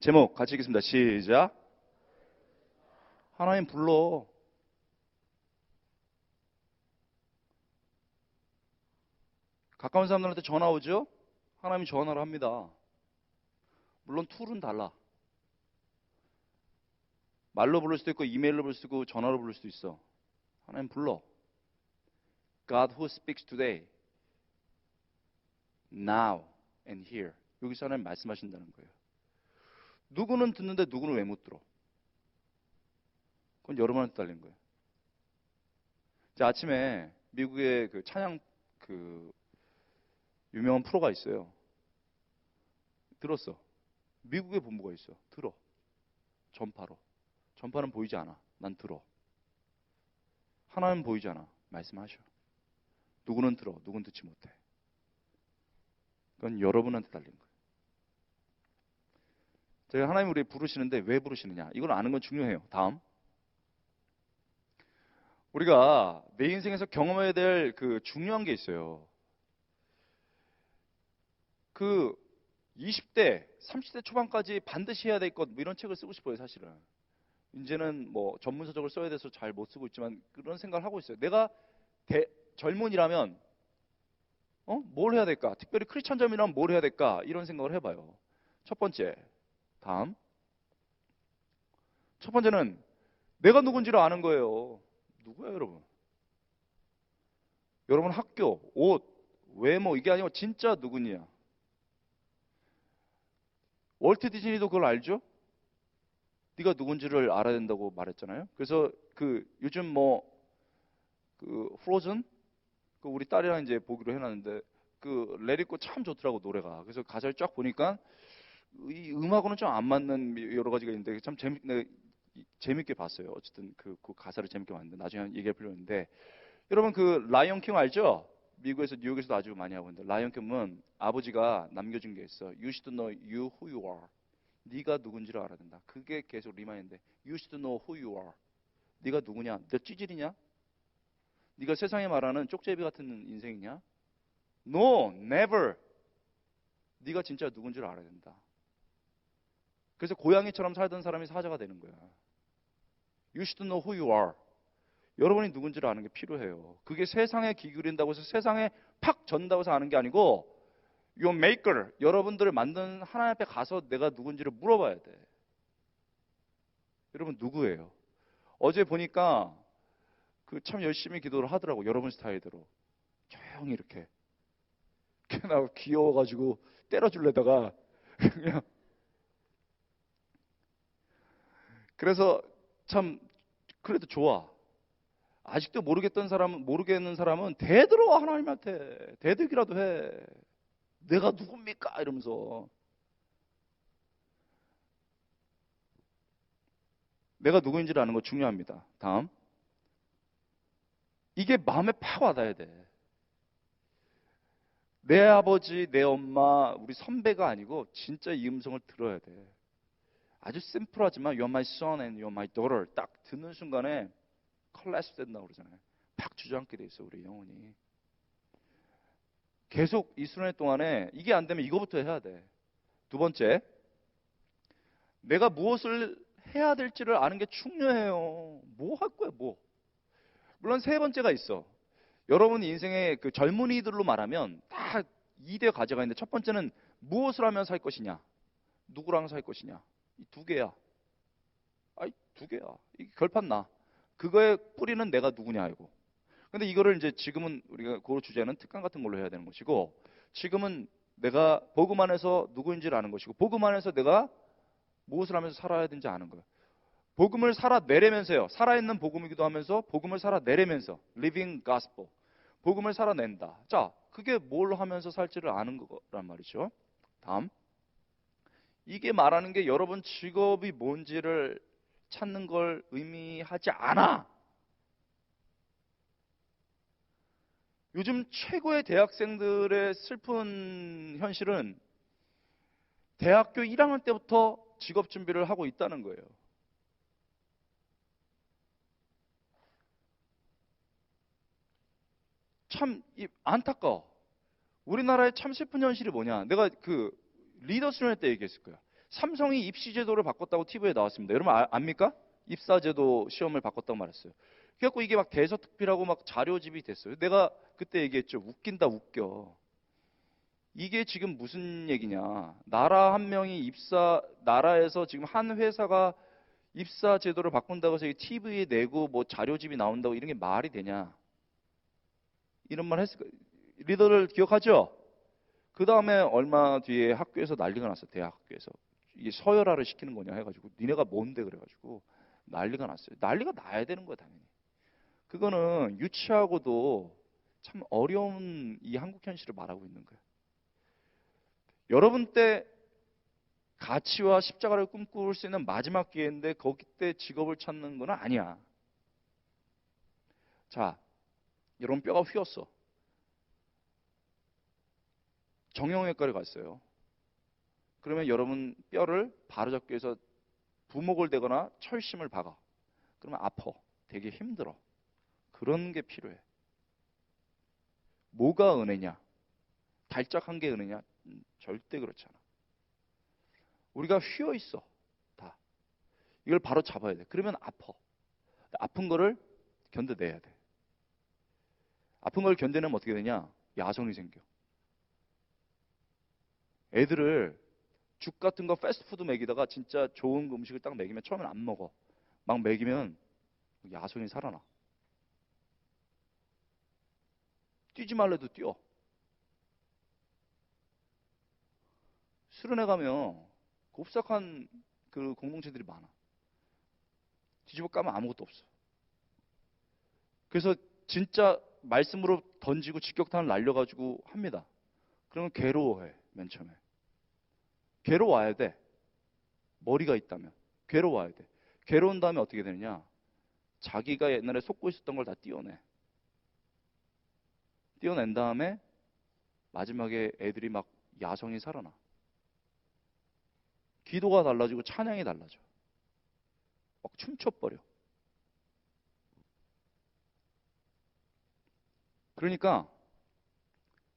제목 같이 읽겠습니다. 시작. 하나님 불러. 가까운 사람들한테 전화 오죠? 하나님이 전화를 합니다. 물론 툴은 달라. 말로 부를 수도 있고 이메일로 부를 수도 있고 전화로 부를 수도 있어. 하나님 불러. God who speaks today, now and here. 여기서 하나님 말씀하신다는 거예요. 누구는 듣는데 누구는 왜 못 들어? 그건 여러분한테 달린 거예요. 자, 아침에 미국의 그 찬양 유명한 프로가 있어요. 들었어. 미국의 본부가 있어. 들어. 전파로. 전파는 보이지 않아. 난 들어. 하나는 보이지 않아. 말씀하셔. 누구는 들어. 누구는 듣지 못해. 그건 여러분한테 달린 거예요. 제가 하나님 우리 부르시는데 왜 부르시느냐. 이걸 아는 건 중요해요. 다음. 우리가 내 인생에서 경험해야 될 그 중요한 게 있어요. 그 20대, 30대 초반까지 반드시 해야 될 것, 뭐 이런 책을 쓰고 싶어요, 사실은. 이제는 뭐 전문서적을 써야 돼서 잘 못 쓰고 있지만 그런 생각을 하고 있어요. 내가 젊은이라면 뭘 해야 될까? 특별히 크리스찬 젊은이라면 뭘 해야 될까? 이런 생각을 해봐요. 첫 번째, 다음. 첫 번째는 내가 누군지를 아는 거예요. 누구야, 여러분? 여러분 학교, 옷, 외모 이게 아니고 진짜 누구냐? 월트 디즈니도 그걸 알죠? 네가 누군지를 알아야 된다고 말했잖아요. 그래서 요즘 프로즌 우리 딸이랑 이제 보기로 해놨는데 레리코 참 좋더라고 노래가. 그래서 가사를 쫙 보니까 이 음악으로는 좀 안 맞는 여러 가지가 있는데 참 재밌게 봤어요. 어쨌든 그 가사를 재밌게 봤는데 나중에 얘기해 보려고 했는데 여러분 라이언 킹 알죠? 미국에서 뉴욕에서도 아주 많이 하고 있는데 라이언 킹은 아버지가 남겨준 게 있어. You should know you who you are. 네가 누군지를 알아야 된다. 그게 계속 리마인드인데 You should know who you are. 네가 누구냐? 너 찌질이냐? 네가 세상에 말하는 쪽제비 같은 인생이냐? No, never. 네가 진짜 누군지를 알아야 된다. 그래서 고양이처럼 살던 사람이 사자가 되는 거야. You should know who you are. 여러분이 누군지를 아는 게 필요해요. 그게 세상에 기울인다고 해서 세상에 팍 전다고 해서 아는 게 아니고 Your maker, 여러분들을 만든 하나님 앞에 가서 내가 누군지를 물어봐야 돼. 여러분 누구예요? 어제 보니까 참 열심히 기도를 하더라고. 여러분 스타일대로 조용히 이렇게 나 귀여워가지고 때려주려다가 그냥 그래서 참 그래도 좋아. 아직도 모르겠는 사람은 대들어 하나님한테 대들기라도 해. 내가 누굽니까? 이러면서 내가 누구인지를 아는 거 중요합니다. 다음. 이게 마음에 팍 와닿아야 돼. 내 아버지, 내 엄마, 우리 선배가 아니고 진짜 이 음성을 들어야 돼. 아주 심플하지만 You're my son and you're my daughter 딱 듣는 순간에 컬래스 된다고 그러잖아요. 팍 주저앉게 돼 있어 우리 영혼이. 계속 이 수련회 동안에 이게 안 되면 이거부터 해야 돼. 두 번째, 내가 무엇을 해야 될지를 아는 게 중요해요. 뭐 할 거야 뭐. 물론 세 번째가 있어. 여러분 인생의 젊은이들로 말하면 다 2대 과제가 있는데 첫 번째는 무엇을 하면 살 것이냐, 누구랑 살 것이냐. 이 두 개야. 두 개야. 이게 결판나. 그거의 뿌리는 내가 누구냐 알고. 근데 이거를 이제 지금은 우리가 그 주제는 특강 같은 걸로 해야 되는 것이고, 지금은 내가 복음 안에서 누구인지를 아는 것이고, 복음 안에서 내가 무엇을 하면서 살아야 되는지 아는 거예요. 복음을 살아내려면서요. 살아있는 복음이기도 하면서 복음을 살아내려면서 living gospel. 복음을 살아낸다. 자, 그게 뭘 하면서 살지를 아는 거란 말이죠. 다음. 이게 말하는 게 여러분 직업이 뭔지를 찾는 걸 의미하지 않아. 요즘 최고의 대학생들의 슬픈 현실은 대학교 1학년 때부터 직업 준비를 하고 있다는 거예요. 참 안타까워. 우리나라의 참 슬픈 현실이 뭐냐. 내가 리더 수련회 때 얘기했을 거야. 삼성이 입시제도를 바꿨다고 TV에 나왔습니다. 여러분 압니까? 입사제도 시험을 바꿨다고 말했어요. 그래갖고 이게 막 대서특필하고 막 자료집이 됐어요. 내가 그때 얘기했죠. 웃긴다 웃겨. 이게 지금 무슨 얘기냐. 나라 한 명이 나라에서 지금 한 회사가 입사 제도를 바꾼다고 해서 TV에 내고 뭐 자료집이 나온다고 이런 게 말이 되냐. 이런 말 했을 거예요. 리더를 기억하죠? 그 다음에 얼마 뒤에 학교에서 난리가 났어. 대학 학교에서. 이게 서열화를 시키는 거냐 해가지고 니네가 뭔데 그래가지고 난리가 났어요. 난리가 나야 되는 거야 당연히. 그거는 유치하고도 참 어려운 이 한국 현실을 말하고 있는 거예요. 여러분 때 가치와 십자가를 꿈꿀 수 있는 마지막 기회인데 거기 때 직업을 찾는 건 아니야. 자, 여러분 뼈가 휘었어. 정형외과를 갔어요. 그러면 여러분 뼈를 바로잡기 위해서 부목을 대거나 철심을 박아. 그러면 아파. 되게 힘들어. 그런 게 필요해. 뭐가 은혜냐? 달짝한 게 은혜냐? 절대 그렇지 않아. 우리가 휘어 있어. 다. 이걸 바로 잡아야 돼. 그러면 아파. 아픈 거를 견뎌내야 돼. 아픈 걸 견뎌내면 어떻게 되냐? 야성이 생겨. 애들을 죽 같은 거 패스트푸드 먹이다가 진짜 좋은 음식을 딱 먹이면 처음엔 안 먹어. 막 먹이면 야성이 살아나. 뛰지 말래도 뛰어. 수련회 가면 곱삭한 그 공동체들이 많아. 뒤집어 까면 아무것도 없어. 그래서 진짜 말씀으로 던지고 직격탄을 날려가지고 합니다. 그러면 괴로워해. 맨 처음에. 괴로워야 돼. 머리가 있다면. 괴로워야 돼. 괴로운 다음에 어떻게 되느냐. 자기가 옛날에 속고 있었던 걸 다 띄워내. 띄워낸 다음에 마지막에 애들이 막 야성이 살아나. 기도가 달라지고 찬양이 달라져. 막 춤춰버려. 그러니까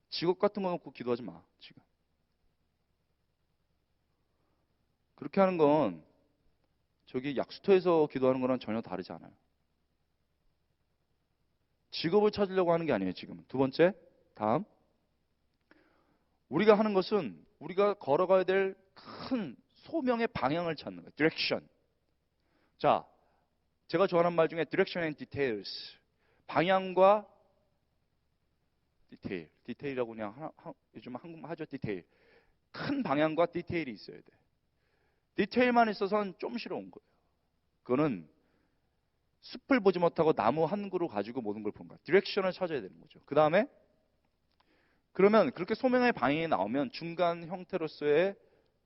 직업 같은 거 놓고 기도하지 마. 지금. 그렇게 하는 건 저기 약수터에서 기도하는 거랑 전혀 다르지 않아요. 직업을 찾으려고 하는 게 아니에요. 지금. 두 번째, 다음. 우리가 하는 것은 우리가 걸어가야 될 큰 소명의 방향을 찾는 거예요. 디렉션. 자, 제가 좋아하는 말 중에 디렉션 앤 디테일스. 방향과 디테일. 디테일이라고 그냥 요즘 한국말 하죠. 디테일. 큰 방향과 디테일이 있어야 돼. 디테일만 있어서는 좀 싫어온 거예요. 그거는 숲을 보지 못하고 나무 한 그루 가지고 모든 걸 본 거야. 디렉션을 찾아야 되는 거죠. 그 다음에 그러면 그렇게 소명의 방향이 나오면 중간 형태로서의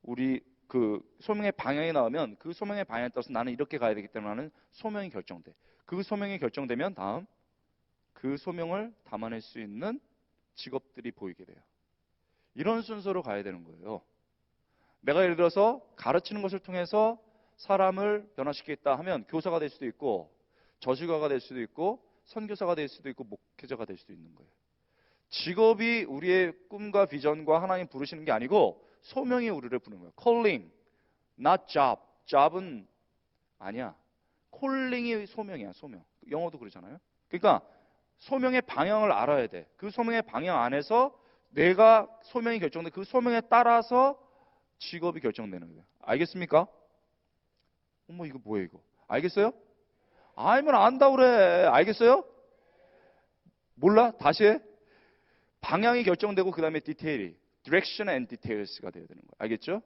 우리 그 소명의 방향이 나오면 그 소명의 방향에 따라서 나는 이렇게 가야 되기 때문에 나는 소명이 결정돼. 그 소명이 결정되면 다음 그 소명을 담아낼 수 있는 직업들이 보이게 돼요. 이런 순서로 가야 되는 거예요. 내가 예를 들어서 가르치는 것을 통해서 사람을 변화시키겠다 하면 교사가 될 수도 있고 저술가가 될 수도 있고 선교사가 될 수도 있고 목회자가 될 수도 있는 거예요. 직업이 우리의 꿈과 비전과 하나님 부르시는 게 아니고 소명이 우리를 부르는 거예요. calling, not job. job은 아니야. calling이 소명이야. 소명. 영어도 그러잖아요. 그러니까 소명의 방향을 알아야 돼. 그 소명의 방향 안에서 내가 소명이 결정돼. 그 소명에 따라서 직업이 결정되는 거예요. 알겠습니까? 어머 이거 뭐예요 이거? 알겠어요? 알면 안다 그래. 알겠어요? 몰라? 다시 해. 방향이 결정되고 그 다음에 디테일이 direction and details가 되어야 되는 거예요. 알겠죠?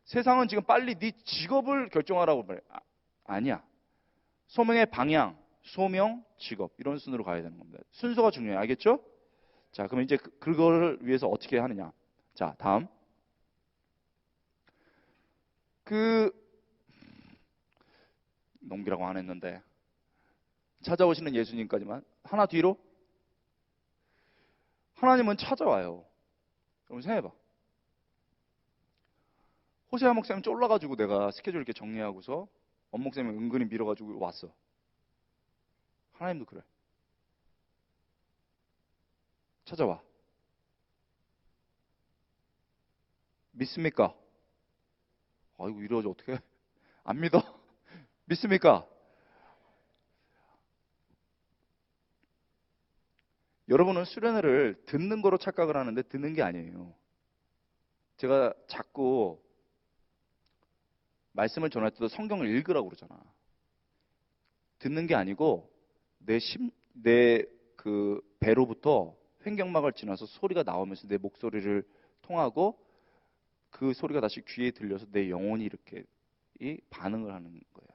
세상은 지금 빨리 네 직업을 결정하라고 말해. 아니야. 소명의 방향, 소명, 직업 이런 순으로 가야 되는 겁니다. 순서가 중요해요. 알겠죠? 자, 그럼 이제 그거를 위해서 어떻게 하느냐? 자, 다음. 농기라고 안 했는데 찾아오시는 예수님까지만 하나 뒤로. 하나님은 찾아와요. 그럼 생각해봐. 호세아 목사님 쫄라가지고 내가 스케줄 이렇게 정리하고서 엄 목사님이 은근히 밀어가지고 왔어. 하나님도 그래. 찾아와. 믿습니까? 아이고, 이러지 어떻게? 안 믿어? 믿습니까? 여러분은 수련회를 듣는 거로 착각을 하는데 듣는 게 아니에요. 제가 자꾸 말씀을 전할 때도 성경을 읽으라고 그러잖아. 듣는 게 아니고 내 그 배로부터 횡격막을 지나서 소리가 나오면서 내 목소리를 통하고 그 소리가 다시 귀에 들려서 내 영혼이 이렇게 반응을 하는 거야.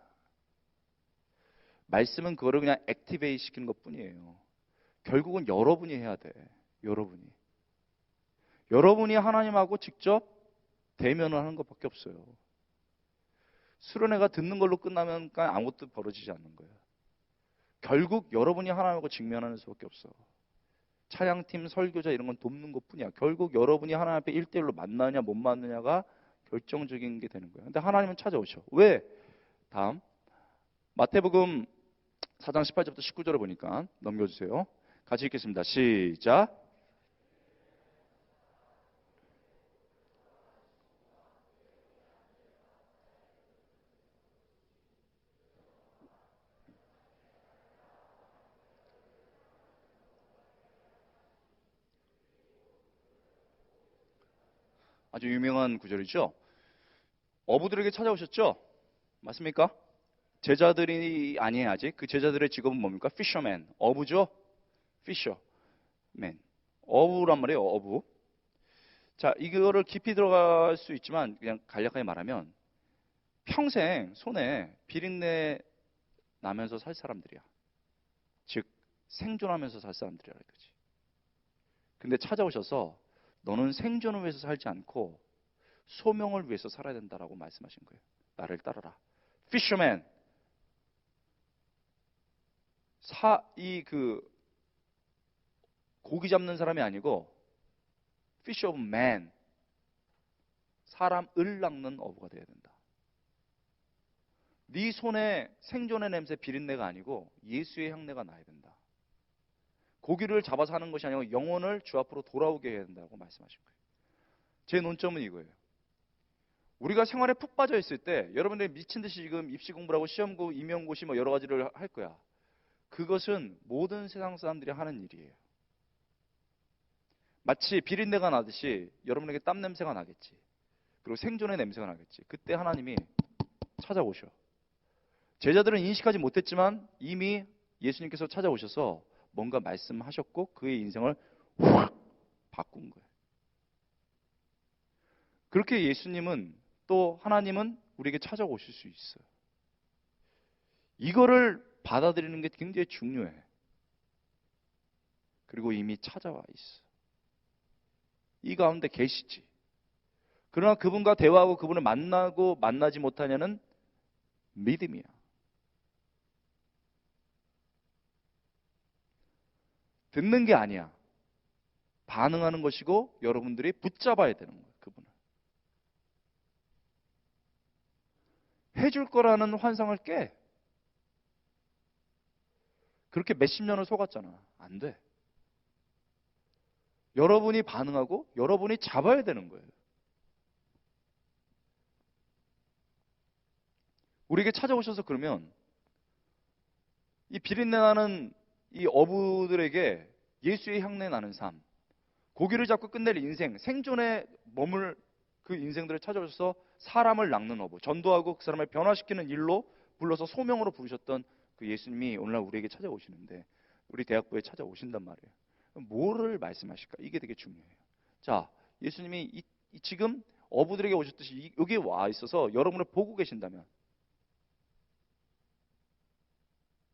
말씀은 그거를 그냥 액티베이트 시키는 것 뿐이에요. 결국은 여러분이 해야 돼. 여러분이 하나님하고 직접 대면을 하는 것밖에 없어요. 수련회가 듣는 걸로 끝나면 아무것도 벌어지지 않는 거예요. 결국 여러분이 하나님하고 직면하는 수밖에 없어. 찬양팀, 설교자 이런 건 돕는 것뿐이야. 결국 여러분이 하나님 앞에 1대1로 만나느냐 못 만나느냐가 결정적인 게 되는 거예요. 근데 하나님은 찾아오셔. 왜? 다음 마태복음 4장 18절부터 19절을 보니까 넘겨주세요. 같이 읽겠습니다. 시작. 아주 유명한 구절이죠. 어부들에게 찾아오셨죠? 맞습니까? 제자들이 아니에요 아직. 그 제자들의 직업은 뭡니까? 피셔맨. 어부죠? 피셔맨. 어부란 말이에요. 어부. 자, 이거를 깊이 들어갈 수 있지만 그냥 간략하게 말하면 평생 손에 비린내 나면서 살 사람들이야. 즉 생존하면서 살 사람들이라 이거지. 근데 찾아오셔서 너는 생존을 위해서 살지 않고 소명을 위해서 살아야 된다라고 말씀하신 거예요. 나를 따르라. Fisherman. 고기 잡는 사람이 아니고 Fish of man. 사람을 낚는 어부가 되어야 된다. 네 손에 생존의 냄새 비린내가 아니고 예수의 향내가 나야 된다. 고기를 잡아서 하는 것이 아니고 영혼을 주 앞으로 돌아오게 해야 된다고 말씀하신 거예요. 제 논점은 이거예요. 우리가 생활에 푹 빠져 있을 때 여러분들이 미친 듯이 지금 입시 공부를 하고 시험고, 임용고시 뭐 여러 가지를 할 거야. 그것은 모든 세상 사람들이 하는 일이에요. 마치 비린내가 나듯이 여러분에게 땀 냄새가 나겠지. 그리고 생존의 냄새가 나겠지. 그때 하나님이 찾아오셔. 제자들은 인식하지 못했지만 이미 예수님께서 찾아오셔서 뭔가 말씀하셨고 그의 인생을 확 바꾼 거예요. 그렇게 예수님은 또 하나님은 우리에게 찾아오실 수 있어요. 이거를 받아들이는 게 굉장히 중요해. 그리고 이미 찾아와 있어. 이 가운데 계시지. 그러나 그분과 대화하고 그분을 만나고 만나지 못하냐는 믿음이야. 듣는 게 아니야. 반응하는 것이고 여러분들이 붙잡아야 되는 거예요. 그분을. 해줄 거라는 환상을 깨. 그렇게 몇십 년을 속았잖아. 안 돼. 여러분이 반응하고 여러분이 잡아야 되는 거예요. 우리에게 찾아오셔서 그러면 이 비린내 나는 이 어부들에게 예수의 향내 나는 삶, 고기를 잡고 끝낼 인생, 생존에 머물 그 인생들을 찾아오셔서 사람을 낚는 어부, 전도하고 그 사람을 변화시키는 일로 불러서 소명으로 부르셨던 그 예수님이 오늘날 우리에게 찾아오시는데 우리 대학부에 찾아오신단 말이에요. 뭐를 말씀하실까? 이게 되게 중요해요. 자, 예수님이 지금 어부들에게 오셨듯이 여기에 와 있어서 여러분을 보고 계신다면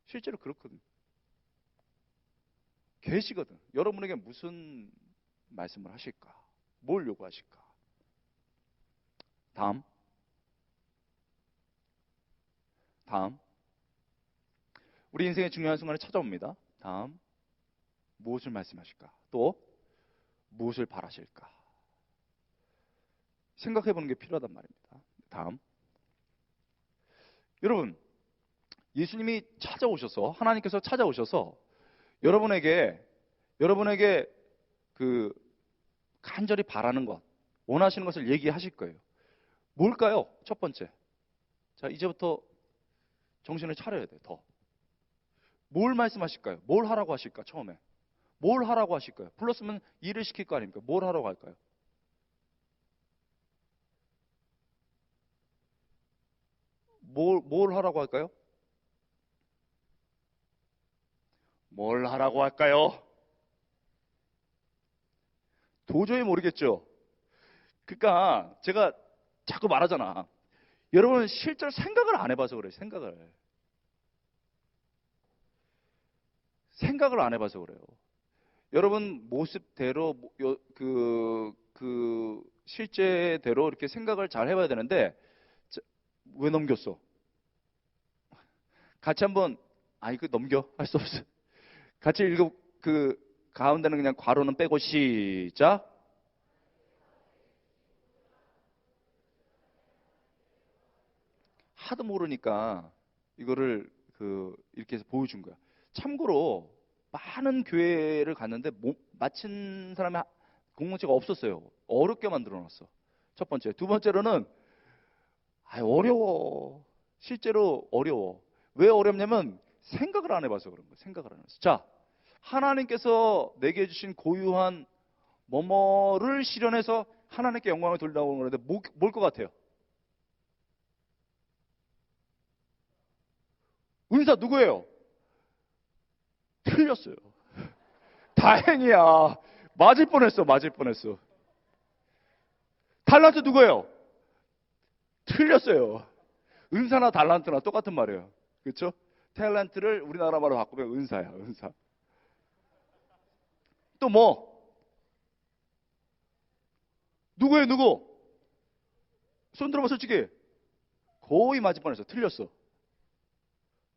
실제로 그렇거든. 계시거든. 여러분에게 무슨 말씀을 하실까? 뭘 요구하실까? 다음. 우리 인생의 중요한 순간에 찾아옵니다. 다음. 무엇을 말씀하실까? 또 무엇을 바라실까? 생각해보는 게 필요하단 말입니다. 다음. 여러분, 예수님이 찾아오셔서 하나님께서 찾아오셔서 여러분에게 그 간절히 바라는 것, 원하시는 것을 얘기하실 거예요. 뭘까요? 첫 번째. 자, 이제부터 정신을 차려야 돼, 더. 뭘 말씀하실까요? 뭘 하라고 하실까, 처음에? 뭘 하라고 하실까요? 불렀으면 일을 시킬 거 아닙니까? 뭘 하라고 할까요? 뭘 하라고 할까요? 뭘 하라고 할까요? 도저히 모르겠죠? 그러니까 제가 자꾸 말하잖아. 여러분 실제로 생각을 안 해봐서 그래요. 생각을 안 해봐서 그래요. 여러분 모습대로 실제대로 이렇게 생각을 잘 해봐야 되는데 왜 넘겼어? 같이 한번 아니 그 넘겨 할 수 없어. 같이 읽어 그 가운데는 그냥 괄호는 빼고 시작. 하도 모르니까 이거를 이렇게 해서 보여준 거야. 참고로 많은 교회를 갔는데 마친 사람이 공동체가 없었어요. 어렵게 만들어 놨어. 첫 번째. 두 번째로는 어려워. 실제로 어려워. 왜 어렵냐면 생각을 안 해봐서 그런 거예요. 생각을 안 해서. 자, 하나님께서 내게 주신 고유한 뭐뭐를 실현해서 하나님께 영광을 돌리려고 하는데 뭘 것 같아요? 은사 누구예요? 틀렸어요. 다행이야. 맞을 뻔했어. 달란트 누구예요? 틀렸어요. 은사나 달란트나 똑같은 말이에요. 그렇죠? 탤런트를 우리나라 말로 바꾸면 은사야. 은사. 또 뭐? 누구예요? 누구? 손 들어봐 솔직히. 거의 맞을 뻔했어. 틀렸어.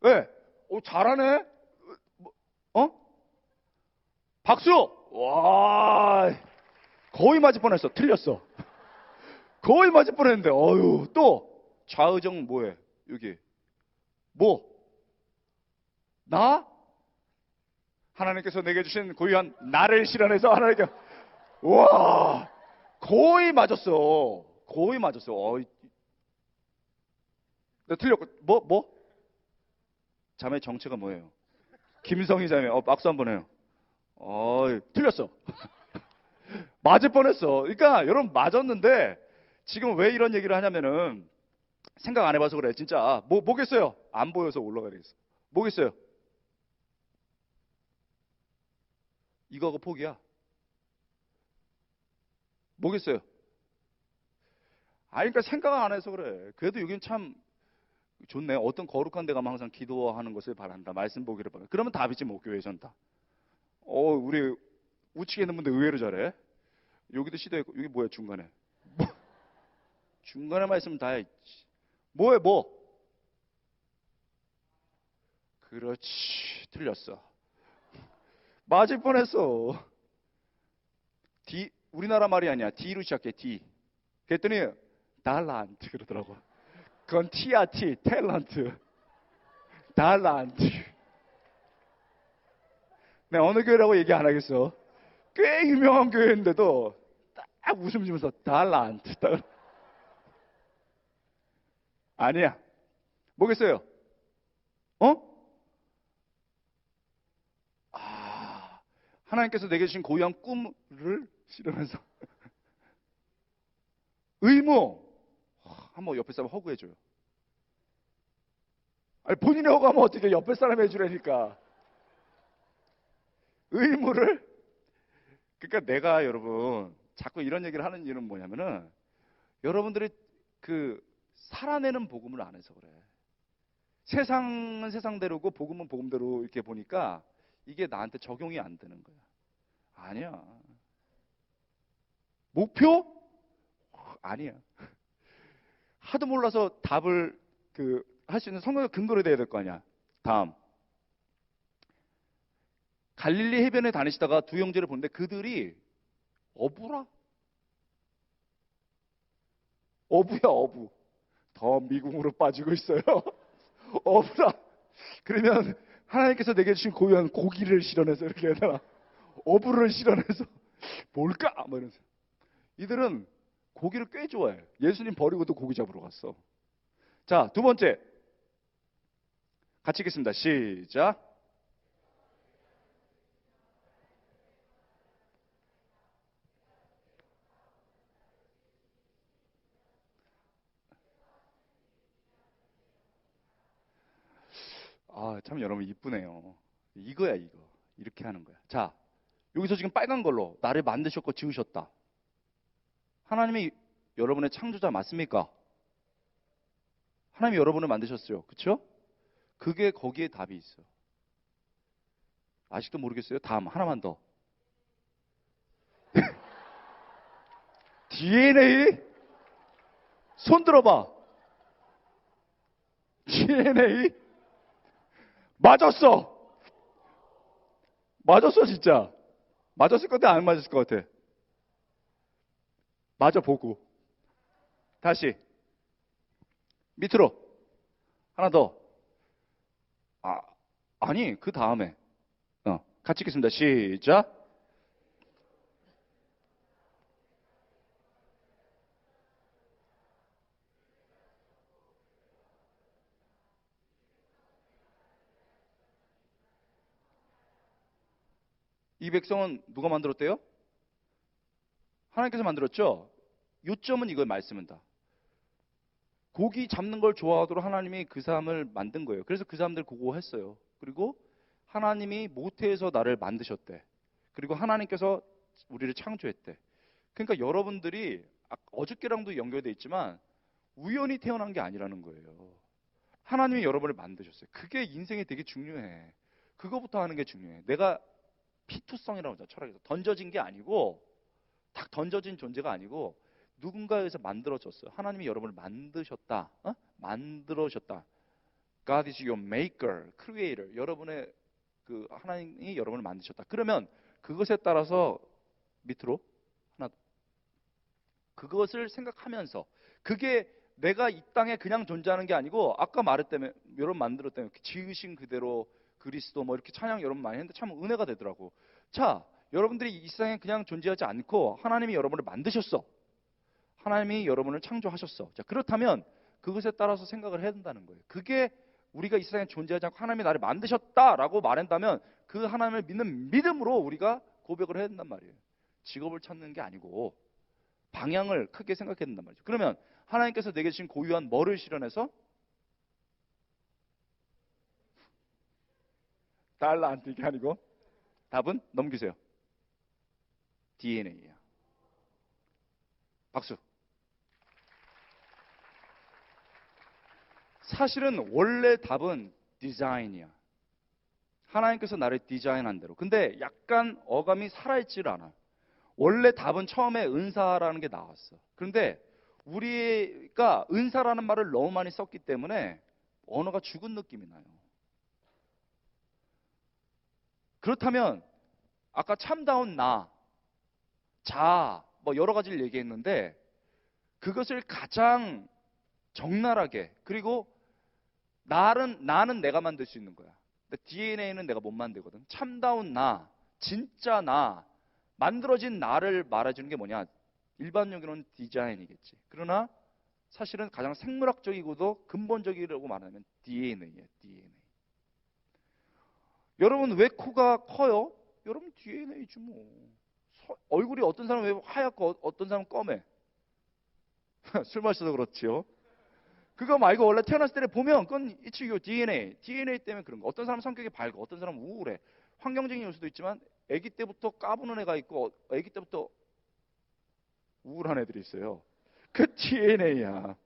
왜? 잘하네? 어? 박수! 와, 거의 맞을 뻔했어. 틀렸어. 거의 맞을 뻔했는데, 또, 좌의정 뭐해? 여기. 뭐? 나? 하나님께서 내게 주신 고유한 나를 실현해서 하나님께, 와, 거의 맞았어. 거의 맞았어. 나 틀렸고, 뭐? 자매 정체가 뭐예요? 김성희 자매, 박수 한번 해요. 틀렸어. 맞을 뻔했어. 그러니까 여러분 맞았는데 지금 왜 이런 얘기를 하냐면은 생각 안 해봐서 그래. 진짜 뭐겠어요? 안 보여서 올라가야 되겠어. 뭐겠어요? 이거하고 포기야. 뭐겠어요? 그러니까 생각 안 해서 그래. 그래도 여긴 참 좋네. 어떤 거룩한 데 가면 항상 기도하는 것을 바란다. 말씀 보기를 바란다. 그러면 답이지 뭐 교회전 다. 우리 우측에 있는 분들 의외로 잘해. 여기도 시도했고 여기 뭐야 중간에. 중간에 말씀 다 해. 뭐해 뭐? 그렇지. 틀렸어. 맞을 뻔했어. 우리나라 말이 아니야. D로 시작해. D. 그랬더니 달란트 그러더라고. 그건 T야 T. 탤런트. 달란트. 내가 어느 교회라고 얘기 안 하겠어. 꽤 유명한 교회인데도 딱 웃음 지면서 달란트. 아니야. 뭐겠어요? 하나님께서 내게 주신 고유한 꿈을 실현해서 의무. 한번 옆에 사람 허구해줘요. 본인이 허구하면 어떻게 옆에 사람 해주라니까. 의무를. 그러니까 내가 여러분 자꾸 이런 얘기를 하는 이유는 뭐냐면은 여러분들이 살아내는 복음을 안 해서 그래. 세상은 세상대로고 복음은 복음대로 이렇게 보니까 이게 나한테 적용이 안 되는 거야. 아니야. 목표? 아니야. 하도 몰라서 답을 할 수 있는 성경의 근거를 대야 될 거 아니야. 다음. 갈릴리 해변에 다니시다가 두 형제를 보는데 그들이 어부야 어부. 더 미궁으로 빠지고 있어요. 어부라. 그러면 하나님께서 내게 주신 고유한 고기를 실현해서 이렇게 해야 되나? 어부를 실현해서 뭘까? 뭐 이러면서. 이들은 고기를 꽤 좋아해요. 예수님 버리고도 고기 잡으러 갔어. 자, 두 번째. 같이 읽겠습니다. 시작. 아, 참 여러분 이쁘네요. 이거야, 이거. 이렇게 하는 거야. 자, 여기서 지금 빨간 걸로 나를 만드셨고 지으셨다. 하나님이 여러분의 창조자 맞습니까? 하나님이 여러분을 만드셨어요. 그렇죠? 그게 거기에 답이 있어. 아직도 모르겠어요? 다음 하나만 더. DNA? 손 들어봐. DNA? 맞았어. 맞았어 진짜. 맞았을 것 같아? 안 맞았을 것 같아? 맞아 보고. 다시 밑으로 하나 더. 아니 그 다음에 같이 읽겠습니다. 시작. 이 백성은 누가 만들었대요? 하나님께서 만들었죠. 요점은 이걸 말씀한다. 고기 잡는 걸 좋아하도록 하나님이 그 사람을 만든 거예요. 그래서 그 사람들 그거 했어요. 그리고 하나님이 모태에서 나를 만드셨대. 그리고 하나님께서 우리를 창조했대. 그러니까 여러분들이 어저께랑도 연결돼 있지만 우연히 태어난 게 아니라는 거예요. 하나님이 여러분을 만드셨어요. 그게 인생에 되게 중요해. 그거부터 하는 게 중요해. 내가 피투성이라고 하죠. 철학에서 던져진 게 아니고 딱 던져진 존재가 아니고 누군가에 의해서 만들어졌어요. 하나님이 여러분을 만드셨다. 만들어셨다. God is your maker, creator. 여러분의 그 하나님이 여러분을 만드셨다. 그러면 그것에 따라서 밑으로 하나 그것을 생각하면서 그게 내가 이 땅에 그냥 존재하는 게 아니고 아까 말했다며 여러분 만들었다며 지으신 그대로 그리스도 뭐 이렇게 찬양 여러분 많이 했는데 참 은혜가 되더라고. 자, 여러분들이 이 세상에 그냥 존재하지 않고 하나님이 여러분을 만드셨어. 하나님이 여러분을 창조하셨어. 자, 그렇다면 그것에 따라서 생각을 해야 된다는 거예요. 그게 우리가 이 세상에 존재하지 않고 하나님이 나를 만드셨다라고 말한다면 그 하나님을 믿는 믿음으로 우리가 고백을 해야 된단 말이에요. 직업을 찾는 게 아니고 방향을 크게 생각해야 된단 말이죠. 그러면 하나님께서 내게 주신 고유한 뭐를 실현해서 달란트 이게 아니고 답은 넘기세요. DNA야. 박수. 사실은 원래 답은 디자인이야. 하나님께서 나를 디자인한 대로. 근데 약간 어감이 살아있질 않아. 원래 답은 처음에 은사라는 게 나왔어. 그런데 우리가 은사라는 말을 너무 많이 썼기 때문에 언어가 죽은 느낌이 나요. 그렇다면 아까 참다운 나, 자, 뭐 여러 가지를 얘기했는데 그것을 가장 적나라하게 그리고 나는 내가 만들 수 있는 거야. 근데 DNA는 내가 못 만들거든. 참다운 나, 진짜 나, 만들어진 나를 말해주는 게 뭐냐? 일반적으로는 디자인이겠지. 그러나 사실은 가장 생물학적이고도 근본적이라고 말하면 DNA예요. DNA. 여러분 왜 코가 커요? 여러분 DNA지 뭐. 얼굴이 어떤 사람은 왜 하얗고 어떤 사람은 검해? 술 마셔서 그렇지요. 그거 말고 원래 태어났을 때 보면 그건 it's your DNA. DNA 때문에 그런 거. 어떤 사람은 성격이 밝고 어떤 사람은 우울해. 환경적인 요소도 있지만 아기 때부터 까부는 애가 있고 아기 때부터 우울한 애들이 있어요. 그 DNA야.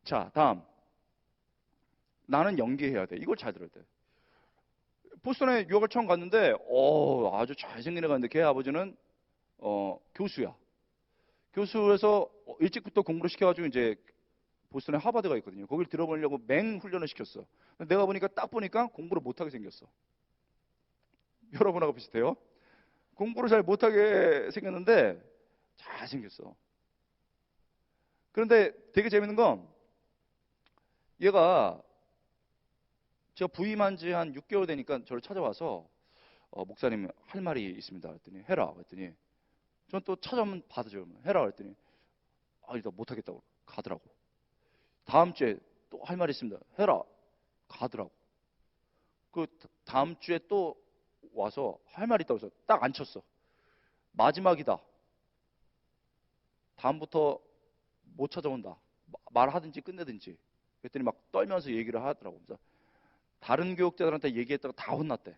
자, 다음. 나는 연기해야 돼. 이걸 잘 들어야 돼. 보스턴에 유학을 처음 갔는데 아주 잘생긴 애가 있는데 걔 아버지는 교수야. 교수에서 일찍부터 공부를 시켜가지고 이제 보스턴에 하버드가 있거든요. 거길 들어보려고 맹 훈련을 시켰어. 내가 보니까 딱 보니까 공부를 못하게 생겼어. 여러분하고 비슷해요. 공부를 잘 못하게 생겼는데 잘생겼어. 그런데 되게 재밌는 건 얘가 제가 부임한 지 한 6개월 되니까 저를 찾아와서 목사님 할 말이 있습니다. 그랬더니 해라. 그랬더니 전 또 찾아오면 받아줘요. 해라 그랬더니 나 못하겠다고 가더라고. 다음 주에 또 할 말이 있습니다. 해라. 가더라고. 그 다음 주에 또 와서 할 말이 있다고 해서 딱 앉혔어. 마지막이다. 다음부터 못 찾아온다. 말하든지 끝내든지. 그랬더니 막 떨면서 얘기를 하더라고. 그래서 다른 교육자들한테 얘기했다가 다 혼났대.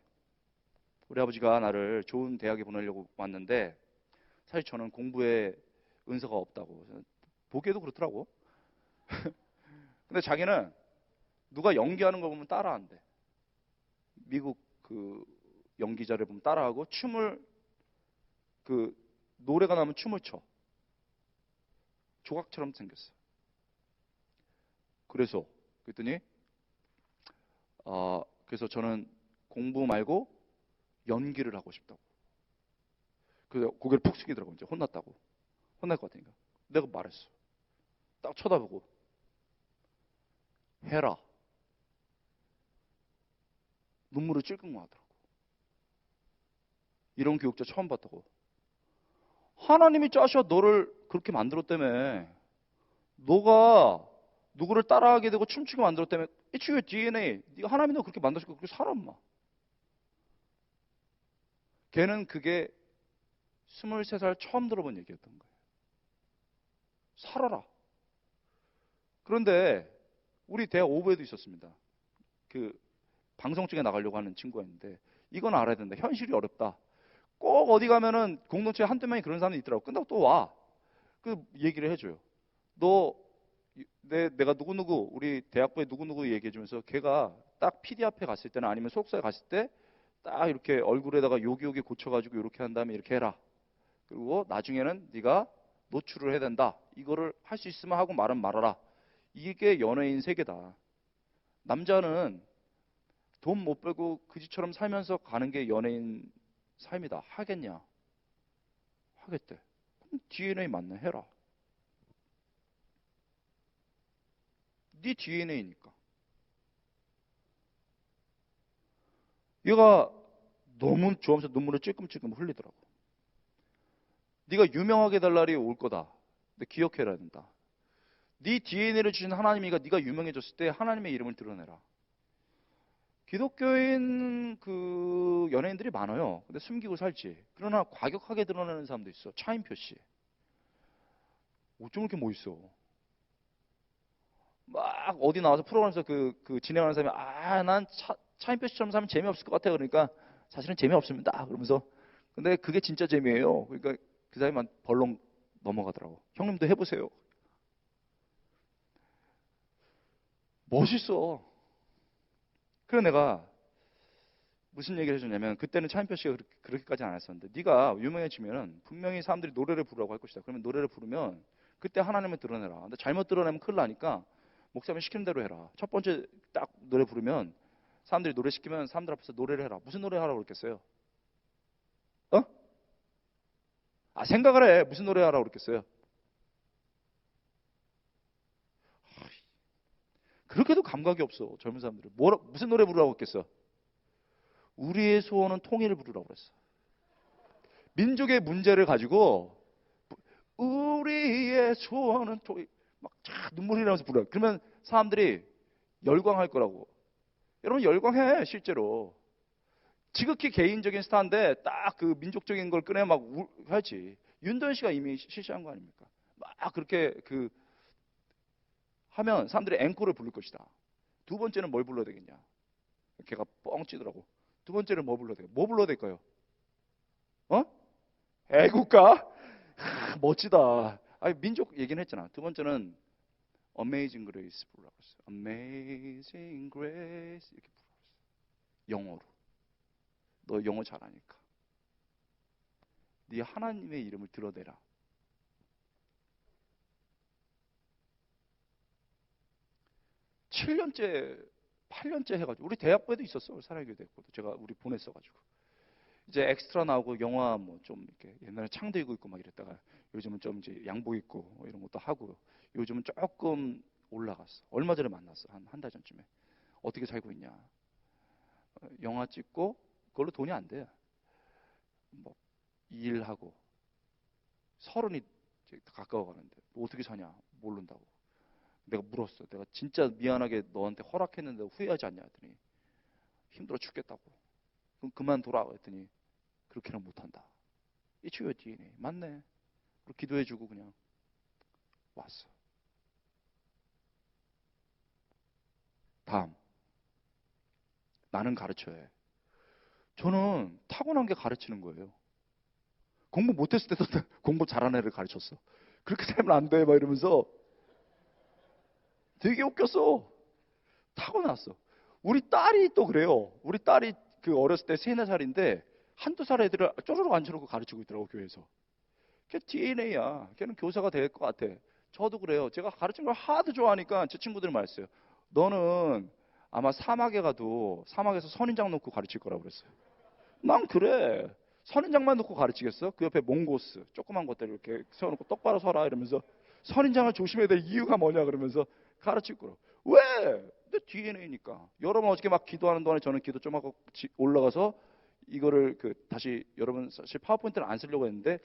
우리 아버지가 나를 좋은 대학에 보내려고 왔는데 사실 저는 공부에 은서가 없다고. 보기에도 그렇더라고. 근데 자기는 누가 연기하는 거 보면 따라한대. 미국 그 연기자를 보면 따라하고 춤을 그 노래가 나면 춤을 춰. 조각처럼 생겼어. 그랬더니 그래서 저는 공부 말고 연기를 하고 싶다고. 그래서 고개를 푹 숙이더라고. 이제 혼났다고. 혼날 것 같으니까. 내가 말했어. 딱 쳐다보고 해라. 눈물을 찔끔 하더라고. 이런 교육자 처음 봤다고. 하나님이 짜셔 너를 그렇게 만들었다며. 너가 누구를 따라하게 되고 춤추게 만들었다며. It's your DNA. 네가 하나님이 너 그렇게 만드셨고 그렇게 살아 인마. 걔는 그게 23살 처음 들어본 얘기였던 거예요. 살아라. 그런데 우리 대학 오부에도 있었습니다. 그 방송 쪽에 나가려고 하는 친구가 있는데 이건 알아야 된다. 현실이 어렵다. 꼭 어디 가면은 공동체에 한두 명이 그런 사람이 있더라고. 끝나고 또 와. 그 얘기를 해줘요. 내가 누구누구 우리 대학부에 누구누구 얘기해주면서 걔가 딱 PD 앞에 갔을 때나 아니면 소속사에 갔을 때 딱 이렇게 얼굴에다가 요기요기 고쳐가지고 이렇게 한 다음에 이렇게 해라. 그리고 나중에는 네가 노출을 해야 된다. 이거를 할 수 있으면 하고 말은 말아라. 이게 연예인 세계다. 남자는 돈 못 벌고 그지처럼 살면서 가는 게 연예인 삶이다. 하겠냐? 하겠대. 그럼 DNA 맞네. 해라. 네 DNA니까. 얘가 너무 좋아하면서 눈물을 찔끔찔끔 흘리더라고. 네가 유명하게 될 날이 올 거다. 근데 기억해야 된다. 네 DNA를 주신 하나님이가 네가 유명해졌을 때 하나님의 이름을 드러내라. 기독교인 그 연예인들이 많아요. 근데 숨기고 살지. 그러나 과격하게 드러내는 사람도 있어. 차인표 씨. 어쩜 이렇게 멋있어. 막 어디 나와서 프로그램에서 그 진행하는 사람이 난 차인표 씨처럼 살면 재미없을 것 같아. 그러니까 사실은 재미없습니다. 그러면서 근데 그게 진짜 재미예요. 그러니까 그 사람이 벌렁 넘어가더라고. 형님도 해보세요. 멋있어. 그래 내가 무슨 얘기를 해주냐면 그때는 차인표 씨가 그렇게까지 안 했었는데 네가 유명해지면 분명히 사람들이 노래를 부르라고 할 것이다. 그러면 노래를 부르면 그때 하나님을 드러내라. 근데 잘못 드러내면 큰일 나니까 목사님이 시키는 대로 해라. 첫 번째 딱 노래 부르면 사람들이 노래 시키면 사람들 앞에서 노래를 해라. 무슨 노래 하라고 그랬겠어요? 어? 생각을 해. 무슨 노래 하라고 그랬겠어요? 그렇게도 감각이 없어. 젊은 사람들은. 무슨 노래 부르라고 했겠어? 우리의 소원은 통일을 부르라고 그랬어. 민족의 문제를 가지고 우리의 소원은 통일 막 눈물이 나면서 부르라. 그러면 사람들이 열광할 거라고. 여러분 열광해 실제로. 지극히 개인적인 스타인데 딱 그 민족적인 걸 꺼내 막 하지. 윤도현 씨가 이미 실시한 거 아닙니까? 막 그렇게 하면 사람들이 앵콜을 부를 것이다. 두 번째는 뭘 불러야 되겠냐? 걔가 뻥 치더라고. 두 번째는 뭐 불러야 될까요? 뭐 불러야 될까요? 어? 애국가? 멋지다. 민족 얘기는 했잖아. 두 번째는 Amazing Grace 부르라고 했어요. Amazing Grace 이렇게 부르라고 했어요. 영어로. 너 영어 잘하니까. 네 하나님의 이름을 드러내라. 7년째, 8년째 해가지고 우리 대학부에도 있었어. 사랑의 대학부도 제가 우리 보냈어가지고 이제 엑스트라 나오고 영화 뭐 좀 이렇게 옛날에 창 들고 있고 막 이랬다가 요즘은 좀 이제 양복 입고 뭐 이런 것도 하고 요즘은 조금 올라갔어. 얼마 전에 만났어. 한 달 전쯤에. 어떻게 살고 있냐? 영화 찍고 그걸로 돈이 안 돼. 뭐 일하고 서른이 이제 가까워 가는데 어떻게 사냐? 모른다고. 내가 물었어. 내가 진짜 미안하게 너한테 허락했는데 후회하지 않냐 했더니 힘들어 죽겠다고. 그럼 그만둬라 했더니 그렇게는 못한다. It's your DNA. 맞네. 그리고 기도해주고 그냥 왔어. 다음. 나는 가르쳐야 해. 저는 타고난 게 가르치는 거예요. 공부 못했을 때도 공부 잘하는 애를 가르쳤어. 그렇게 살면 안 돼, 막 이러면서 되게 웃겼어. 타고났어. 우리 딸이 또 그래요. 우리 딸이 그 어렸을 때 3, 4살인데 한두 살 애들을 쪼르륵 앉혀놓고 가르치고 있더라고, 교회에서. 걔 DNA야. 걔는 교사가 될 것 같아. 저도 그래요. 제가 가르치는 걸 하도 좋아하니까 제 친구들이 말했어요. 너는 아마 사막에 가도 사막에서 선인장 놓고 가르칠 거라고 그랬어요. 난 그래. 선인장만 놓고 가르치겠어? 그 옆에 몽고스, 조그만 것들 이렇게 세워놓고 똑바로 서라 이러면서 선인장을 조심해야 될 이유가 뭐냐 그러면서 가르칠 거라고. 왜? 내 DNA니까. 여러분 어저께 막 기도하는 동안에 저는 기도 좀 하고 올라가서 이거를 다시 여러분 사실 파워포인트를 안 쓰려고 했는데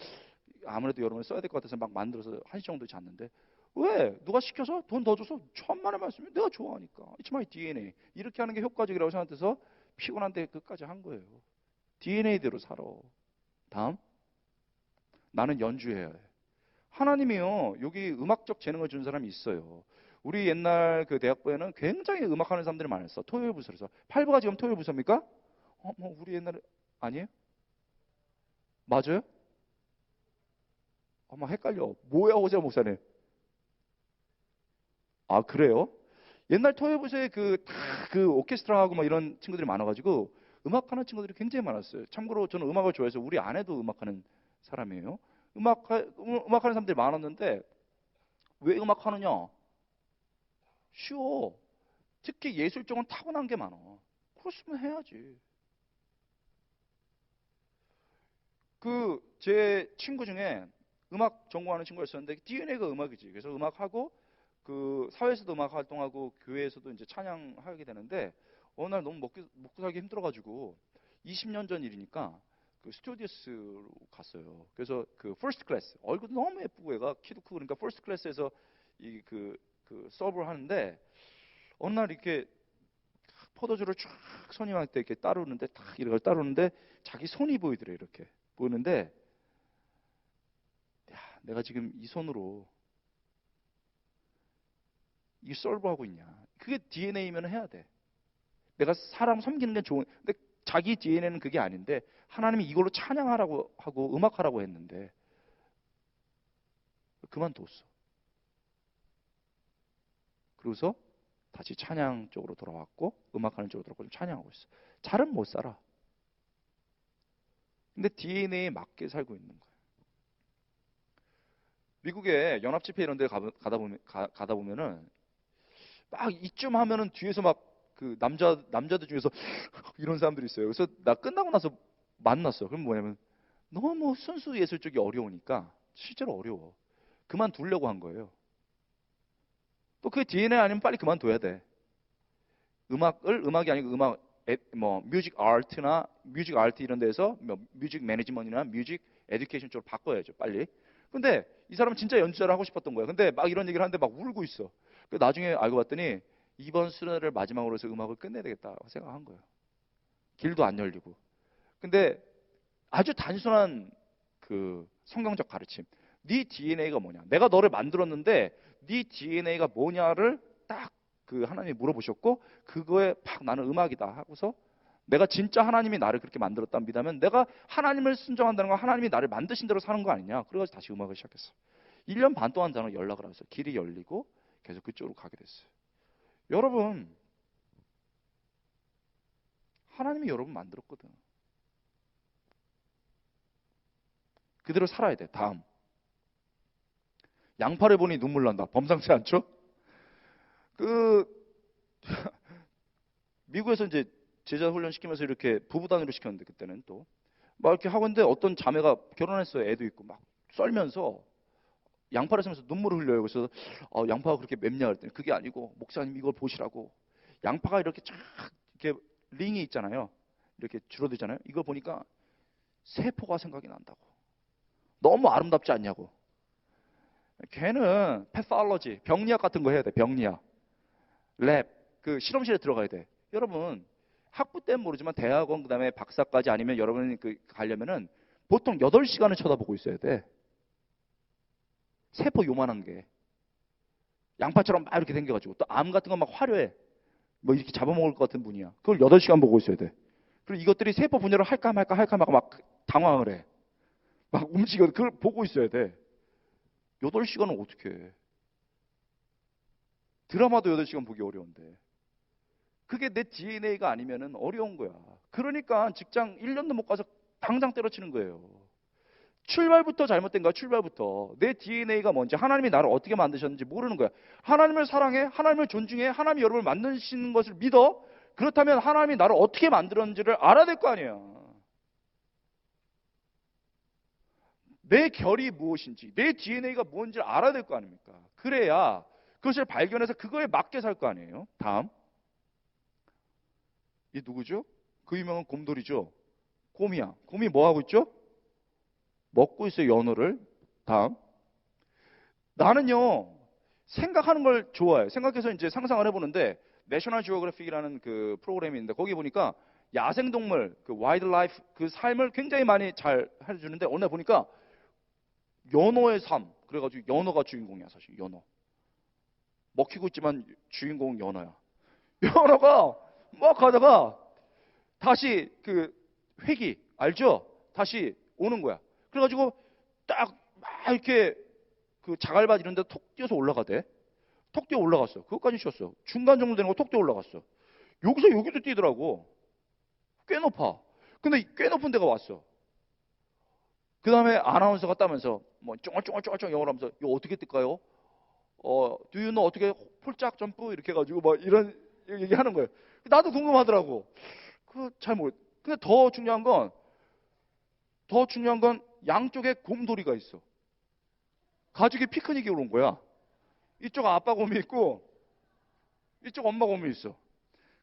아무래도 여러분 써야 될 것 같아서 막 만들어서 1시 정도 잤는데 왜? 누가 시켜서 돈 더 줘서 천만의 말씀이 내가 좋아하니까. It's my DNA. 이렇게 하는 게 효과적이라고 생각해서 피곤한데 끝까지 한 거예요. DNA대로 살아. 다음. 나는 연주해야 해. 하나님이요. 여기 음악적 재능을 준 사람이 있어요. 우리 옛날 그 대학부에는 굉장히 음악하는 사람들이 많았어. 토요일 부서에서. 8부가 지금 토요일 부서입니까? 뭐 우리 옛날에 아니에요? 맞아요? 막 헷갈려. 뭐야, 호재 목사님? 아, 그래요? 옛날 토요부서에 그 오케스트라하고 막 이런 친구들이 많아가지고 음악하는 친구들이 굉장히 많았어요. 참고로 저는 음악을 좋아해서 우리 아내도 음악하는 사람이에요. 음악하는 사람들이 많았는데 왜 음악하느냐? 쉬워. 특히 예술 쪽은 타고난 게 많아. 그렇으면 해야지. 제 친구 중에 음악 전공하는 친구가 있었는데 DNA가 음악이지. 그래서 음악하고 사회에서도 음악 활동하고 교회에서도 이제 찬양하게 되는데 어느 날 너무 먹고 살기 힘들어가지고 20년 전 일이니까 그 스튜디오스로 갔어요. 그래서 그 퍼스트 클래스 얼굴도 너무 예쁘고 얘가 키도 크고 그러니까 퍼스트 클래스에서 그 수업을 하는데 어느 날 이렇게 포도주를 쫙 손님한테 이렇게 따르는데 딱 이걸 따르는데 자기 손이 보이더래. 이렇게 보이는데 야, 내가 지금 이 손으로 이 솔브하고 있냐. 그게 DNA면 해야 돼. 내가 사람 섬기는 게 좋은. 근데 자기 DNA는 그게 아닌데 하나님이 이걸로 찬양하라고 하고 음악하라고 했는데 그만뒀어. 그래서 다시 찬양 쪽으로 돌아왔고 음악하는 쪽으로 돌아왔고 찬양하고 있어. 잘은 못 살아. 근데 DNA에 맞게 살고 있는 거야. 미국의 연합집회 이런 데 가다 보면은 막 이쯤 하면은 뒤에서 막 그 남자들 중에서 이런 사람들이 있어요. 그래서 나 끝나고 나서 만났어. 그럼 뭐냐면 너무 순수 예술 쪽이 어려우니까 실제로 어려워. 그만두려고 한 거예요. 또 그게 DNA 아니면 빨리 그만둬야 돼. 음악이 아니고 뭐 뮤직 아트 이런 데서 뭐 뮤직 매니지먼트나 뮤직 에듀케이션 쪽으로 바꿔야죠, 빨리. 근데 이 사람은 진짜 연주자를 하고 싶었던 거야. 근데 막 이런 얘기를 하는데 막 울고 있어. 나중에 알고 봤더니 이번 수련회를 마지막으로 해서 음악을 끝내야 되겠다고 생각한 거예요. 길도 안 열리고. 근데 아주 단순한 그 성경적 가르침. 네 DNA가 뭐냐? 내가 너를 만들었는데 네 DNA가 뭐냐를 딱 그 하나님이 물어보셨고 그거에 팍 나는 음악이다 하고서 내가 진짜 하나님이 나를 그렇게 만들었다는 믿으면 내가 하나님을 순종한다는 건 하나님이 나를 만드신 대로 사는 거 아니냐? 그래가지고 다시 음악을 시작했어. 1년 반 동안 저는 연락을 하셨어요. 길이 열리고 계속 그쪽으로 가게 됐어요. 여러분, 하나님이 여러분 만들었거든. 그대로 살아야 돼. 다음. 양파를 보니 눈물 난다. 범상치 않죠? 그 미국에서 이제 제자 훈련 시키면서 이렇게 부부 단위로 시켰는데 그때는 또 막 이렇게 하고 있는데 어떤 자매가 결혼했어요. 애도 있고 막 썰면서 양파를 썰면서 눈물을 흘려요. 그래서 양파가 그렇게 맵냐 그랬더니 그게 아니고 목사님 이걸 보시라고 양파가 이렇게 쫙 이렇게 링이 있잖아요. 이렇게 줄어들잖아요. 이거 보니까 세포가 생각이 난다고. 너무 아름답지 않냐고. 걔는 패솔로지, 병리학 같은 거 해야 돼. 병리학. 랩, 그 실험실에 들어가야 돼. 여러분, 학부 때는 모르지만 대학원 그다음에 박사까지 아니면 여러분이 그 가려면은 보통 8시간을 쳐다보고 있어야 돼. 세포 요만한 게. 양파처럼 막 이렇게 생겨가지고 또 암 같은 거 막 화려해. 뭐 이렇게 잡아먹을 것 같은 분이야. 그걸 8시간 보고 있어야 돼. 그리고 이것들이 세포 분열을 할까 말까 할까 말까 막 당황을 해. 막 움직여. 그걸 보고 있어야 돼. 8시간은 어떻게 해. 드라마도 8시간 보기 어려운데. 그게 내 DNA가 아니면은 어려운 거야. 그러니까 직장 1년도 못 가서 당장 때려치는 거예요. 출발부터 잘못된 거야. 출발부터. 내 DNA가 뭔지, 하나님이 나를 어떻게 만드셨는지 모르는 거야. 하나님을 사랑해, 하나님을 존중해, 하나님이 여러분을 만드시는 것을 믿어. 그렇다면 하나님이 나를 어떻게 만들었는지를 알아야 될 거 아니야. 내 결이 무엇인지, 내 DNA가 뭔지를 알아야 될 거 아닙니까? 그래야 그것을 발견해서 그거에 맞게 살 거 아니에요. 다음. 이 누구죠? 그 유명한 곰돌이죠. 곰이야. 곰이 뭐 하고 있죠? 먹고 있어요, 연어를. 다음. 나는요, 생각하는 걸 좋아해. 생각해서 이제 상상을 해보는데, 내셔널 지오그래픽이라는 그 프로그램이 있는데, 거기 보니까 야생동물, 그 와일드 라이프, 그 삶을 굉장히 많이 잘 해주는데, 어느 날 보니까 연어의 삶. 그래가지고 연어가 주인공이야, 사실, 연어. 먹히고 있지만 주인공은 연어야. 연어가 막 가다가 다시 그 회기, 알죠? 다시 오는 거야. 그래가지고 딱 막 이렇게 그 자갈밭 이런 데 톡 뛰어서 올라가대. 톡 뛰어 올라갔어. 그것까지 쉬었어. 중간 정도 되는 거 톡 뛰어 올라갔어. 여기서 여기도 뛰더라고. 꽤 높아. 근데 꽤 높은 데가 왔어. 그 다음에 아나운서가 따면서 뭐 쫑알쫑알쫑알쫑 영어로 하면서 이거 어떻게 뜰까요? do you know 어떻게 폴짝 점프 이렇게 해가지고 막 이런 얘기하는 거예요. 나도 궁금하더라고. 그 잘 모르. 근데 더 중요한 건 양쪽에 곰돌이가 있어. 가족이 피크닉에 온 거야. 이쪽 아빠 곰이 있고 이쪽 엄마 곰이 있어.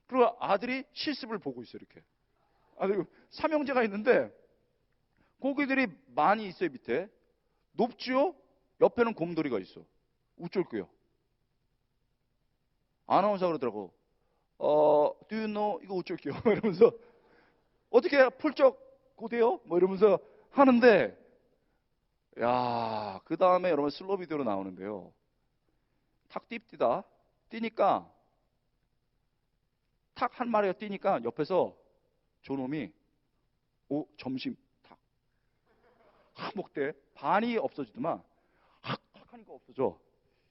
그리고 아들이 실습을 보고 있어 이렇게. 아들 삼형제가 있는데 고기들이 많이 있어요 밑에. 높지요? 옆에는 곰돌이가 있어. 우쭐거려. 아나운서 그러더라고. do you know 이거 우쭐거려. 이러면서 어떻게 폴적 고대요? 뭐 이러면서 하는데 야, 그 다음에 여러분 슬로우 비디오로 나오는데요. 탁 뜁디다. 뛰니까 탁 한 마리가 뛰니까 옆에서 저놈이 점심 탁 먹대. 반이 없어지더만 확 하니까 없어져.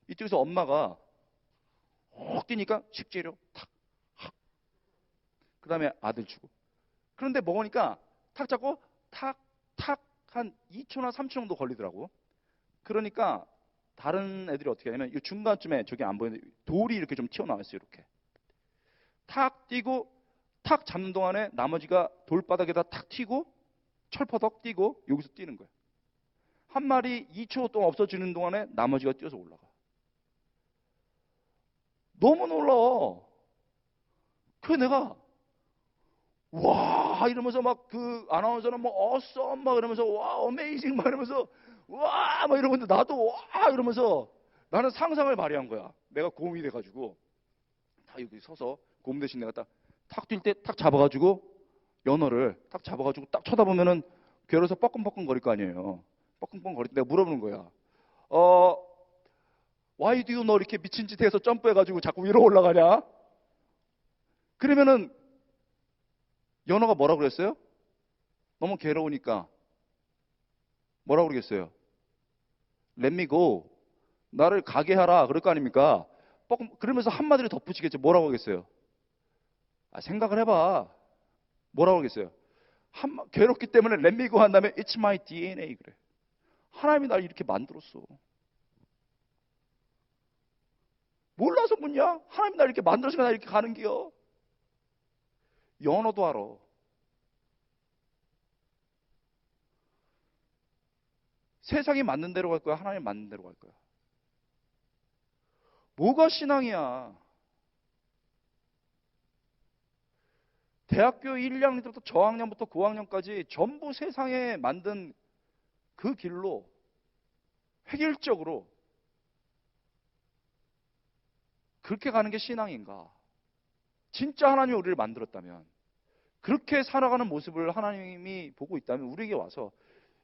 이쪽에서 엄마가 뛰니까 식재료 탁 그 다음에 아들 주고. 그런데 먹으니까 탁 잡고 탁 한 2초나 3초 정도 걸리더라고. 그러니까 다른 애들이 어떻게 하냐면 이 중간쯤에 저기 안 보이는데 돌이 이렇게 좀 튀어나왔어요. 이렇게 탁 뛰고 탁 잡는 동안에 나머지가 돌바닥에다 탁 튀고 철퍼덕 뛰고 여기서 뛰는 거야. 한 마리 2초 동안 없어지는 동안에 나머지가 뛰어서 올라가. 너무 놀라워. 그래 내가 와 이러면서 막 그 아나운서는 뭐 어썸 막 이러면서 와 어메이징 막 이러면서 와 막 이러는데 나도 와 이러면서 나는 상상을 발휘한 거야. 내가 곰이 돼가지고 다 여기 서서 곰 대신 내가 딱 탁 뛸 때 탁 잡아가지고 연어를 탁 잡아가지고 딱 쳐다보면은 괴로워서 뻐끔뻐끔 거릴 거 아니에요. 뻐끔뻐끔 거릴 때 내가 물어보는 거야. why do you know 이렇게 미친 짓 해서 점프해가지고 자꾸 위로 올라가냐? 그러면은 연어가 뭐라고 그랬어요? 너무 괴로우니까 뭐라고 그러겠어요? Let me go. 나를 가게 하라. 그럴 거 아닙니까? 그러면서 한마디를 덧붙이겠죠. 뭐라고 하겠어요? 생각을 해봐. 뭐라고 하겠어요? 괴롭기 때문에 Let me go 한 다음에 It's my DNA 그래. 하나님이 날 이렇게 만들었어. 몰라서 묻냐? 하나님이 날 이렇게 만들어서 날 이렇게 가는 기요. 연어도 알아. 세상이 맞는 대로 갈 거야? 하나님 맞는 대로 갈 거야? 뭐가 신앙이야? 대학교 1, 2학년 때부터 저학년부터 고학년까지 전부 세상에 만든 그 길로 획일적으로 그렇게 가는 게 신앙인가? 진짜 하나님이 우리를 만들었다면, 그렇게 살아가는 모습을 하나님이 보고 있다면 우리에게 와서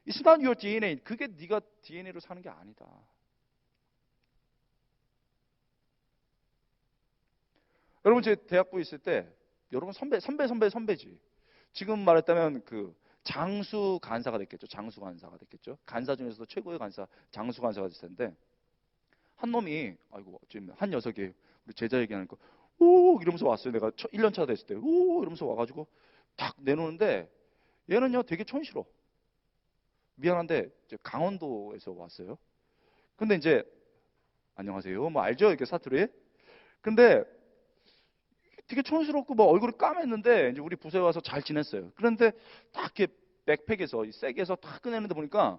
It's not your DNA. 그게 네가 DNA로 사는 게 아니다. 여러분, 제 대학부에 있을 때 여러분 선배지. 지금 말했다면 그 장수 간사가 됐겠죠. 장수 간사가 됐겠죠. 간사 중에서도 최고의 간사, 장수 간사가 됐을 텐데 한 놈이 아이고 지금 한 녀석이 우리 제자 얘기하니까 오 이러면서 왔어요. 내가 1년 차 됐을 때 오 이러면서 와가지고 딱 내놓는데 얘는요 되게 촌스러워. 미안한데 이제 강원도에서 왔어요. 근데 이제 안녕하세요. 뭐 알죠? 이렇게 사투리. 근데 되게 촌스럽고 뭐 얼굴이 까맸는데 이제 우리 부서에 와서 잘 지냈어요. 그런데 딱 이렇게 백팩에서 이 색에서 딱 꺼내는데 보니까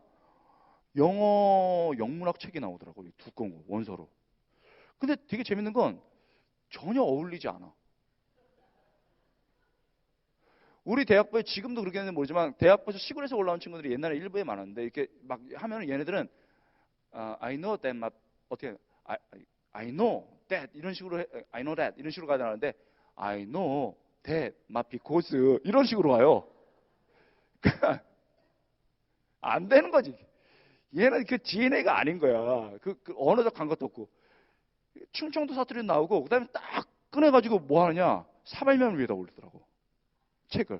영어 영문학 책이 나오더라고요. 두꺼운 거 원서로. 근데 되게 재밌는 건 전혀 어울리지 않아. 우리 대학부에 지금도 그렇게는 모르지만 대학부에서 시골에서 올라온 친구들이 옛날에 일부에 많았는데 이렇게 막 하면은 얘네들은 I know that 막 어떻게 I know that 이런 식으로 I know that 이런 식으로 가야 하는데 I know that 막 because 이런 식으로 와요. 안 되는 거지. 얘는 그 DNA가 아닌 거야. 그 언어적 감각도 없고 충청도 사투리 나오고 그다음에 딱 꺼내가지고 뭐 하느냐 사발면 위에다 올리더라고 책을.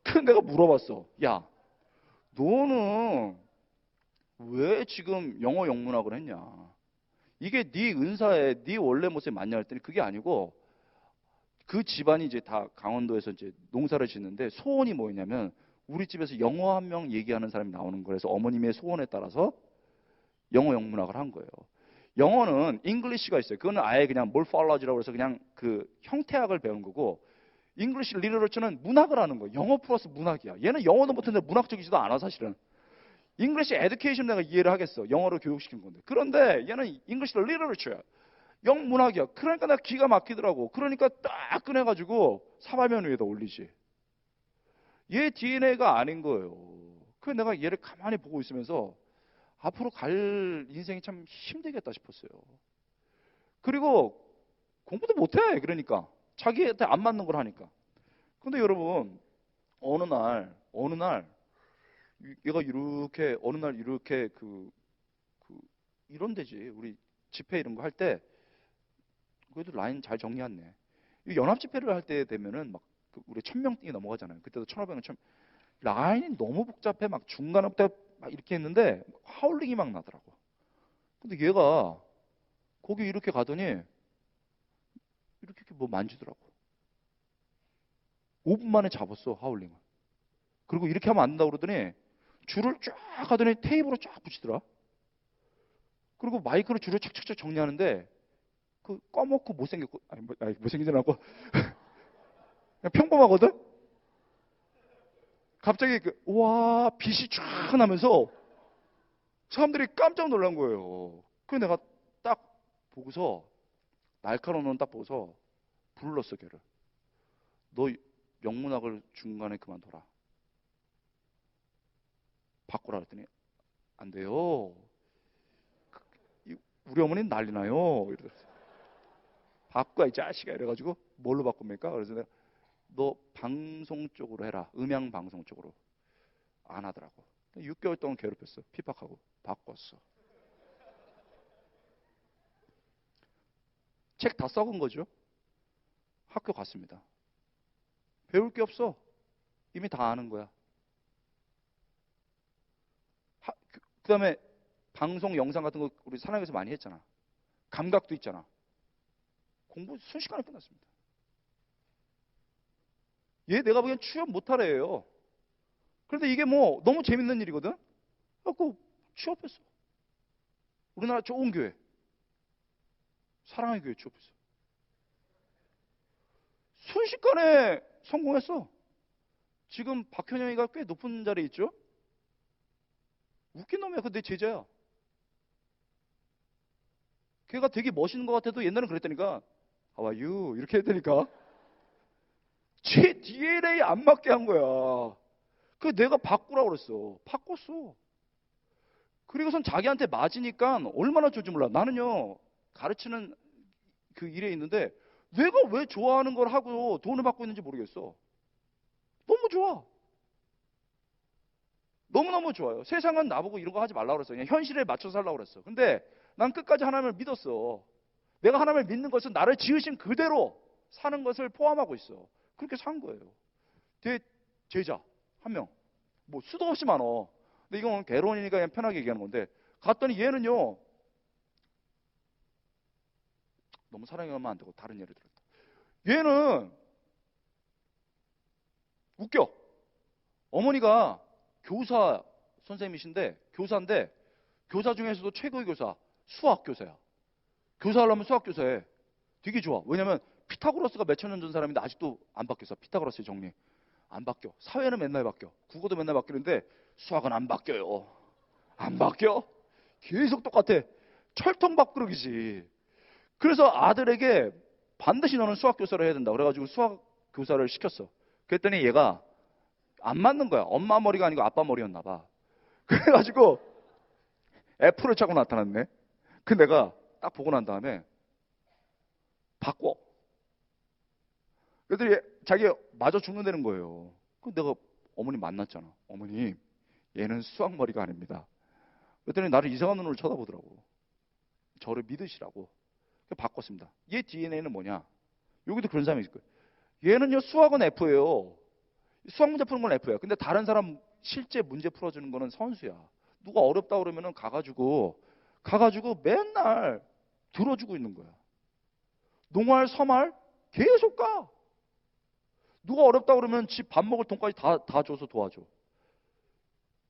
그 내가 물어봤어. 야, 너는 왜 지금 영어 영문학을 했냐? 이게 네 은사에 네 원래 모습에 맞냐 했더니 그게 아니고 그 집안이 이제 다 강원도에서 이제 농사를 짓는데 소원이 뭐였냐면 우리 집에서 영어 한 명 얘기하는 사람이 나오는 거라서 어머님의 소원에 따라서 영어 영문학을 한 거예요. 영어는 잉글리시가 있어요. 그거는 아예 그냥 몰폴로지라고 해서 그냥 그 형태학을 배운 거고 잉글리시 리터러처는 문학을 하는 거예요. 영어 플러스 문학이야. 얘는 영어도 못했는데 문학적이지도 않아 사실은. 잉글리시 에듀케이션 내가 이해를 하겠어. 영어로 교육시킨 건데. 그런데 얘는 잉글리시 리터러처야. 영문학이야. 그러니까 내가 기가 막히더라고. 그러니까 딱 꺼내가지고 사발면 위에다 올리지. 얘 DNA가 아닌 거예요. 그래서 내가 얘를 가만히 보고 있으면서 앞으로 갈 인생이 참 힘들겠다 싶었어요. 그리고 공부도 못해. 그러니까 자기한테 안 맞는 걸 하니까. 근데 여러분 어느 날 얘가 이렇게 어느 날 이렇게 이런 데지 우리 집회 이런 거 할 때 그래도 라인 잘 정리했네. 이 연합 집회를 할 때 되면은 막 우리 1000명이 넘어가잖아요. 그때도 1500명 라인이 너무 복잡해. 막 중간부터 막 이렇게 했는데 하울링이 막 나더라고. 근데 얘가 거기 이렇게 가더니 이렇게 뭐 만지더라고. 5분 만에 잡았어 하울링을. 그리고 이렇게 하면 안 된다고 그러더니 줄을 쫙 하더니 테이블로 쫙 붙이더라. 그리고 마이크로 줄을 착착착 정리하는데 그 꺼먹고 못생겼고 아니 못생기진 않고 그냥 평범하거든. 갑자기 와 빛이 쫙 나면서 사람들이 깜짝 놀란 거예요. 그래서 내가 딱 보고서 날카로운 눈 딱 보고서 불렀어 걔를. 너 영문학을 중간에 그만둬라. 바꾸라 그랬더니 안 돼요. 우리 어머니는 난리 나요. 이러더라고요. 바꿔 이 자식아 이래가지고 뭘로 바꿉니까? 그래서 내가 너 방송 쪽으로 해라. 음향 방송 쪽으로. 안 하더라고. 6개월 동안 괴롭혔어. 핍박하고 바꿨어. 책 다 썩은 거죠. 학교 갔습니다. 배울 게 없어. 이미 다 아는 거야. 그다음에 방송 영상 같은 거 우리 산학에서 많이 했잖아. 감각도 있잖아. 공부 순식간에 끝났습니다. 얘 내가 보기엔 취업 못하래요. 그런데 이게 뭐 너무 재밌는 일이거든. 그래갖고 취업했어. 우리나라 좋은 교회, 사랑의 교회 취업했어. 순식간에 성공했어. 지금 박현영이가 꽤 높은 자리에 있죠. 웃긴 놈이야. 그내 제자야. 걔가 되게 멋있는 것 같아도 옛날엔 그랬다니까. How are you? 이렇게 했다니까. 제 DNA 안 맞게 한 거야. 그 내가 바꾸라고 그랬어. 바꿨어. 그리고선 자기한테 맞으니까 얼마나 좋은지 몰라. 나는요, 가르치는 그 일에 있는데 내가 왜 좋아하는 걸 하고 돈을 받고 있는지 모르겠어. 너무 좋아. 너무너무 좋아요. 세상은 나보고 이런 거 하지 말라고 그랬어. 그냥 현실에 맞춰서 살라고 그랬어. 근데 난 끝까지 하나님을 믿었어. 내가 하나님을 믿는 것은 나를 지으신 그대로 사는 것을 포함하고 있어. 그렇게 산 거예요. 제 제자 한 명. 뭐 수도 없이 많어. 근데 이건 오늘 개론이니까 그냥 편하게 얘기하는 건데, 갔더니 얘는요, 너무 사랑하면 안 되고 다른 예를 들었다. 얘는 웃겨. 어머니가 교사 선생님이신데, 교사인데 교사 중에서도 최고의 교사, 수학 교사야. 교사하려면 수학 교사해. 되게 좋아. 왜냐면 피타고라스가 몇천 년 전 사람인데 아직도 안 바뀌었어. 피타고라스의 정리 안 바뀌어. 사회는 맨날 바뀌어. 국어도 맨날 바뀌는데 수학은 안 바뀌어요. 안 바뀌어. 계속 똑같아. 철통 밥그릇이지. 그래서 아들에게 반드시 너는 수학 교사를 해야 된다. 그래가지고 수학 교사를 시켰어. 그랬더니 얘가 안 맞는 거야. 엄마 머리가 아니고 아빠 머리였나 봐. 그래가지고 F를 차고 나타났네. 그 내가 딱 보고 난 다음에 바꿔. 그랬더니 자기 맞아 죽는다는 거예요. 그 내가 어머니 만났잖아. 어머니, 얘는 수학 머리가 아닙니다. 그랬더니 나를 이상한 눈으로 쳐다보더라고. 저를 믿으시라고. 그래서 바꿨습니다. 얘 DNA는 뭐냐? 여기도 그런 사람이 있을 거예요. 얘는요, 수학은 F예요. 수학 문제 푸는 건 F야. 근데 다른 사람 실제 문제 풀어주는 거는 선수야. 누가 어렵다 그러면은 가가지고 맨날 들어주고 있는 거야. 농활, 섬활 계속 가. 누가 어렵다 그러면 집 밥 먹을 돈까지 다 줘서 도와줘.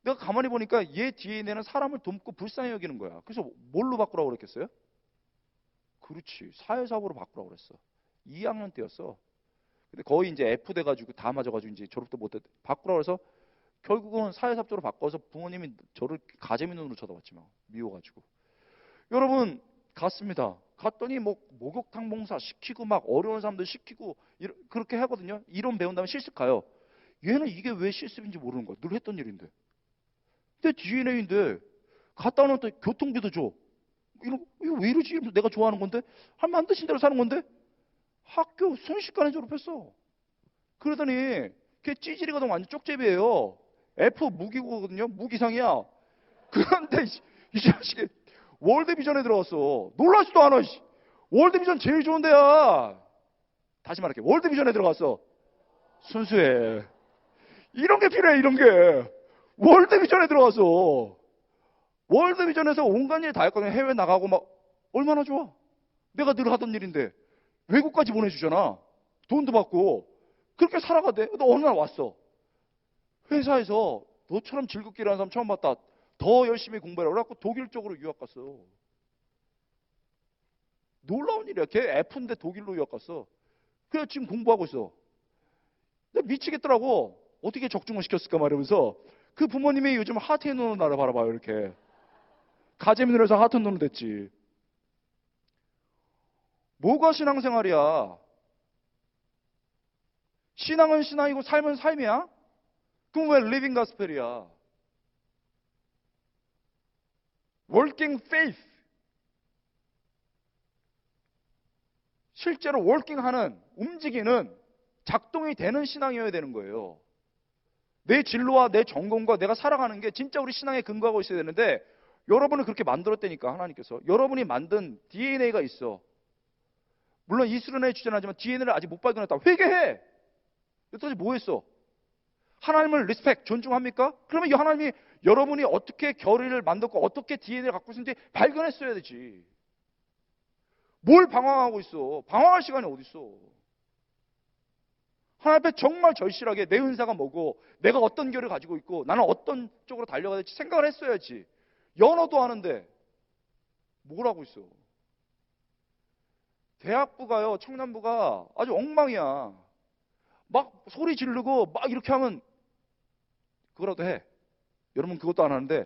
내가 가만히 보니까 얘 DNA는 사람을 돕고 불쌍히 여기는 거야. 그래서 뭘로 바꾸라고 그랬겠어요? 그렇지. 사회사업으로 바꾸라고 그랬어. 2학년 때였어. 근데 거의 이제 F 돼가지고 다 맞아가지고 이제 졸업도 못해. 바꾸라고 해서 결국은 사회사업자로 바꿔서 부모님이 저를 가재미 눈으로 쳐다봤지만 미워가지고. 여러분, 갔습니다. 갔더니 뭐 목욕탕 봉사 시키고 막 어려운 사람들 시키고 그렇게 하거든요. 이론 배운 다음에 실습 가요. 얘는 이게 왜 실습인지 모르는 거야. 늘 했던 일인데. 내 DNA인데 갔다 오면 또 교통비도 줘. 이거 왜 이러지? 이러면서 내가 좋아하는 건데 하면 안 되신 대로 사는 건데 학교 순식간에 졸업했어. 그러더니 걔 찌질이거든. 완전 쪽제비예요. F 무기고거든요. 무기상이야. 그런데 이 자식이 월드비전에 들어갔어. 놀라지도 않아. 월드비전 제일 좋은 데야. 다시 말할게. 월드비전에 들어갔어. 순수해. 이런 게 필요해. 이런 게. 월드비전에 들어갔어. 월드비전에서 온갖 일 다 했거든. 해외 나가고 막 얼마나 좋아. 내가 늘 하던 일인데 외국까지 보내주잖아. 돈도 받고 그렇게 살아가대. 너 어느 날 왔어. 회사에서 너처럼 즐겁게 일하는 사람 처음 봤다. 더 열심히 공부해라. 그래갖고 독일 쪽으로 유학 갔어. 놀라운 일이야. 걔 F인데 독일로 유학 갔어. 그래 지금 공부하고 있어. 근데 미치겠더라고. 어떻게 적중을 시켰을까 말하면서 그 부모님이 요즘 하트의 눈으로 나를 바라봐요. 이렇게 가재미 눈에서 하트 눈으로 됐지. 뭐가 신앙생활이야? 신앙은 신앙이고 삶은 삶이야? 그럼 왜 리빙 가스펠이야? working faith. 실제로 워킹하는, 움직이는, 작동이 되는 신앙이어야 되는 거예요. 내 진로와 내 전공과 내가 살아가는 게 진짜 우리 신앙에 근거하고 있어야 되는데 여러분을 그렇게 만들었다니까. 하나님께서 여러분이 만든 DNA가 있어. 물론 이 수련회에 주전하지만 DNA를 아직 못 발견했다. 회개해. 여태까지 뭐 했어? 하나님을 리스펙, 존중합니까? 그러면 이 하나님이 여러분이 어떻게 결의를 만들고 어떻게 DNA를 갖고 있는지 발견했어야 되지. 뭘 방황하고 있어? 방황할 시간이 어디 있어? 하나님 앞에 정말 절실하게 내 은사가 뭐고 내가 어떤 결을 가지고 있고 나는 어떤 쪽으로 달려가야 될지 생각을 했어야지. 연어도 하는데 뭘 하고 있어? 대학부가요, 청년부가 아주 엉망이야. 막 소리 지르고 막 이렇게 하면 그거라도 해. 여러분 그것도 안 하는데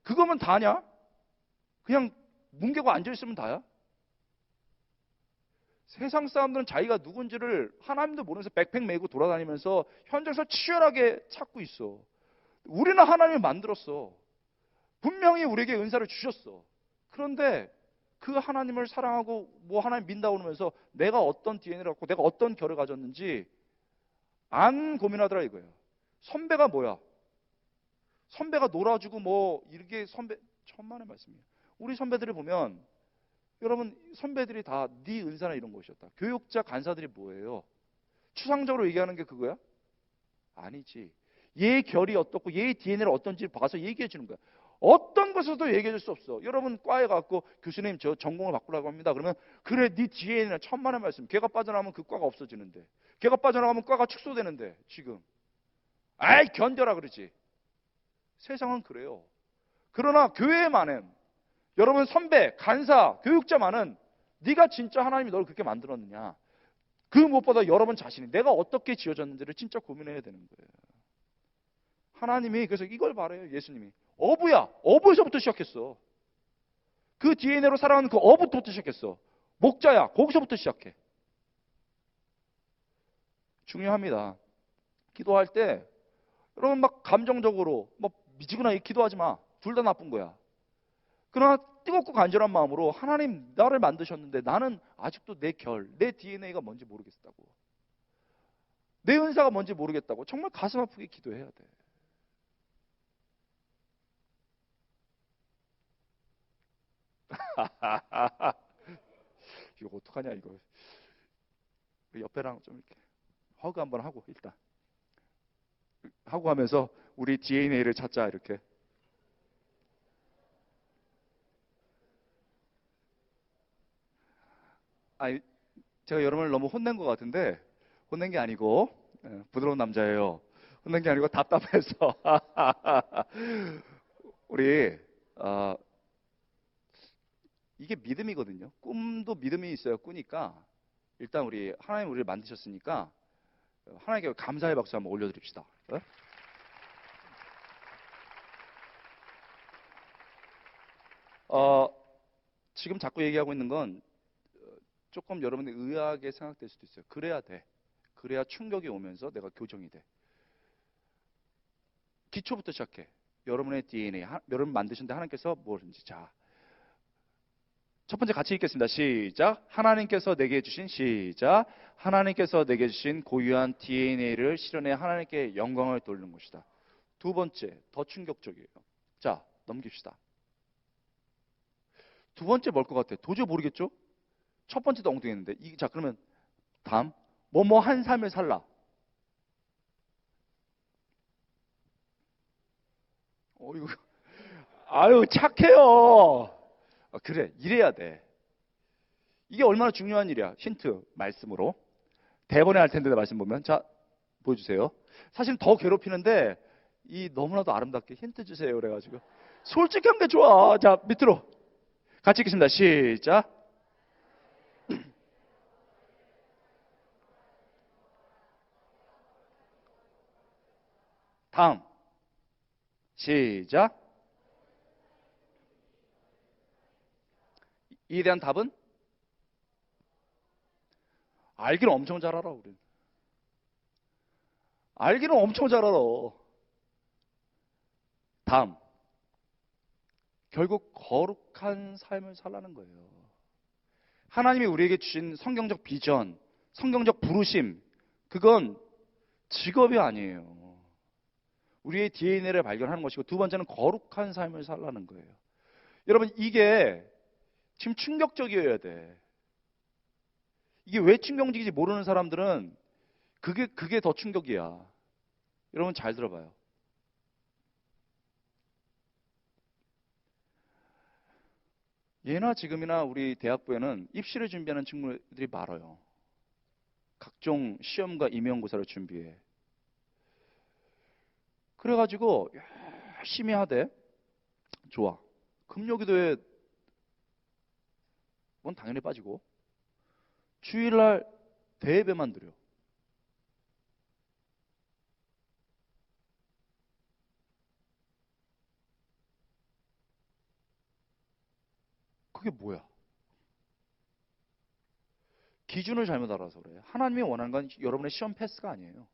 그거면 다냐? 그냥 뭉개고 앉아있으면 다야? 세상 사람들은 자기가 누군지를 하나님도 모르면서 백팩 메고 돌아다니면서 현장에서 치열하게 찾고 있어. 우리는 하나님을 만들었어. 분명히 우리에게 은사를 주셨어. 그런데 그 하나님을 사랑하고 뭐 하나님 믿는다고 그러면서 내가 어떤 DNA를 갖고 내가 어떤 결을 가졌는지 안 고민하더라 이거예요. 선배가 뭐야? 선배가 놀아주고 뭐 이렇게 선배 천만의 말씀이에요. 우리 선배들을 보면 여러분 선배들이 다 네 은사나 이런 것이었다. 교육자 간사들이 뭐예요? 추상적으로 얘기하는 게 그거야? 아니지. 얘 결이 어떻고 얘 DNA를 어떤지 봐서 얘기해 주는 거야. 어떤 것에서도 얘기해 줄 수 없어. 여러분 과에 갖고 교수님 저 전공을 바꾸라고 합니다. 그러면 그래 네 DNA는 천만의 말씀. 걔가 빠져나가면 그 과가 없어지는데. 걔가 빠져나가면 과가 축소되는데 지금. 아이 견뎌라 그러지. 세상은 그래요. 그러나 교회에만은 여러분 선배, 간사, 교육자만은 네가 진짜 하나님이 너를 그렇게 만들었느냐. 그 무엇보다 여러분 자신이 내가 어떻게 지어졌는지를 진짜 고민해야 되는 거예요. 하나님이 그래서 이걸 바래요. 예수님이. 어부야. 어부에서부터 시작했어. 그 DNA로 살아가는 그 어부부터 시작했어. 목자야. 거기서부터 시작해. 중요합니다. 기도할 때 여러분 막 감정적으로 막 미치거나 기도하지 마. 둘 다 나쁜 거야. 그러나 뜨겁고 간절한 마음으로 하나님 나를 만드셨는데 나는 아직도 내 결, 내 DNA가 뭔지 모르겠다고. 내 은사가 뭔지 모르겠다고. 정말 가슴 아프게 기도해야 돼. 이거 어떡하냐 이거. 옆에랑 좀 이렇게 허그 한번 하고 일단 하고 하면서 우리 DNA를 찾자 이렇게. 아니 제가 여러분을 너무 혼낸 것 같은데 혼낸 게 아니고 부드러운 남자예요. 혼낸 게 아니고 답답해서 우리 이게 믿음이거든요. 꿈도 믿음이 있어야 꾸니까 일단 우리 하나님 우리를 만드셨으니까 하나님께 감사의 박수 한번 올려드립시다. 어? 어, 지금 자꾸 얘기하고 있는 건 조금 여러분의 의아하게 생각될 수도 있어요. 그래야 돼. 그래야 충격이 오면서 내가 교정이 돼. 기초부터 시작해. 여러분의 DNA, 여러분 만드신데 하나님께서 뭐든지. 자, 첫 번째 같이 읽겠습니다. 시작. 하나님께서 내게 주신 시작. 하나님께서 내게 주신 고유한 DNA를 실현해 하나님께 영광을 돌리는 것이다. 두 번째, 더 충격적이에요. 자, 넘깁시다. 두 번째 뭘 것 같아? 도저히 모르겠죠? 첫 번째도 엉뚱했는데. 자, 그러면 다음. 뭐뭐 한 삶을 살라. 이거. 아유, 착해요. 그래, 이래야 돼. 이게 얼마나 중요한 일이야. 힌트, 말씀으로. 대본에 할 텐데, 말씀 보면. 자, 보여주세요. 사실 더 괴롭히는데, 너무나도 아름답게 힌트 주세요. 그래가지고. 솔직한 게 좋아. 자, 밑으로. 같이 읽겠습니다. 시작. 다음. 시작. 이에 대한 답은? 알기는 엄청 잘 알아, 우린. 알기는 엄청 잘 알아. 다음. 결국 거룩한 삶을 살라는 거예요. 하나님이 우리에게 주신 성경적 비전, 성경적 부르심, 그건 직업이 아니에요. 우리의 DNA를 발견하는 것이고, 두 번째는 거룩한 삶을 살라는 거예요. 여러분, 이게 지금 충격적이어야 돼. 이게 왜 충격적인지 모르는 사람들은 그게 더 충격이야. 여러분 잘 들어봐요. 예나 지금이나 우리 대학부에는 입시를 준비하는 친구들이 많아요. 각종 시험과 임용고사를 준비해. 그래가지고 열심히 하되 좋아. 금요기도에 그건 당연히 빠지고 주일날 대예배만 드려. 그게 뭐야? 기준을 잘못 알아서 그래. 하나님이 원하는 건 여러분의 시험 패스가 아니에요.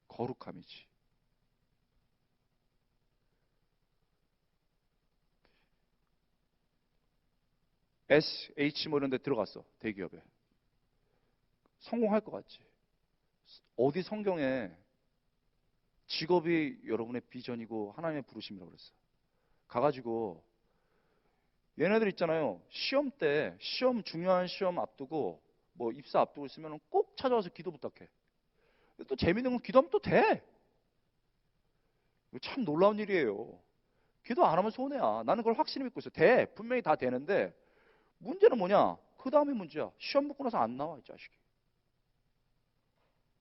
거룩함이지. SH 뭐 이런 데 들어갔어. 대기업에. 성공할 것 같지? 어디 성경에 직업이 여러분의 비전이고 하나님의 부르심이라고 그랬어. 가가지고 얘네들 있잖아요. 시험 때 중요한 시험 앞두고 뭐 입사 앞두고 있으면 꼭 찾아와서 기도 부탁해. 또 재밌는 건 기도하면 또 돼. 이거 참 놀라운 일이에요. 기도 안 하면 손해야. 나는 그걸 확실히 믿고 있어. 돼. 분명히 다 되는데 문제는 뭐냐? 그 다음에 문제야. 시험 붙고 나서 안 나와, 이 자식이.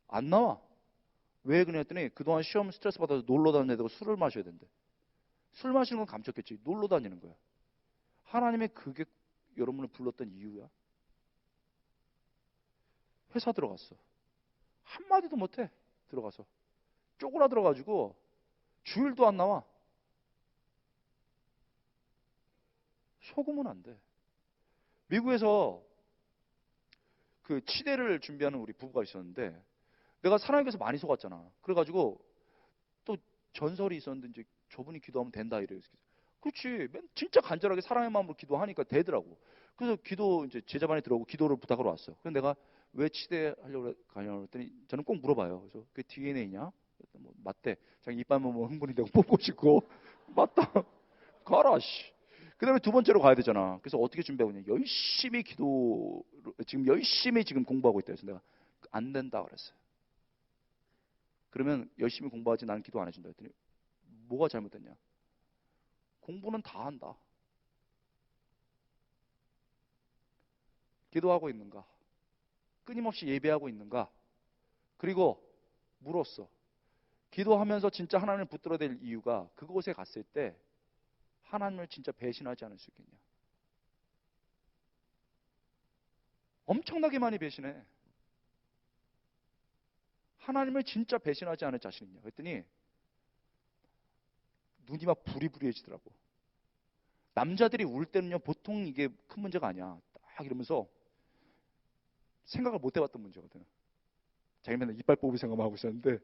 안 나와. 왜 그러냐 했더니 그동안 시험 스트레스 받아서 놀러 다니는 애들고 술을 마셔야 된대. 술 마시는 건 감췄겠지. 놀러 다니는 거야. 하나님의 그게 여러분을 불렀던 이유야. 회사 들어갔어. 한마디도 못해. 들어가서. 쪼그라들어가지고 주일도 안 나와. 속으면 안 돼. 미국에서 그 치대를 준비하는 우리 부부가 있었는데 내가 사랑에서 많이 속았잖아. 그래가지고 또 전설이 있었는데 이제 저분이 기도하면 된다 이래요. 그렇지. 진짜 간절하게 사랑의 마음으로 기도하니까 되더라고. 그래서 기도 이제 제자반에 들어오고 기도를 부탁으로 왔어. 그래서 내가 왜 치대하려고 가냐고 했더니 저는 꼭 물어봐요. 그래서 그게 DNA냐? 뭐 맞대. 자기 이빨만 뭐 흥분이 되고 뽑고 싶고 맞다. 가라 씨. 그다음에 두 번째로 가야 되잖아. 그래서 어떻게 준비하고 있냐? 열심히 지금 열심히 지금 공부하고 있다. 그래서 내가 안 된다 그랬어요. 그러면 열심히 공부하지 나는 기도 안 해준다 했더니 뭐가 잘못됐냐? 공부는 다 한다. 기도하고 있는가? 끊임없이 예배하고 있는가? 그리고 물었어. 기도하면서 진짜 하나님을 붙들어야 될 이유가 그곳에 갔을 때 하나님을 진짜 배신하지 않을 수 있겠냐? 엄청나게 많이 배신해. 하나님을 진짜 배신하지 않을 자신 있냐? 그랬더니 눈이 막 부리부리해지더라고. 남자들이 울 때는요 보통 이게 큰 문제가 아니야. 딱 이러면서 생각을 못 해봤던 문제거든. 자기 맨날 이빨 뽑을 생각만 하고 있었는데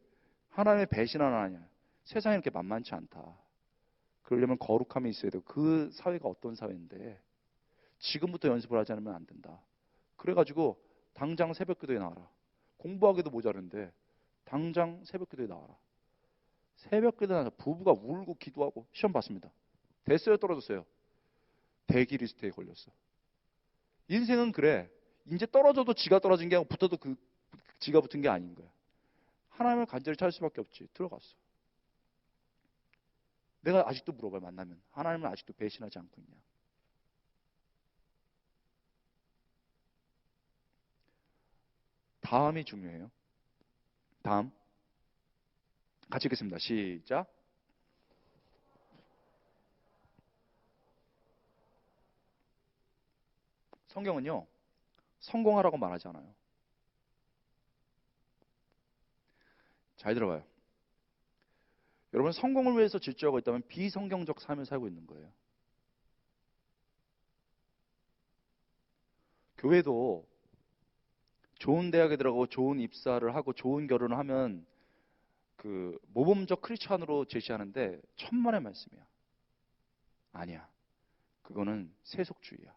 하나님의 배신 하나 아니야. 세상이 이렇게 만만치 않다. 그러려면 거룩함이 있어야 되고 그 사회가 어떤 사회인데 지금부터 연습을 하지 않으면 안 된다. 그래가지고 당장 새벽 기도에 나와라. 공부하기도 모자른데 당장 새벽 기도에 나와라. 새벽 기도에 나와서 부부가 울고 기도하고 시험 봤습니다. 됐어요 떨어졌어요. 대기 리스트에 걸렸어. 인생은 그래. 이제 떨어져도 지가 떨어진 게 아니고 붙어도 지가 붙은 게 아닌 거야. 하나님을 간절히 찾을 수밖에 없지. 들어갔어. 내가 아직도 물어봐요. 만나면. 하나님을 아직도 배신하지 않고 있냐. 다음이 중요해요. 다음. 같이 읽겠습니다. 시작. 성경은요. 성공하라고 말하지 않아요. 잘 들어봐요. 여러분 성공을 위해서 질주하고 있다면 비성경적 삶을 살고 있는 거예요. 교회도 좋은 대학에 들어가고 좋은 입사를 하고 좋은 결혼을 하면 그 모범적 크리스찬으로 제시하는데 천만의 말씀이야. 아니야. 그거는 세속주의야.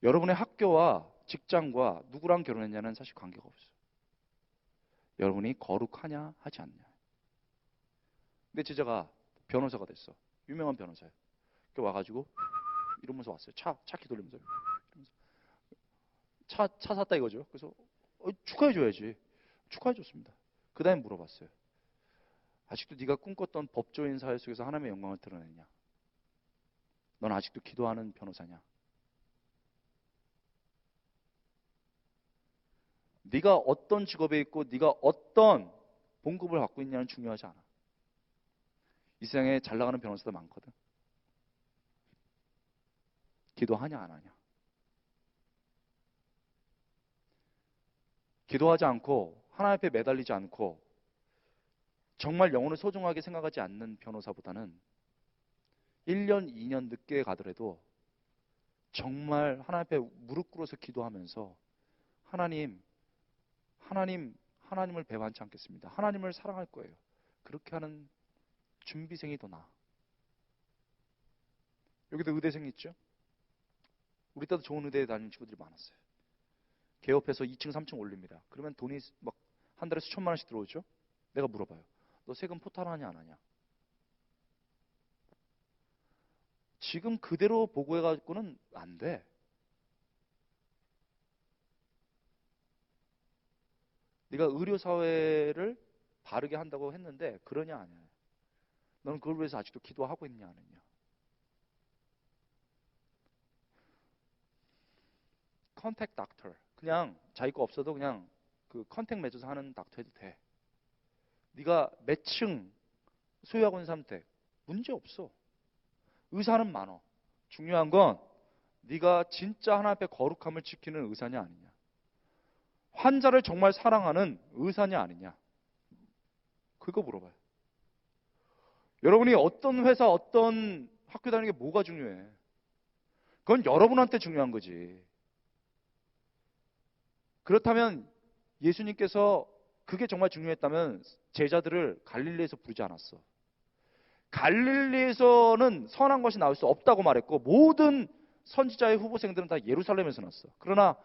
여러분의 학교와 직장과 누구랑 결혼했냐는 사실 관계가 없어. 여러분이 거룩하냐 하지 않냐. 근데 제자가 변호사가 됐어. 유명한 변호사야. 그 와가지고 이러면서 왔어요. 차 기돌리면서 차 샀다 이거죠. 그래서 축하해줘야지. 축하해줬습니다. 그 다음에 물어봤어요. 아직도 네가 꿈꿨던 법조인 사회 속에서 하나님의 영광을 드러내냐? 넌 아직도 기도하는 변호사냐? 네가 어떤 직업에 있고 네가 어떤 봉급을 갖고 있냐는 중요하지 않아. 이 세상에 잘 나가는 변호사도 많거든. 기도하냐 안 하냐. 기도하지 않고 하나님 앞에 매달리지 않고 정말 영혼을 소중하게 생각하지 않는 변호사보다는 1년, 2년 늦게 가더라도 정말 하나님 앞에 무릎 꿇어서 기도하면서 하나님을 배반치 않겠습니다. 하나님을 사랑할 거예요. 그렇게 하는 준비생이 더 나아. 여기도 의대생 있죠? 우리 때도 좋은 의대에 다니는 친구들이 많았어요. 개업해서 2층, 3층 올립니다. 그러면 돈이 막 한 달에 수천만 원씩 들어오죠? 내가 물어봐요. 너 세금 포탈하냐 안 하냐? 지금 그대로 보고해가지고는 안 돼. 네가 의료사회를 바르게 한다고 했는데 그러냐 아니야? 너는 그걸 위해서 아직도 기도하고 있냐 안 했냐? 컨택 닥터. 그냥 자기 거 없어도 그냥 그 컨택 맺어서 하는 닥터 해도 돼. 네가 몇 층 소유하고 있는 사람 돼. 문제 없어. 의사는 많어. 중요한 건 네가 진짜 하나님 앞에 거룩함을 지키는 의사냐 아니냐. 환자를 정말 사랑하는 의사냐 아니냐. 그거 물어봐요. 여러분이 어떤 회사, 어떤 학교 다니는 게 뭐가 중요해? 그건 여러분한테 중요한 거지. 그렇다면 예수님께서 그게 정말 중요했다면 제자들을 갈릴리에서 부르지 않았어. 갈릴리에서는 선한 것이 나올 수 없다고 말했고 모든 선지자의 후보생들은 다 예루살렘에서 났어. 그러나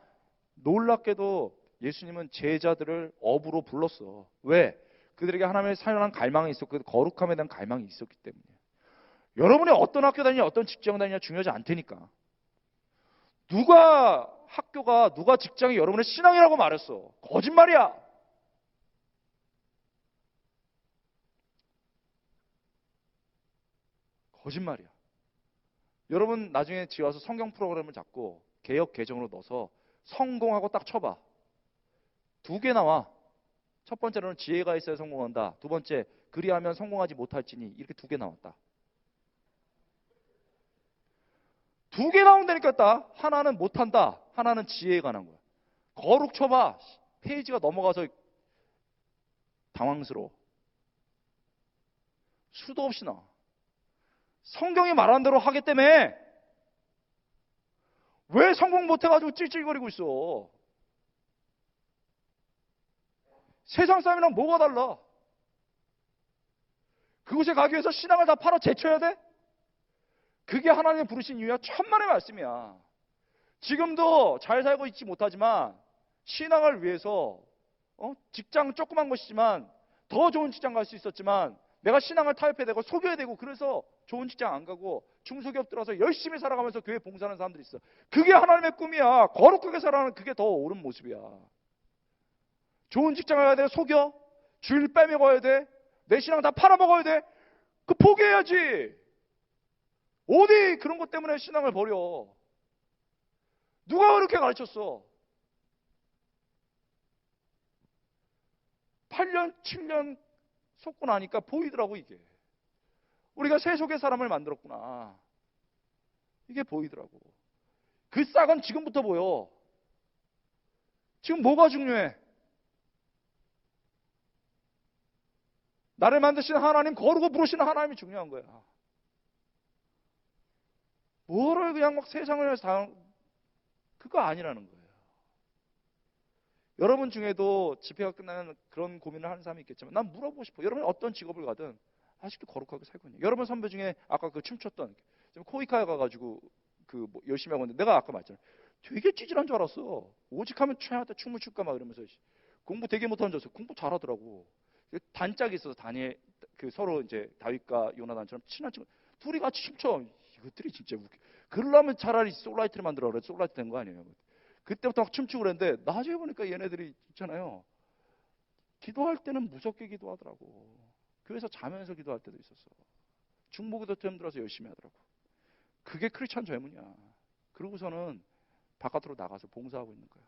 놀랍게도 예수님은 제자들을 업으로 불렀어. 왜? 그들에게 하나님의 사랑한 갈망이 있었고 거룩함에 대한 갈망이 있었기 때문에. 여러분이 어떤 학교 다니냐 어떤 직장 다니냐 중요하지 않다니까. 누가 학교가 누가 직장이 여러분의 신앙이라고 말했어. 거짓말이야. 거짓말이야. 여러분 나중에 집에 와서 성경 프로그램을 잡고 개역 개정으로 넣어서 성공하고 딱 쳐봐. 2개 나와. 첫 번째로는 지혜가 있어야 성공한다. 두 번째, 그리하면 성공하지 못할지니. 이렇게 2개 나왔다. 2개 나온다니까 딱. 하나는 못한다. 하나는 지혜에 관한 거야. 거룩 쳐봐. 페이지가 넘어가서 당황스러워. 수도 없이 나와. 성경이 말하는 대로 하기 때문에 왜 성공 못해가지고 찔찔거리고 있어? 세상 사람이랑 뭐가 달라? 그곳에 가기 위해서 신앙을 다 팔아 제쳐야 돼? 그게 하나님의 부르신 이유야. 천만의 말씀이야. 지금도 잘 살고 있지 못하지만 신앙을 위해서 직장 조그만 것이지만 더 좋은 직장 갈 수 있었지만 내가 신앙을 타협해야 되고 속여야 되고 그래서 좋은 직장 안 가고 중소기업 들어서 열심히 살아가면서 교회 봉사하는 사람들이 있어. 그게 하나님의 꿈이야. 거룩하게 살아가는 그게 더 옳은 모습이야. 좋은 직장을 가야 돼. 속여. 주일 빼먹어야 돼. 내 신앙 다 팔아먹어야 돼. 그 포기해야지. 어디 그런 것 때문에 신앙을 버려. 누가 그렇게 가르쳤어? 8년, 7년 속고 나니까 보이더라고 이게. 우리가 세속의 사람을 만들었구나. 이게 보이더라고. 그 싹은 지금부터 보여. 지금 뭐가 중요해? 나를 만드신 하나님, 거룩고 부르시는 하나님이 중요한 거야. 뭐를 그냥 막 세상을 다 그거 아니라는 거예요. 여러분 중에도 집회가 끝나면 그런 고민을 하는 사람이 있겠지만 난 물어보고 싶어. 여러분 어떤 직업을 가든 아직도 거룩하게 살고 있냐? 여러분 선배 중에 아까 그 춤췄던 코이카에 가가지고 그 뭐 열심히 하고 있는데 내가 아까 말했잖아. 되게 찌질한 줄 알았어. 오직하면 최하한테 춤을 출까 막 이러면서 공부 되게 못하는 줄 알았어. 공부 잘하더라고. 단짝이 있어서 그 서로 이제 다윗과 요나단처럼 친한 친구 둘이 같이 춤춰. 이것들이 진짜 웃겨. 그러려면 차라리 솔라이트를 만들어 그래. 솔라이트 된 거 아니에요. 그때부터 막 춤추고 그랬는데 나중에 보니까 얘네들이 있잖아요. 기도할 때는 무섭게 기도하더라고. 교회에서 자면서 기도할 때도 있었어. 중보기도 때 힘들어서 열심히 하더라고. 그게 크리스찬 젊은이야. 그러고서는 바깥으로 나가서 봉사하고 있는 거야.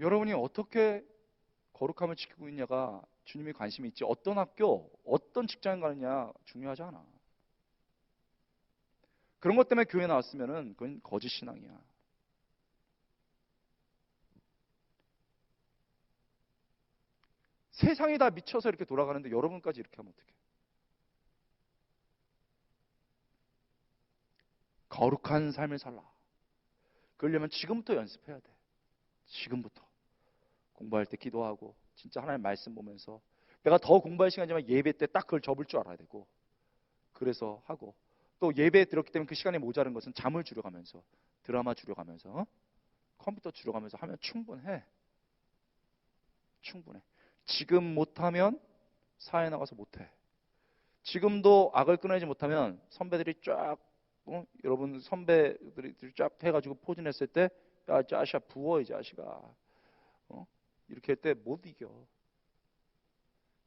여러분이 어떻게 거룩함을 지키고 있냐가 주님이 관심이 있지 어떤 학교, 어떤 직장에 가느냐 중요하지 않아. 그런 것 때문에 교회 나왔으면은 그건 거짓 신앙이야. 세상이 다 미쳐서 이렇게 돌아가는데 여러분까지 이렇게 하면 어떡해? 거룩한 삶을 살라. 그러려면 지금부터 연습해야 돼. 지금부터. 공부할 때 기도하고 진짜 하나님 말씀 보면서 내가 더 공부할 시간이지만 예배 때 딱 그걸 접을 줄 알아야 되고 그래서 하고, 또 예배에 들었기 때문에 그 시간이 모자른 것은 잠을 줄여가면서, 드라마 줄여가면서, 컴퓨터 줄여가면서 하면 충분해. 충분해. 지금 못하면 사회 나가서 못해. 지금도 악을 끊어내지 못하면 선배들이 쫙, 여러분 선배들이 쫙 해가지고 포진했을 때, 야, 자식아 부어, 이 자식아. 이렇게 할 때 못 이겨.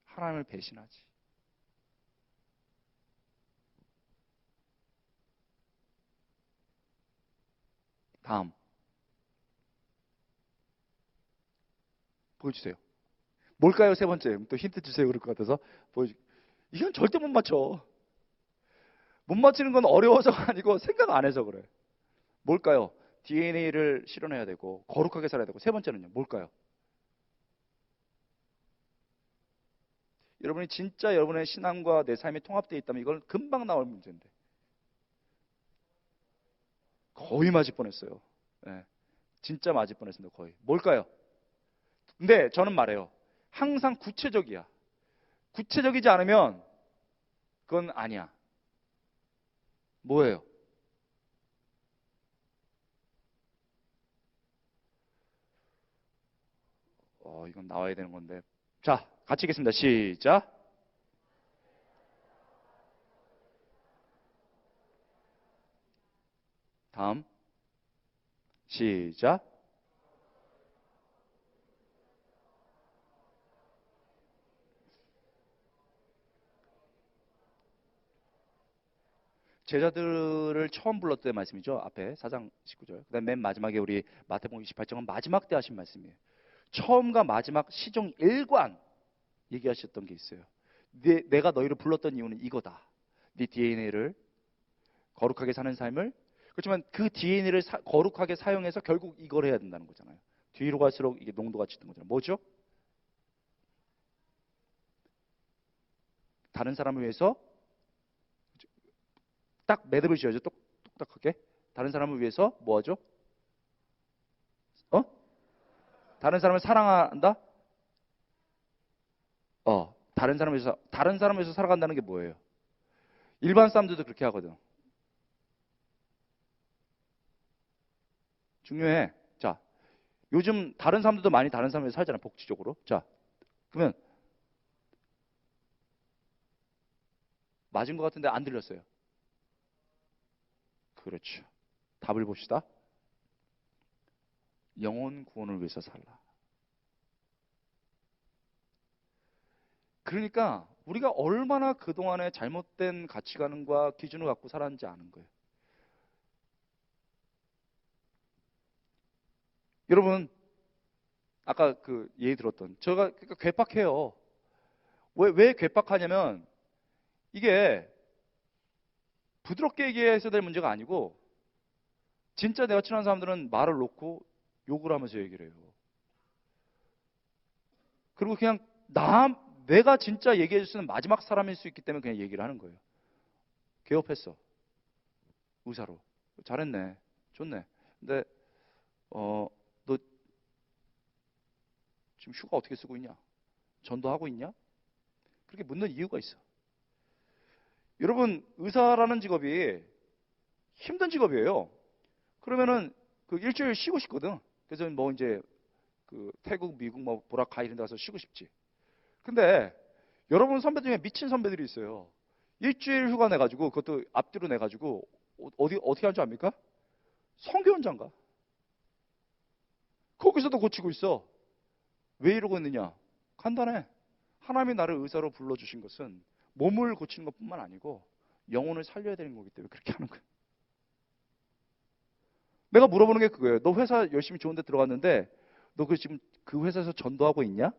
하나님을 배신하지. 다음 보여주세요. 뭘까요? 세 번째. 또 힌트 주세요. 그럴 것 같아서 이건 절대 못 맞춰. 못 맞히는 건 어려워서가 아니고 생각 안 해서 그래. 뭘까요? DNA를 실현해야 되고 거룩하게 살아야 되고, 세 번째는요. 뭘까요? 여러분이 진짜 여러분의 신앙과 내 삶이 통합되어 있다면 이건 금방 나올 문제인데 거의 맞을 뻔했어요. 네, 진짜 맞을 뻔했습니다. 거의. 뭘까요? 근데 저는 말해요. 항상 구체적이야. 구체적이지 않으면 그건 아니야. 뭐예요? 이건 나와야 되는 건데. 자, 같이 읽겠습니다. 시작. 다음. 시작. 제자들을 처음 불렀을 때 말씀이죠. 앞에 4장 19절. 그다음 맨 마지막에 우리 마태복음 28장은 마지막 때 하신 말씀이에요. 처음과 마지막 시종 일관 얘기하셨던 게 있어요. 내가 너희를 불렀던 이유는 이거다. 네 DNA를 거룩하게 사는 삶을, 그렇지만 그 DNA를 거룩하게 사용해서 결국 이걸 해야 된다는 거잖아요. 뒤로 갈수록 이게 농도가 짙은 거잖아요. 뭐죠? 다른 사람을 위해서 딱 매듭을 지어줘. 똑딱하게. 다른 사람을 위해서 뭐 하죠? 어? 다른 사람을 사랑한다? 다른 사람을 위해서 살아간다는 게 뭐예요? 일반 사람들도 그렇게 하거든. 중요해. 자, 요즘 다른 사람들도 많이 다른 사람을 위해서 살잖아, 복지적으로. 자, 그러면 맞은 것 같은데 안 들렸어요. 그렇죠. 답을 봅시다. 영혼 구원을 위해서 살라. 그러니까 우리가 얼마나 그동안에 잘못된 가치관과 기준을 갖고 살았는지 아는 거예요. 여러분, 아까 그 예의 들었던, 제가 그러니까 괴팍해요. 왜 괴팍하냐면, 이게 부드럽게 얘기해서 될 문제가 아니고, 진짜 내가 친한 사람들은 말을 놓고 욕을 하면서 얘기를 해요. 그리고 그냥 내가 진짜 얘기해 줄 수 있는 마지막 사람일 수 있기 때문에 그냥 얘기를 하는 거예요. 개업했어. 의사로. 잘했네. 좋네. 근데 너 지금 휴가 어떻게 쓰고 있냐? 전도하고 있냐? 그렇게 묻는 이유가 있어. 여러분, 의사라는 직업이 힘든 직업이에요. 그러면은 그 일주일 쉬고 싶거든. 그래서 뭐 이제 그 태국, 미국, 뭐 보라카이 이런 데 가서 쉬고 싶지. 근데 여러분 선배 중에 미친 선배들이 있어요. 일주일 휴가 내가지고, 그것도 앞뒤로 내가지고 어떻게 하는 줄 압니까? 성교 현장 가. 거기서도 고치고 있어. 왜 이러고 있느냐? 간단해. 하나님이 나를 의사로 불러주신 것은 몸을 고치는 것뿐만 아니고 영혼을 살려야 되는 거기 때문에 그렇게 하는 거예요. 내가 물어보는 게 그거예요. 너 회사 열심히 좋은 데 들어갔는데 너 지금 그 회사에서 전도하고 있냐?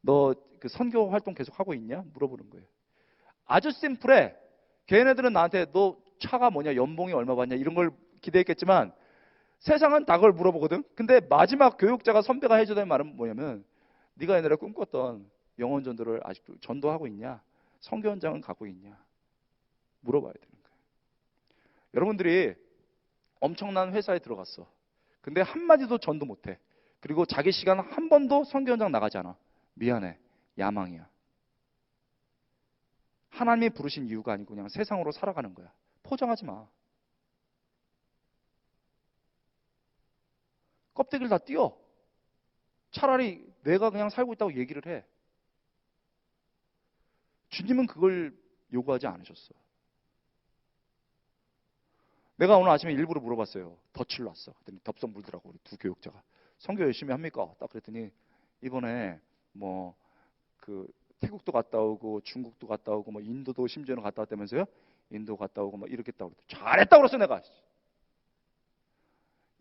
너 그 선교 활동 계속 하고 있냐? 물어보는 거예요. 아주 심플해. 걔네들은 나한테 너 차가 뭐냐? 연봉이 얼마 받냐? 이런 걸 기대했겠지만 세상은 다 그걸 물어보거든. 근데 마지막 교육자가 선배가 해줘야 될 말은 뭐냐면, 네가 옛날에 꿈꿨던 영혼 전도를 아직도 전도하고 있냐? 선교 현장은 가고 있냐? 물어봐야 되는 거예요. 여러분들이 엄청난 회사에 들어갔어. 근데 한마디도 전도 못해. 그리고 자기 시간 한 번도 선교 현장 나가지 않아. 미안해. 야망이야. 하나님이 부르신 이유가 아니고 그냥 세상으로 살아가는 거야. 포장하지 마. 껍데기를 다 띄워. 차라리 내가 그냥 살고 있다고 얘기를 해. 주님은 그걸 요구하지 않으셨어. 내가 오늘 아침에 일부러 물어봤어요. 덫을 놨어. 그랬더니 덥석 물더라고, 우리 두 교육자가. 선교 열심히 합니까? 딱 그랬더니 이번에 뭐 그 태국도 갔다 오고 중국도 갔다 오고 뭐 인도도 심지어는 갔다 왔다면서요? 인도 갔다 오고 뭐 이렇겠다고 그랬더니 잘했다고 그랬어 내가.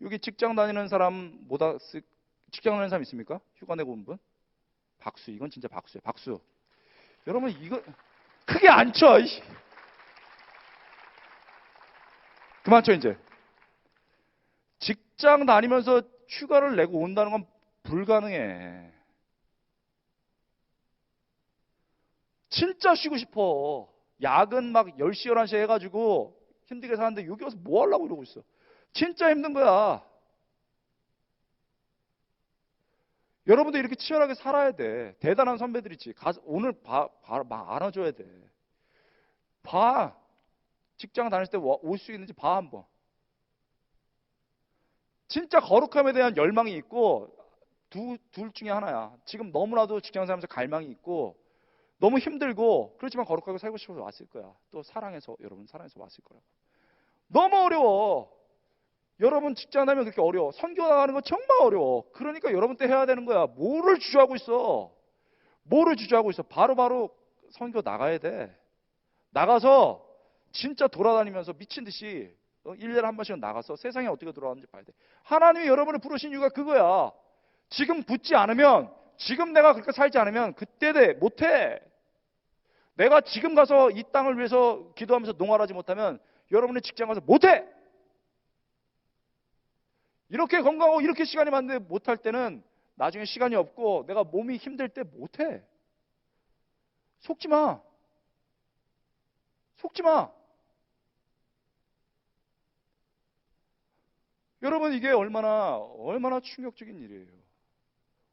여기 직장 다니는 사람 직장 다니는 사람 있습니까? 휴가 내고 온 분? 박수. 이건 진짜 박수예요. 박수. 여러분 이거 크게 안 쳐. 그만 쳐 이제. 직장 다니면서 휴가를 내고 온다는 건 불가능해. 진짜 쉬고 싶어. 야근 막 10시, 11시 해가지고 힘들게 사는데 여기 와서 뭐 하려고 이러고 있어. 진짜 힘든 거야. 여러분도 이렇게 치열하게 살아야 돼. 대단한 선배들 있지. 가서 오늘 막 안아줘야 돼. 봐. 직장 다닐 때 올 수 있는지 봐 한번. 진짜 거룩함에 대한 열망이 있고 둘 중에 하나야. 지금 너무나도 직장 살면서 갈망이 있고 너무 힘들고 그렇지만 거룩하게 살고 싶어서 왔을 거야. 또 사랑해서 여러분 사랑해서 왔을 거라고. 너무 어려워. 여러분 직장 다니면 그렇게 어려워. 선교 나가는 거 정말 어려워. 그러니까 여러분 때 해야 되는 거야. 뭐를 주저하고 있어. 뭐를 주저하고 있어. 바로바로 선교 나가야 돼. 나가서 진짜 돌아다니면서 미친 듯이 1년에 한 번씩은 나가서 세상에 어떻게 돌아가는지 봐야 돼. 하나님이 여러분을 부르신 이유가 그거야. 지금 붙지 않으면, 지금 내가 그렇게 살지 않으면 그때 못해. 내가 지금 가서 이 땅을 위해서 기도하면서 농활하지 못하면 여러분의 직장 가서 못해. 이렇게 건강하고 이렇게 시간이 많은데 못할 때는 나중에 시간이 없고 내가 몸이 힘들 때 못해. 속지 마. 속지 마. 여러분 이게 얼마나 충격적인 일이에요.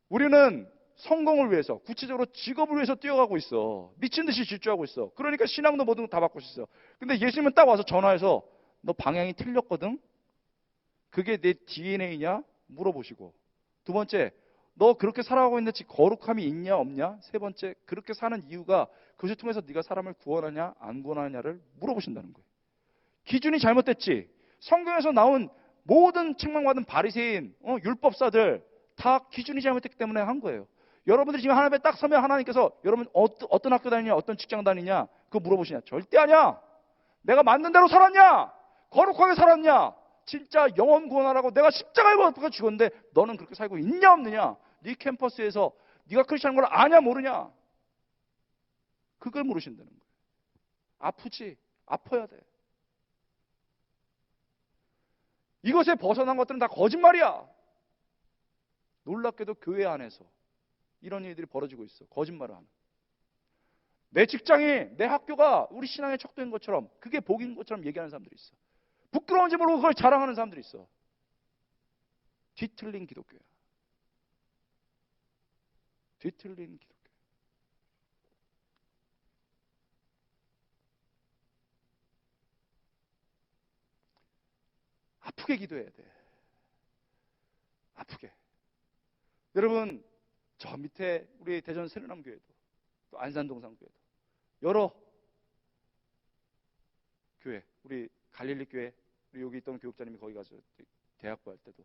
우리는 성공을 위해서, 구체적으로 직업을 위해서 뛰어가고 있어. 미친 듯이 질주하고 있어. 그러니까 신앙도 뭐든 다 바꿀 수 있어. 근데 예수님은 딱 와서 전화해서 너 방향이 틀렸거든? 그게 내 DNA냐? 물어보시고. 두 번째, 너 그렇게 살아가고 있는데 거룩함이 있냐 없냐? 세 번째, 그렇게 사는 이유가 그것을 통해서 네가 사람을 구원하냐 안 구원하냐를 물어보신다는 거예요. 기준이 잘못됐지. 성경에서 나온 모든 책망받은 바리새인, 율법사들 다 기준이 잘못됐기 때문에 한 거예요. 여러분들이 지금 하나님 앞에 딱 서면 하나님께서 여러분 어떤 학교 다니냐, 어떤 직장 다니냐 그거 물어보시냐? 절대 아니야. 내가 맞는 대로 살았냐? 거룩하게 살았냐? 진짜 영혼 구원하라고 내가 십자가에 못 박혀 죽었는데 너는 그렇게 살고 있냐 없느냐? 네 캠퍼스에서 네가 크리스찬인 걸 아냐 모르냐? 그걸 물으신다는 거예요. 아프지? 아파야 돼. 이것에 벗어난 것들은 다 거짓말이야. 놀랍게도 교회 안에서 이런 일들이 벌어지고 있어. 거짓말을 하는. 내 직장이, 내 학교가 우리 신앙의 척도인 것처럼, 그게 복인 것처럼 얘기하는 사람들이 있어. 부끄러운지 모르고 그걸 자랑하는 사람들이 있어. 뒤틀린 기독교야. 뒤틀린 기독교. 아프게 기도해야 돼. 아프게. 여러분, 저 밑에 우리 대전 세르남 교회도, 또 안산동산 교회도, 여러 교회, 우리 갈릴리 교회, 우리 여기 있던 교육자님이 거기 가서 대학부 할 때도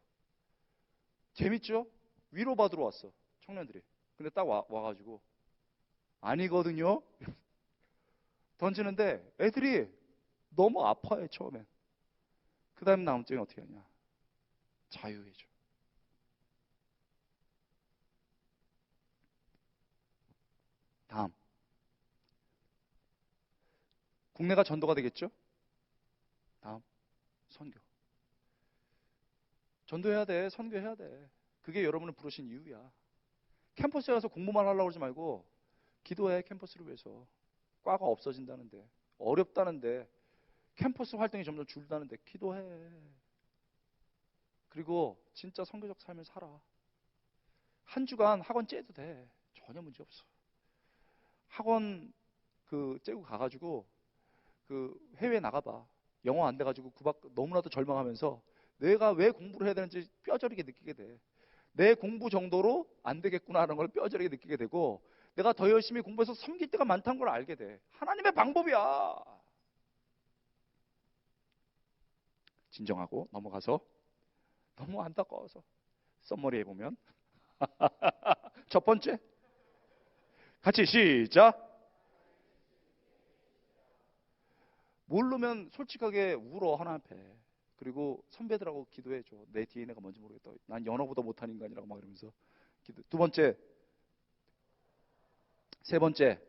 재밌죠? 위로받으러 왔어, 청년들이. 근데 딱 와가지고 아니거든요? 던지는데 애들이 너무 아파해 처음엔. 그 다음에 다음 주에 어떻게 하냐? 자유해줘. 다음, 국내가 전도가 되겠죠? 다음, 선교. 전도해야 돼. 선교해야 돼. 그게 여러분을 부르신 이유야. 캠퍼스에 가서 공부만 하려고 그러지 말고 기도해. 캠퍼스를 위해서. 과가 없어진다는데, 어렵다는데, 캠퍼스 활동이 점점 줄다는데 기도해. 그리고 진짜 선교적 삶을 살아. 한 주간 학원 째도 돼. 전혀 문제 없어. 학원 째고 가가지고 해외에 나가봐. 영어 안 돼가지고 너무나도 절망하면서 내가 왜 공부를 해야 되는지 뼈저리게 느끼게 돼. 내 공부 정도로 안 되겠구나 하는 걸 뼈저리게 느끼게 되고, 내가 더 열심히 공부해서 섬길 때가 많다는 걸 알게 돼. 하나님의 방법이야. 진정하고 넘어가서, 너무 안타까워서 썸머리 해보면 첫 번째, 같이 시작. 모르면 솔직하게 울어 하나님 앞에. 그리고 선배들하고 기도해줘. 내 DNA가 뭔지 모르겠다. 난 연어보다 못한 인간이라고 막 이러면서 기도. 두 번째, 세 번째.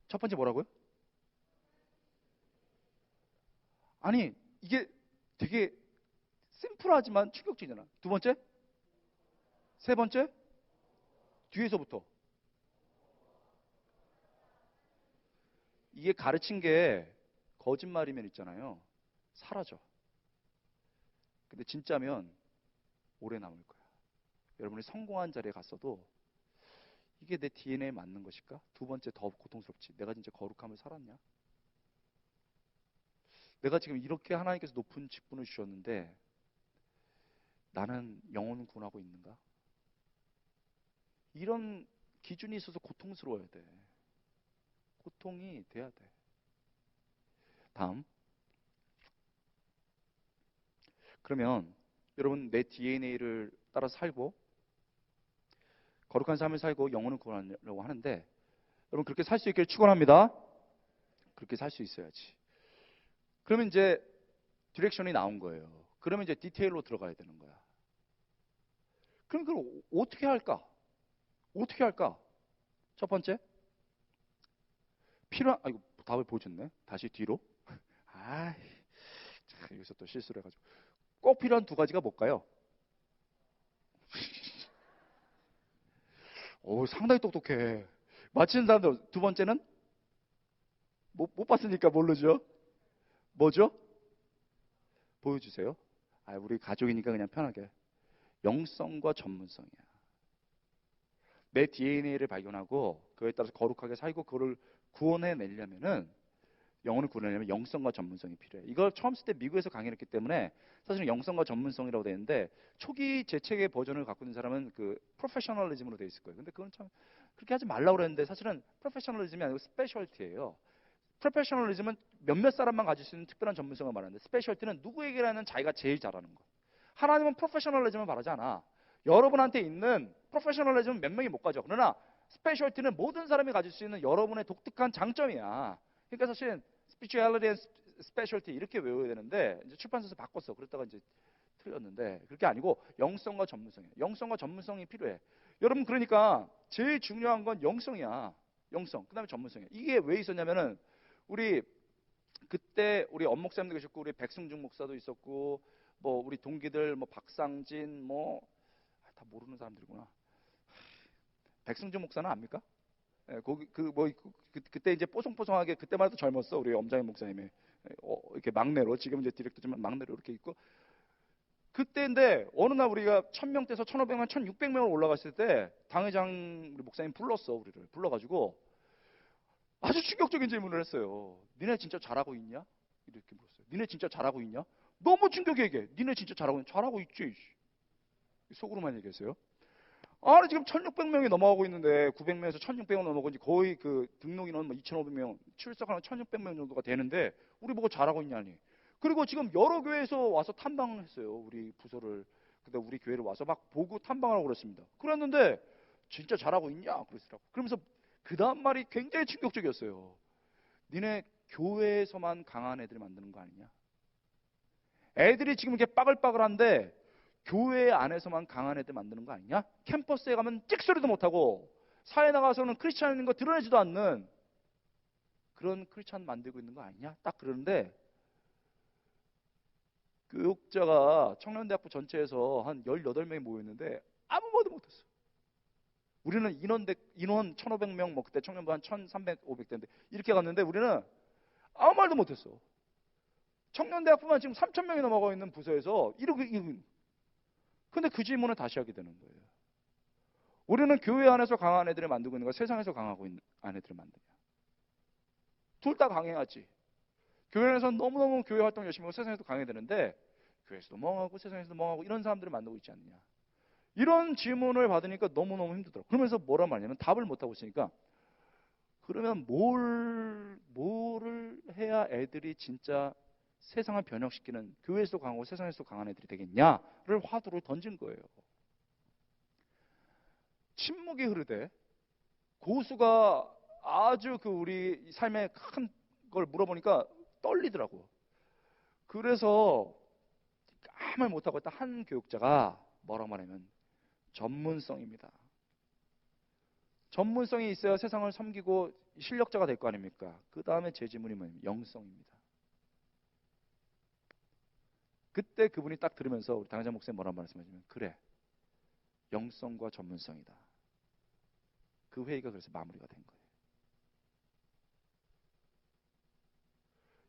첫 번째 뭐라고요? 아니, 이게 되게 심플하지만 충격적이잖아. 두 번째, 세 번째, 뒤에서부터. 이게 가르친 게 거짓말이면 있잖아요. 사라져. 근데 진짜면 오래 남을 거야. 여러분이 성공한 자리에 갔어도 이게 내 DNA에 맞는 것일까? 두 번째, 더 고통스럽지. 내가 진짜 거룩함을 살았냐? 내가 지금 이렇게 하나님께서 높은 직분을 주셨는데 나는 영혼을 구원하고 있는가? 이런 기준이 있어서 고통스러워야 돼. 고통이 돼야 돼. 다음. 그러면 여러분, 내 DNA를 따라 살고 거룩한 삶을 살고 영혼을 구원하려고 하는데, 여러분 그렇게 살 수 있기를 축원합니다. 그렇게 살 수 있어야지. 그러면 이제 디렉션이 나온 거예요. 그러면 이제 디테일로 들어가야 되는 거야. 그럼 그걸 어떻게 할까? 어떻게 할까? 첫 번째, 이거 답을 보여줬네. 다시 뒤로. 아, 여기서 또 실수를 해가지고. 꼭 필요한 두 가지가 뭘까요? 오, 상당히 똑똑해. 맞히는 사람들. 두 번째는 못 봤으니까 모르죠. 뭐죠? 보여주세요. 우리 가족이니까 그냥 편하게. 영성과 전문성이야. 내 DNA를 발견하고 그에 따라서 거룩하게 살고 그거를 구원해내려면은, 영혼을 구원하려면 영성과 전문성이 필요해. 이걸 처음 쓸 때 미국에서 강의를 했기 때문에 사실은 영성과 전문성이라고 되어 있는데, 초기 제 책의 버전을 갖고 있는 사람은 프로페셔널리즘으로 되어 있을 거예요. 근데 그건 참 그렇게 하지 말라고 그랬는데, 사실은 프로페셔널리즘이 아니고 스페셜티예요. 프로페셔널리즘은 몇몇 사람만 가질 수 있는 특별한 전문성을 말하는데, 스페셜티는 누구에게라는 자기가 제일 잘하는 거. 하나님은 프로페셔널리즘을 말하지 않아. 여러분한테 있는 프로페셔널리즘은 몇 명이 못 가져. 그러나 스페셜티는 모든 사람이 가질 수 있는 여러분의 독특한 장점이야. 그러니까 사실 spirituality and specialty 이렇게 외워야 되는데, 이제 출판사에서 바꿨어. 그랬다가 이제 틀렸는데, 그렇게 아니고 영성과 전문성이야. 영성과 전문성이 필요해. 여러분, 그러니까 제일 중요한 건 영성이야. 영성. 그다음에 전문성이야. 이게 왜 있었냐면은, 우리 그때 우리 엄목사님도 계셨고, 우리 백승중 목사도 있었고, 뭐 우리 동기들 뭐 박상진 다 모르는 사람들이구나. 백승중 목사는 압니까? 예, 거기 그때 이제 뽀송뽀송하게, 그때만 해도 젊었어. 우리 엄장현 목사님이 이렇게 막내로, 지금 이제 디렉터지만 막내로 이렇게 있고. 그때인데 어느 날 우리가 1000명대에서 1500명, 1600명을 올라갔을 때 당회장 우리 목사님 불렀어. 우리를 불러가지고 아주 충격적인 질문을 했어요. 니네 진짜 잘하고 있냐? 이렇게 물었어요. 니네 진짜 잘하고 있냐? 너무 충격이게. 니네 진짜 잘하고 있냐? 잘하고 있지. 속으로만 얘기했어요. 지금 1600명이 넘어가고 있는데, 900명에서 1600명 넘어가고 이제 거의 등록 인원 2500명, 출석하는 1600명 정도가 되는데 우리 보고 잘하고 있냐니. 그리고 지금 여러 교회에서 와서 탐방을 했어요. 우리 부서를. 근데 우리 교회를 와서 막 보고 탐방하라고 그랬습니다. 그랬는데 진짜 잘하고 있냐? 그러더라고. 그러면서 그 다음 말이 굉장히 충격적이었어요. 니네 교회에서만 강한 애들이 만드는 거 아니냐? 애들이 지금 이렇게 빠글빠글한데 교회 안에서만 강한 애들 만드는 거 아니냐? 캠퍼스에 가면 찍소리도 못하고 사회 나가서는 크리스찬인 거 드러내지도 않는 그런 크리스찬 만들고 있는 거 아니냐? 딱 그러는데, 교육자가 청년대학부 전체에서 한 18명이 모였는데 아무 말도 못했어. 우리는 인원 1500명, 뭐 그때 청년부 한 1300, 500대인데 이렇게 갔는데 우리는 아무 말도 못했어. 청년대학부만 지금 3000명이 넘어가 있는 부서에서 이렇게. 근데 그 질문을 다시 하게 되는 거예요. 우리는 교회 안에서 강한 애들을 만들고 있는 거, 세상에서 강하고 있는 애들을 만드냐? 둘 다 강해야지. 교회 안에서 너무너무 교회 활동 열심히 하고 세상에서도 강해야 되는데 교회에서도 멍하고 세상에서도 멍하고 이런 사람들을 만들고 있지 않느냐? 이런 질문을 받으니까 너무너무 힘들더라고. 그러면서 뭐란 말이냐면 답을 못하고 있으니까 그러면 뭐를 해야 애들이 진짜 세상을 변혁시키는, 교회에서도 강하고 세상에서도 강한 애들이 되겠냐를 화두를 던진 거예요. 침묵이 흐르되 고수가 아주 그 우리 삶의 큰 걸 물어보니까 떨리더라고. 그래서 아무 말 못하고 있다 한 교육자가 뭐라고 말하면 전문성입니다. 전문성이 있어야 세상을 섬기고 실력자가 될 거 아닙니까? 그 다음에 제 질문이 뭐냐면 영성입니다. 그때 그분이 딱 들으면서 우리 당회장 목사님 뭐라고 말씀하시면 그래, 영성과 전문성이다. 그 회의가 그래서 마무리가 된 거예요.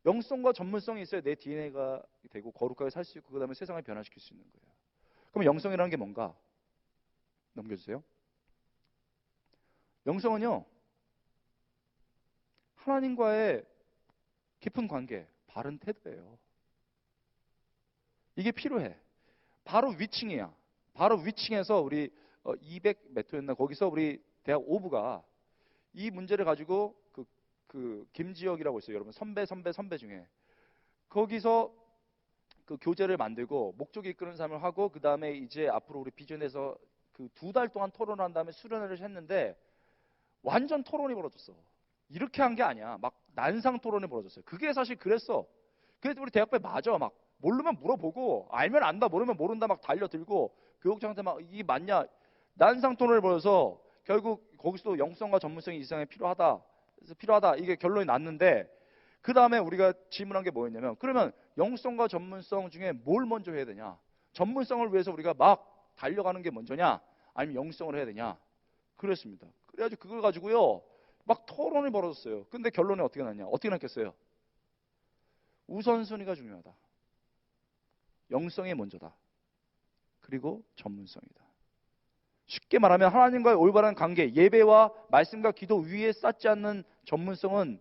영성과 전문성이 있어야 내 DNA가 되고 거룩하게 살 수 있고 그 다음에 세상을 변화시킬 수 있는 거예요. 그럼 영성이라는 게 뭔가? 넘겨주세요. 영성은요, 하나님과의 깊은 관계, 바른 태도예요. 이게 필요해. 바로 위층이야. 바로 위층에서 우리 200 몇 호였나 거기서 우리 대학 오부가 이 문제를 가지고 그 김지혁이라고 있어요. 여러분 선배 중에 거기서 그 교재를 만들고 목적이 이끄는 삶을 하고 그 다음에 이제 앞으로 우리 비전에서 그 2달 동안 토론을 한 다음에 수련회를 했는데 완전 토론이 벌어졌어. 이렇게 한 게 아니야. 막 난상 토론이 벌어졌어요. 그게 사실 그랬어. 그래도 우리 대학교에 맞아. 막 모르면 물어보고 알면 안다, 모르면 모른다 막 달려들고 교육장한테 막 이게 맞냐 난상 토론을 벌여서 결국 거기서도 영성과 전문성이 이상에 필요하다. 그래서 필요하다. 이게 결론이 났는데 그 다음에 우리가 질문한 게 뭐였냐면 그러면 영성과 전문성 중에 뭘 먼저 해야 되냐? 전문성을 위해서 우리가 막 달려가는 게 먼저냐? 아니면 영성을 해야 되냐? 그랬습니다. 그래가지고 그걸 가지고요 막 토론이 벌어졌어요. 근데 결론이 어떻게 났냐? 어떻게 났겠어요? 우선순위가 중요하다. 영성이 먼저다. 그리고 전문성이다. 쉽게 말하면 하나님과의 올바른 관계, 예배와 말씀과 기도 위에 쌓지 않는 전문성은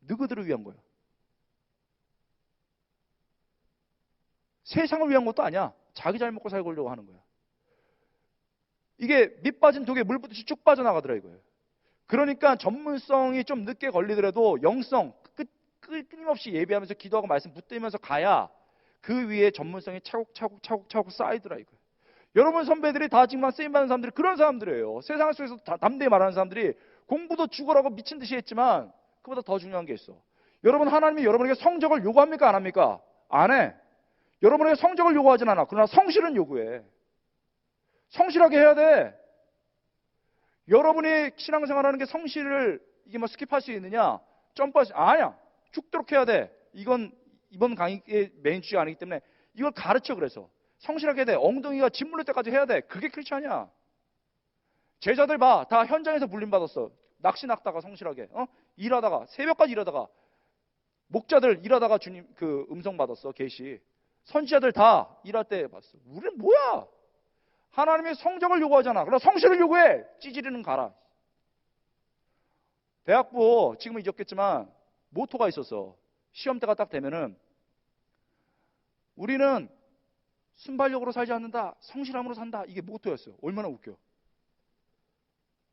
누구들을 위한 거예요? 세상을 위한 것도 아니야. 자기 잘 먹고 살려고 하는 거야. 이게 밑 빠진 독에 물 붓듯이 쭉 빠져나가더라 이거예요. 그러니까 전문성이 좀 늦게 걸리더라도 영성, 끊임없이 예배하면서 기도하고 말씀 붙들면서 가야 그 위에 전문성이 차곡차곡 쌓이더라 이거예요. 여러분 선배들이 다 지금 쓰임받는 사람들이 그런 사람들이에요. 세상 속에서 담대히 말하는 사람들이 공부도 죽어라고 미친 듯이 했지만 그보다 더 중요한 게 있어. 여러분 하나님이 여러분에게 성적을 요구합니까? 안 합니까? 안 해. 여러분에게 성적을 요구하진 않아. 그러나 성실은 요구해. 성실하게 해야 돼. 여러분이 신앙생활하는 게 성실을 이게 뭐 스킵할 수 있느냐? 점프할 수 아니야. 죽도록 해야 돼. 이건 이번 강의의 메인 주제가 아니기 때문에 이걸 가르쳐. 그래서 성실하게 해야 돼. 엉덩이가 짓물릴 때까지 해야 돼. 그게 크리스찬이야. 제자들 봐. 다 현장에서 불림받았어. 낚시 낚다가 성실하게 일하다가 새벽까지 일하다가 목자들 일하다가 주님 그 음성 받았어. 계시. 선지자들 다 일할 때 봤어. 우리는 뭐야? 하나님의 성적을 요구하잖아. 그러나 성실을 요구해. 찌질이는 가라. 대학부 지금은 잊었겠지만 모토가 있었어. 시험 때가 딱 되면은 우리는 순발력으로 살지 않는다. 성실함으로 산다. 이게 모토였어요. 얼마나 웃겨.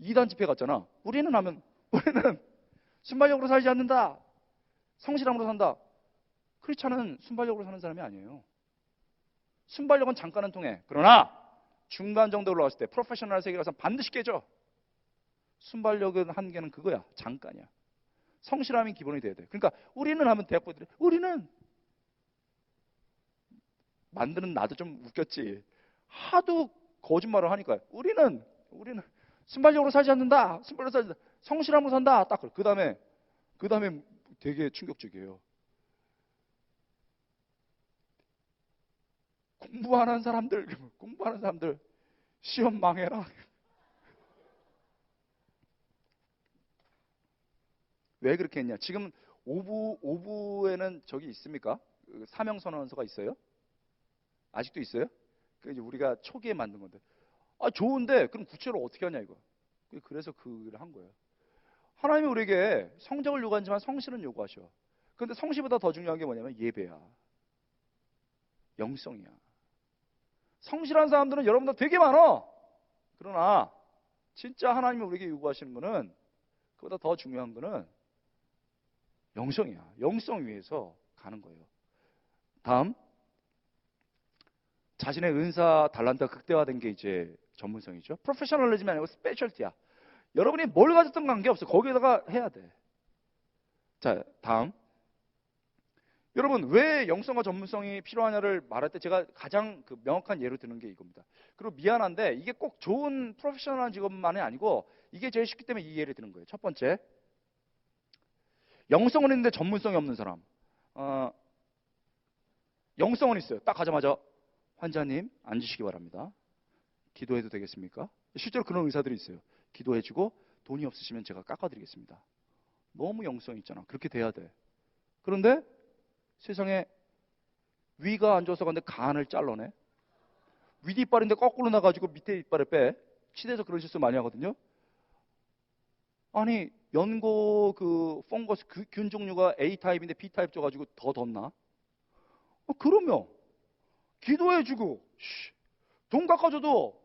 2단 집회 갔잖아. 우리는 순발력으로 살지 않는다. 성실함으로 산다. 크리스찬은 순발력으로 사는 사람이 아니에요. 순발력은 잠깐은 통해. 그러나 중간 정도 올라왔을 때 프로페셔널 세계 가서 반드시 깨져. 순발력은 한계는 그거야. 잠깐이야. 성실함이 기본이 돼야 돼. 그러니까 우리는 하면 대학부들이 우리는 만드는 나도 좀 웃겼지. 하도 거짓말을 하니까 우리는 순발력으로 살지 않는다. 순발력으로 살지 않는다. 성실함으로 산다. 딱 그 다음에 되게 충격적이에요. 공부하는 사람들 시험 망해라. 왜 그렇게 했냐? 지금 오부에는 저기 있습니까? 사명선언서가 있어요? 아직도 있어요? 그 이제 우리가 초기에 만든 건데 아, 좋은데 그럼 구체로 어떻게 하냐 이거. 그래서 그 일을 한 거예요. 하나님이 우리에게 성적을 요구하지만 성실은 요구하셔. 근데 성실보다 더 중요한 게 뭐냐면 예배야. 영성이야. 성실한 사람들은 여러분들 되게 많아. 그러나 진짜 하나님이 우리에게 요구하시는 거는, 그보다 더 중요한 거는 영성이야. 영성 위에서 가는 거예요. 다음, 자신의 은사, 달란트가 극대화된 게 이제 전문성이죠. 프로페셔널리즘이 아니고 스페셜티야. 여러분이 뭘 가졌던 관계없어. 거기에다가 해야 돼. 자, 다음. 여러분, 왜 영성과 전문성이 필요하냐를 말할 때 제가 가장 그 명확한 예로 드는 게 이겁니다. 그리고 미안한데 이게 꼭 좋은 프로페셔널한 직업만이 아니고 이게 제일 쉽기 때문에 이 예를 드는 거예요. 첫 번째, 영성은 있는데 전문성이 없는 사람. 영성은 있어요. 딱 가자마자 환자님 앉으시기 바랍니다. 기도해도 되겠습니까? 실제로 그런 의사들이 있어요. 기도해주고 돈이 없으시면 제가 깎아드리겠습니다. 너무 영성 있잖아. 그렇게 돼야 돼. 그런데 세상에 위가 안 좋아서 근데 간을 잘라내. 윗이빨인데 거꾸로 나가지고 밑에 이빨을 빼. 치대에서 그런 실수 많이 하거든요. 아니 연고 그 펑거스 균 종류가 A 타입인데 B 타입 줘가지고 더 덧나? 그러면 기도해주고 돈 깎아줘도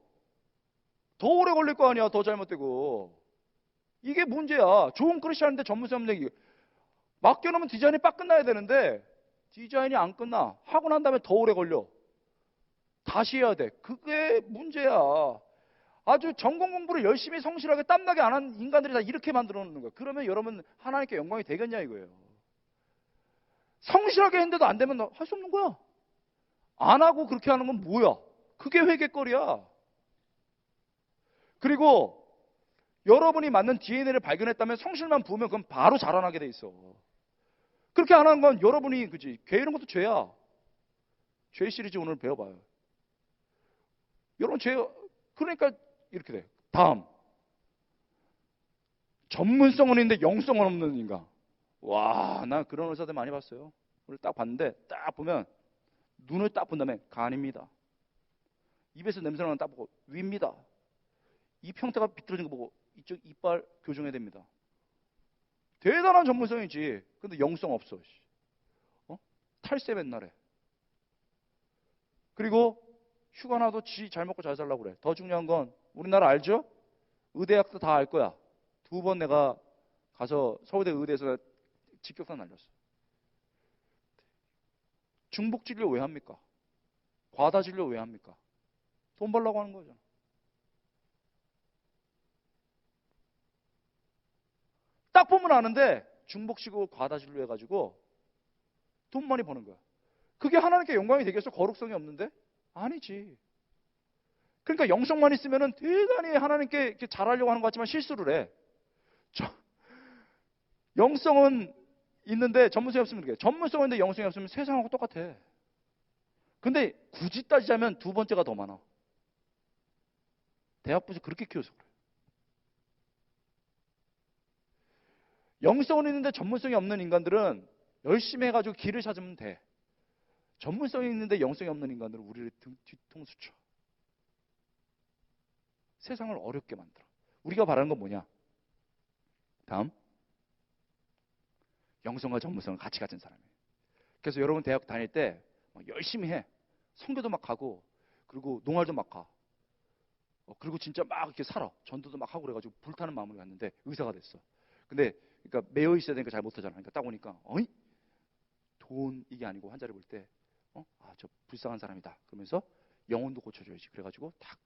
더 오래 걸릴 거 아니야. 더 잘못되고. 이게 문제야. 좋은 크리스천인데 전문성 없는 얘기. 맡겨놓으면 디자인이 빡 끝나야 되는데 디자인이 안 끝나. 하고 난 다음에 더 오래 걸려. 다시 해야 돼. 그게 문제야. 아주 전공 공부를 열심히 성실하게 땀나게 안 한 인간들이 다 이렇게 만들어 놓는 거야. 그러면 여러분 하나님께 영광이 되겠냐 이거예요. 성실하게 했는데도 안 되면 할 수 없는 거야. 안 하고 그렇게 하는 건 뭐야? 그게 회개거리야. 그리고 여러분이 맞는 DNA를 발견했다면 성실만 부으면 그건 바로 자라나게 돼 있어. 그렇게 안 하는 건 여러분이 그지. 게으른 것도 죄야. 죄 시리즈 오늘 배워봐요. 여러분 죄, 그러니까 이렇게 돼. 다음, 전문성은 있는데 영성은 없는 인간. 와, 나 그런 의사들 많이 봤어요. 오늘 딱 봤는데 딱 보면 눈을 딱 본 다음에 간입니다. 입에서 냄새 나는 딱 보고 위입니다. 입 형태가 비뚤어진 거 보고 이쪽 이빨 교정해야 됩니다. 대단한 전문성이지. 근데 영성 없어. 탈세 맨날 해. 그리고 휴가 나도 지 잘 먹고 잘 살라고 그래. 더 중요한 건 우리나라 알죠? 의대학도 다 알 거야. 2번 내가 가서 서울대 의대에서 직격탄 날렸어. 중복 진료 왜 합니까? 과다 진료 왜 합니까? 돈 벌려고 하는 거죠. 딱 보면 아는데 중복시고 과다 진료 해가지고 돈 많이 버는 거야. 그게 하나님께 영광이 되겠어? 거룩성이 없는데? 아니지. 그러니까 영성만 있으면은 대단히 하나님께 이렇게 잘하려고 하는 것 같지만 실수를 해. 영성은 있는데 전문성이 없으면 그래. 전문성은 있는데 영성이 없으면 세상하고 똑같아. 근데 굳이 따지자면 두 번째가 더 많아. 대학부에서 그렇게 키워서 그래. 영성은 있는데 전문성이 없는 인간들은 열심히 해가지고 길을 찾으면 돼. 전문성이 있는데 영성이 없는 인간들은 우리를 뒤통수 쳐. 세상을 어렵게 만들어. 우리가 바라는 건 뭐냐? 다음, 영성과 전문성을 같이 가진 사람이에요. 그래서 여러분 대학 다닐 때 열심히 해. 선교도 막 가고, 그리고 농활도 막 가. 그리고 진짜 막 이렇게 살아. 전도도 막 하고 그래가지고 불타는 마음으로 갔는데 의사가 됐어. 근데 그러니까 매여 있어야 되니까 잘 못하잖아. 그러니까 딱 오니까 돈 이게 아니고 환자를 볼 때 저 불쌍한 사람이다. 그러면서 영혼도 고쳐줘야지. 그래가지고 딱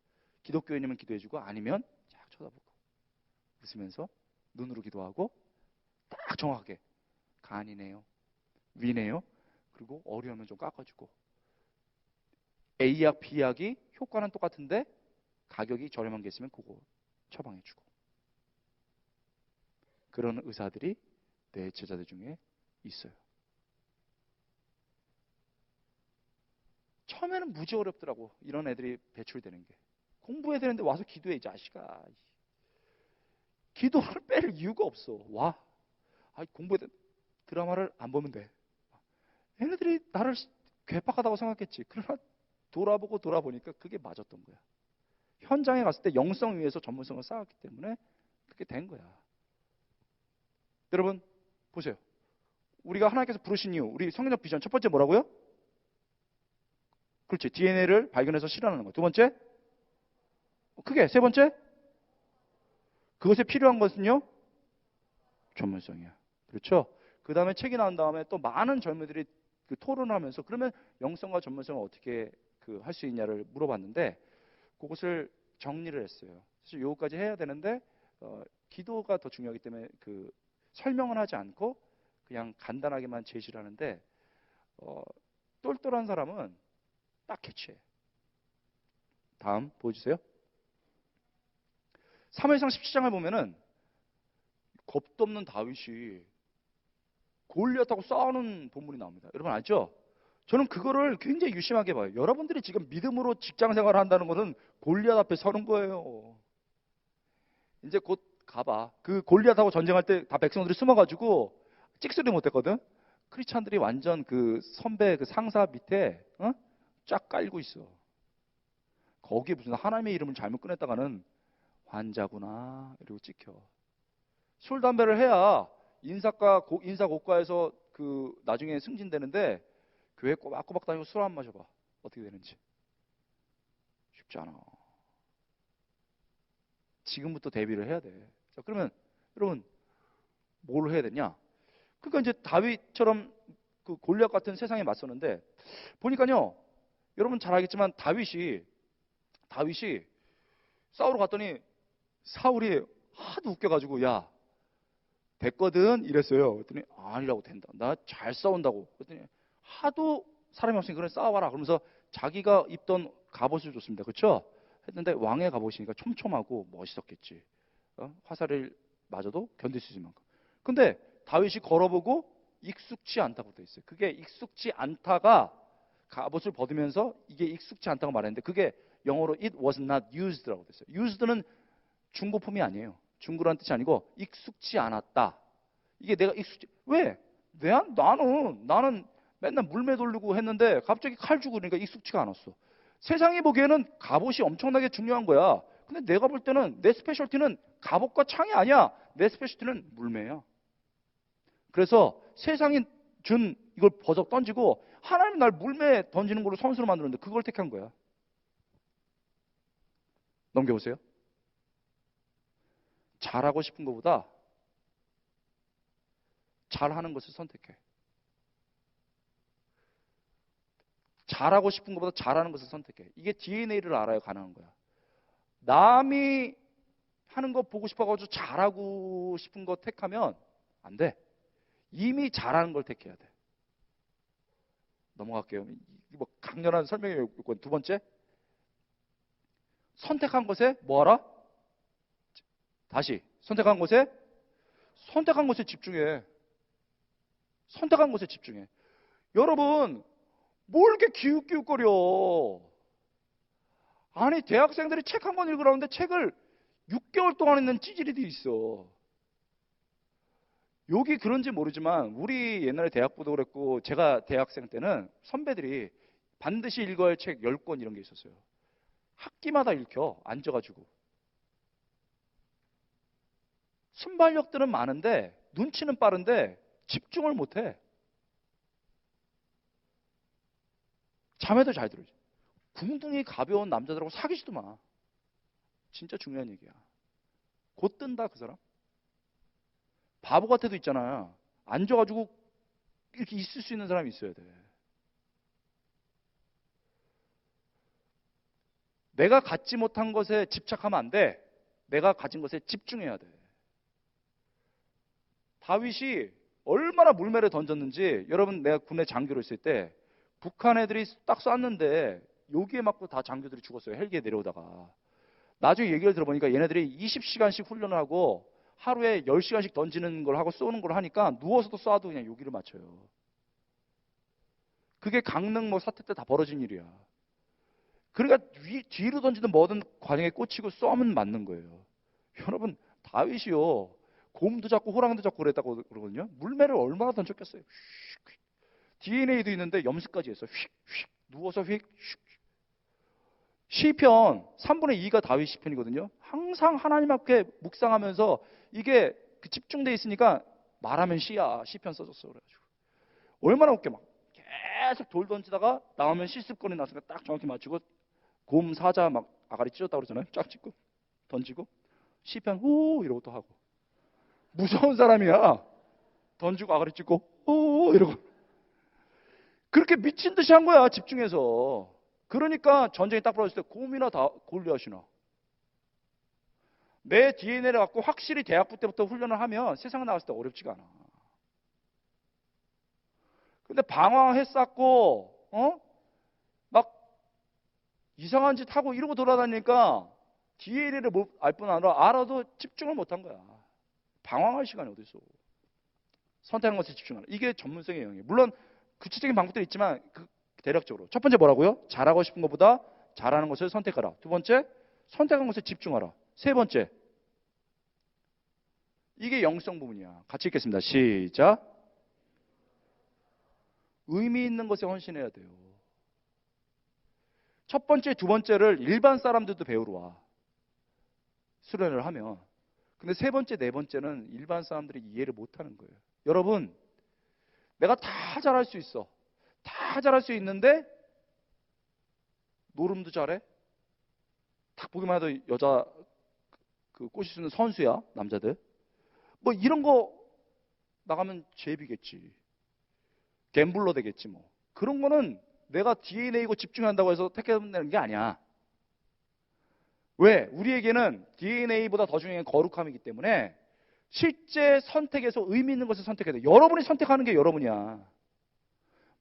기독교인이면 기도해주고 아니면 쫙 쳐다보고 웃으면서 눈으로 기도하고 딱 정확하게 간이네요, 위네요. 그리고 어려우면 좀 깎아주고 A약, B약이 효과는 똑같은데 가격이 저렴한 게 있으면 그거 처방해주고. 그런 의사들이 내 제자들 중에 있어요. 처음에는 무지 어렵더라고. 이런 애들이 배출되는 게. 공부해야 되는데 와서 기도해 이 자식아. 기도를 뺄 이유가 없어. 와. 공부해야 돼. 드라마를 안 보면 돼. 얘네들이 나를 괴팍하다고 생각했지. 그러나 돌아보고 돌아보니까 그게 맞았던 거야. 현장에 갔을 때 영성 위에서 전문성을 쌓았기 때문에 그렇게 된 거야. 여러분 보세요. 우리가 하나님께서 부르신 이유, 우리 성경적 비전 첫 번째 뭐라고요? 그렇지. DNA를 발견해서 실현하는 거. 두 번째, 크게 세 번째, 그것에 필요한 것은요? 전문성이야. 그렇죠? 그 다음에 책이 나온 다음에 또 많은 젊은이들이 그 토론을 하면서 그러면 영성과 전문성을 어떻게 할 수 있냐를 물어봤는데 그것을 정리를 했어요. 사실 요거까지 해야 되는데 기도가 더 중요하기 때문에 설명은 하지 않고 그냥 간단하게만 제시를 하는데 똘똘한 사람은 딱 캐치해. 다음 보여주세요. 사무엘상 17장을 보면은 겁도 없는 다윗이 골리앗하고 싸우는 본문이 나옵니다. 여러분 알죠? 저는 그거를 굉장히 유심하게 봐요. 여러분들이 지금 믿음으로 직장 생활을 한다는 것은 골리앗 앞에 서는 거예요. 이제 곧 가봐. 그 골리앗하고 전쟁할 때 다 백성들이 숨어가지고 찍소리 못했거든. 크리스찬들이 완전 그 선배 그 상사 밑에 쫙 깔고 있어. 거기에 무슨 하나님의 이름을 잘못 꺼냈다가는 환자구나 이러고 찍혀. 술 담배를 해야 인사 고과에서 나중에 승진되는데 교회 꼬박꼬박 다니고 술 안 마셔봐. 어떻게 되는지. 쉽지 않아. 지금부터 대비를 해야 돼. 자, 그러면 여러분 뭘 해야 되냐? 그러니까 이제 다윗처럼 그 골리앗 같은 세상에 맞섰는데 보니까요. 여러분 잘 알겠지만 다윗이 싸우러 갔더니 사울이 하도 웃겨가지고 야 됐거든 이랬어요. 그랬더니 아니라고 된다. 나 잘 싸운다고. 그랬더니 하도 사람이 없으니 그래 싸워라. 그러면서 자기가 입던 갑옷을 줬습니다. 그렇죠? 했는데 왕의 갑옷이니까 촘촘하고 멋있었겠지. 화살을 맞아도 견딜 수 있을 만큼. 근데 다윗이 걸어보고 익숙치 않다고 돼 있어요. 그게 익숙치 않다가 갑옷을 벗으면서 이게 익숙치 않다고 말했는데 그게 영어로 it was not used라고 돼 있어요. used는 중고품이 아니에요. 중고라는 뜻이 아니고 익숙치 않았다. 이게 내가 왜? 나는 맨날 물매 돌리고 했는데 갑자기 칼 주고 그러니까 익숙치가 않았어. 세상이 보기에는 갑옷이 엄청나게 중요한 거야. 근데 내가 볼 때는 내 스페셜티는 갑옷과 창이 아니야. 내 스페셜티는 물매야. 그래서 세상이 준 이걸 버적 던지고 하나님이 날 물매 던지는 걸로 선수로 만들었는데 그걸 택한 거야. 넘겨보세요. 잘하고 싶은 것보다 잘하는 것을 선택해. 잘하고 싶은 것보다 잘하는 것을 선택해. 이게 DNA를 알아야 가능한 거야. 남이 하는 거 보고 싶어가지고 잘하고 싶은 거 택하면 안 돼. 이미 잘하는 걸 택해야 돼. 넘어갈게요. 뭐 강렬한 설명의 요건. 두 번째, 선택한 것에 뭐하라? 다시 선택한 것에 집중해. 선택한 것에 집중해. 여러분 뭘 이렇게 기웃기웃거려. 아니 대학생들이 책 한 권 읽으라는데 책을 6개월 동안 읽는 찌질이들이 있어. 여기 그런지 모르지만 우리 옛날에 대학부도 그랬고 제가 대학생 때는 선배들이 반드시 읽어야 할 책 10권 이런 게 있었어요. 학기마다 읽혀 앉아가지고. 순발력들은 많은데 눈치는 빠른데 집중을 못해. 잠에도 잘 들어요. 궁둥이 가벼운 남자들하고 사귀지도 마. 진짜 중요한 얘기야. 곧 뜬다 그 사람. 바보 같아도 있잖아. 앉아가지고 이렇게 있을 수 있는 사람이 있어야 돼. 내가 갖지 못한 것에 집착하면 안 돼. 내가 가진 것에 집중해야 돼. 다윗이 얼마나 물매를 던졌는지 여러분 내가 군에 장교로 있을 때 북한 애들이 딱 쐈는데 여기에 맞고 다 장교들이 죽었어요. 헬기에 내려오다가. 나중에 얘기를 들어보니까 얘네들이 20시간씩 훈련을 하고 하루에 10시간씩 던지는 걸 하고 쏘는 걸 하니까 누워서도 쏴도 그냥 여기를 맞춰요. 그게 강릉 뭐 사태 때 다 벌어진 일이야. 그러니까 뒤로 던지든 뭐든 과정에 꽂히고 쏘면 맞는 거예요. 여러분 다윗이요. 곰도 잡고 호랑이도 잡고 그랬다고 그러거든요. 물매를 얼마나 던졌겠어요. DNA도 있는데 염색까지 했어. 휙 누워서 휙 시편 3분의 2가 다윗 시편이거든요. 항상 하나님 앞에 묵상하면서 이게 그 집중돼 있으니까 말하면 시야. 시편 써줬어. 그래가지고 얼마나 웃겨. 막 계속 돌 던지다가 나오면 실습거리 나서니까 딱 정확히 맞추고 곰 사자 막 아가리 찢었다고 그러잖아요. 쫙 찍고 던지고 시편 호 이러고 또 하고. 무서운 사람이야. 던지고 아가리 찢고 호 이러고. 그렇게 미친 듯이 한 거야. 집중해서. 그러니까 전쟁이 딱 벌어졌을 때 곰이나 다 골리앗이나. 내 DNA를 갖고 확실히 대학부 때부터 훈련을 하면 세상 나갔을 때 어렵지가 않아. 근데 방황했었고 막 이상한 짓 하고 이러고 돌아다니니까 DNA를 알 뿐 아니라 알아도 집중을 못한 거야. 방황할 시간이 어디 있어. 선택하는 것에 집중하는. 이게 전문성의 영역이에요. 물론 구체적인 방법들이 있지만 대략적으로. 첫 번째 뭐라고요? 잘하고 싶은 것보다 잘하는 것을 선택하라. 두 번째, 선택한 것에 집중하라. 세 번째, 이게 영성 부분이야. 같이 읽겠습니다. 시작. 의미 있는 것에 헌신해야 돼요. 첫 번째, 두 번째를 일반 사람들도 배우러 와. 수련을 하면. 근데 세 번째, 네 번째는 일반 사람들이 이해를 못하는 거예요. 여러분, 내가 다 잘할 수 있어. 다 잘할 수 있는데 노름도 잘해. 딱 보기만 해도 여자 그 꼬실 수 있는 선수야. 남자들. 뭐 이런 거 나가면 제비겠지. 갬블러 되겠지 뭐. 그런 거는 내가 DNA고 집중한다고 해서 택해내는 게 아니야. 왜? 우리에게는 DNA보다 더 중요한 거룩함이기 때문에 실제 선택에서 의미 있는 것을 선택해야 돼. 여러분이 선택하는 게 여러분이야.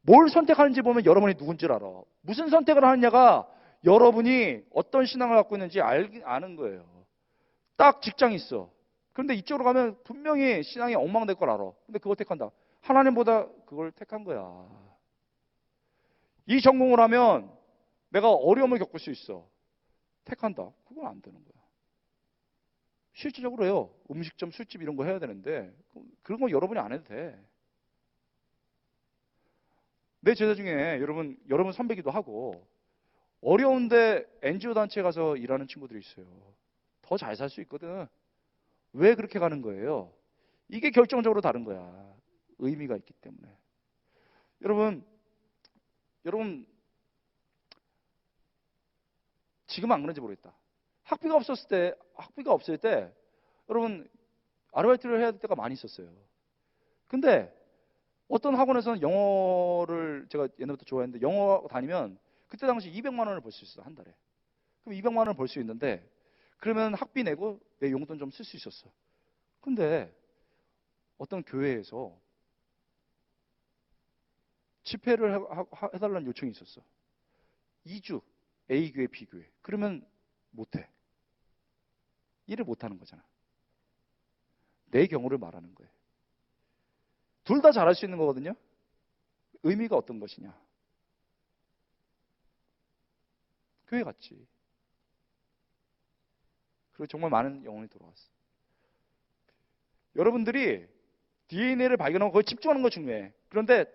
뭘 선택하는지 보면 여러분이 누군지를 알아. 무슨 선택을 하느냐가 여러분이 어떤 신앙을 갖고 있는지 아는 거예요. 딱 직장이 있어. 그런데 이쪽으로 가면 분명히 신앙이 엉망될 걸 알아. 근데 그걸 택한다. 하나님보다 그걸 택한 거야. 이 전공을 하면 내가 어려움을 겪을 수 있어. 택한다. 그건 안 되는 거야. 실질적으로 해요. 음식점, 술집 이런 거 해야 되는데 그런 거 여러분이 안 해도 돼. 내 제자 중에 여러분 선배기도 하고 어려운데 NGO 단체에 가서 일하는 친구들이 있어요. 더 잘 살 수 있거든. 왜 그렇게 가는 거예요? 이게 결정적으로 다른 거야. 의미가 있기 때문에. 여러분 지금 안 그런지 모르겠다. 학비가 없을 때 여러분 아르바이트를 해야 될 때가 많이 있었어요. 근데 어떤 학원에서는 영어를 제가 옛날부터 좋아했는데 영어 다니면 그때 당시 200만 원을 벌 수 있어. 한 달에. 그럼 200만 원을 벌 수 있는데 그러면 학비 내고 내 용돈 좀 쓸 수 있었어. 근데 어떤 교회에서 집회를 해달라는 요청이 있었어. 2주 A교회 B교회. 그러면 못해. 일을 못하는 거잖아. 내 경우를 말하는 거예요. 둘 다 잘할 수 있는 거거든요. 의미가 어떤 것이냐. 교회 갔지. 그리고 정말 많은 영혼이 돌아왔어. 여러분들이 DNA를 발견하고 거기에 집중하는 거 중요해. 그런데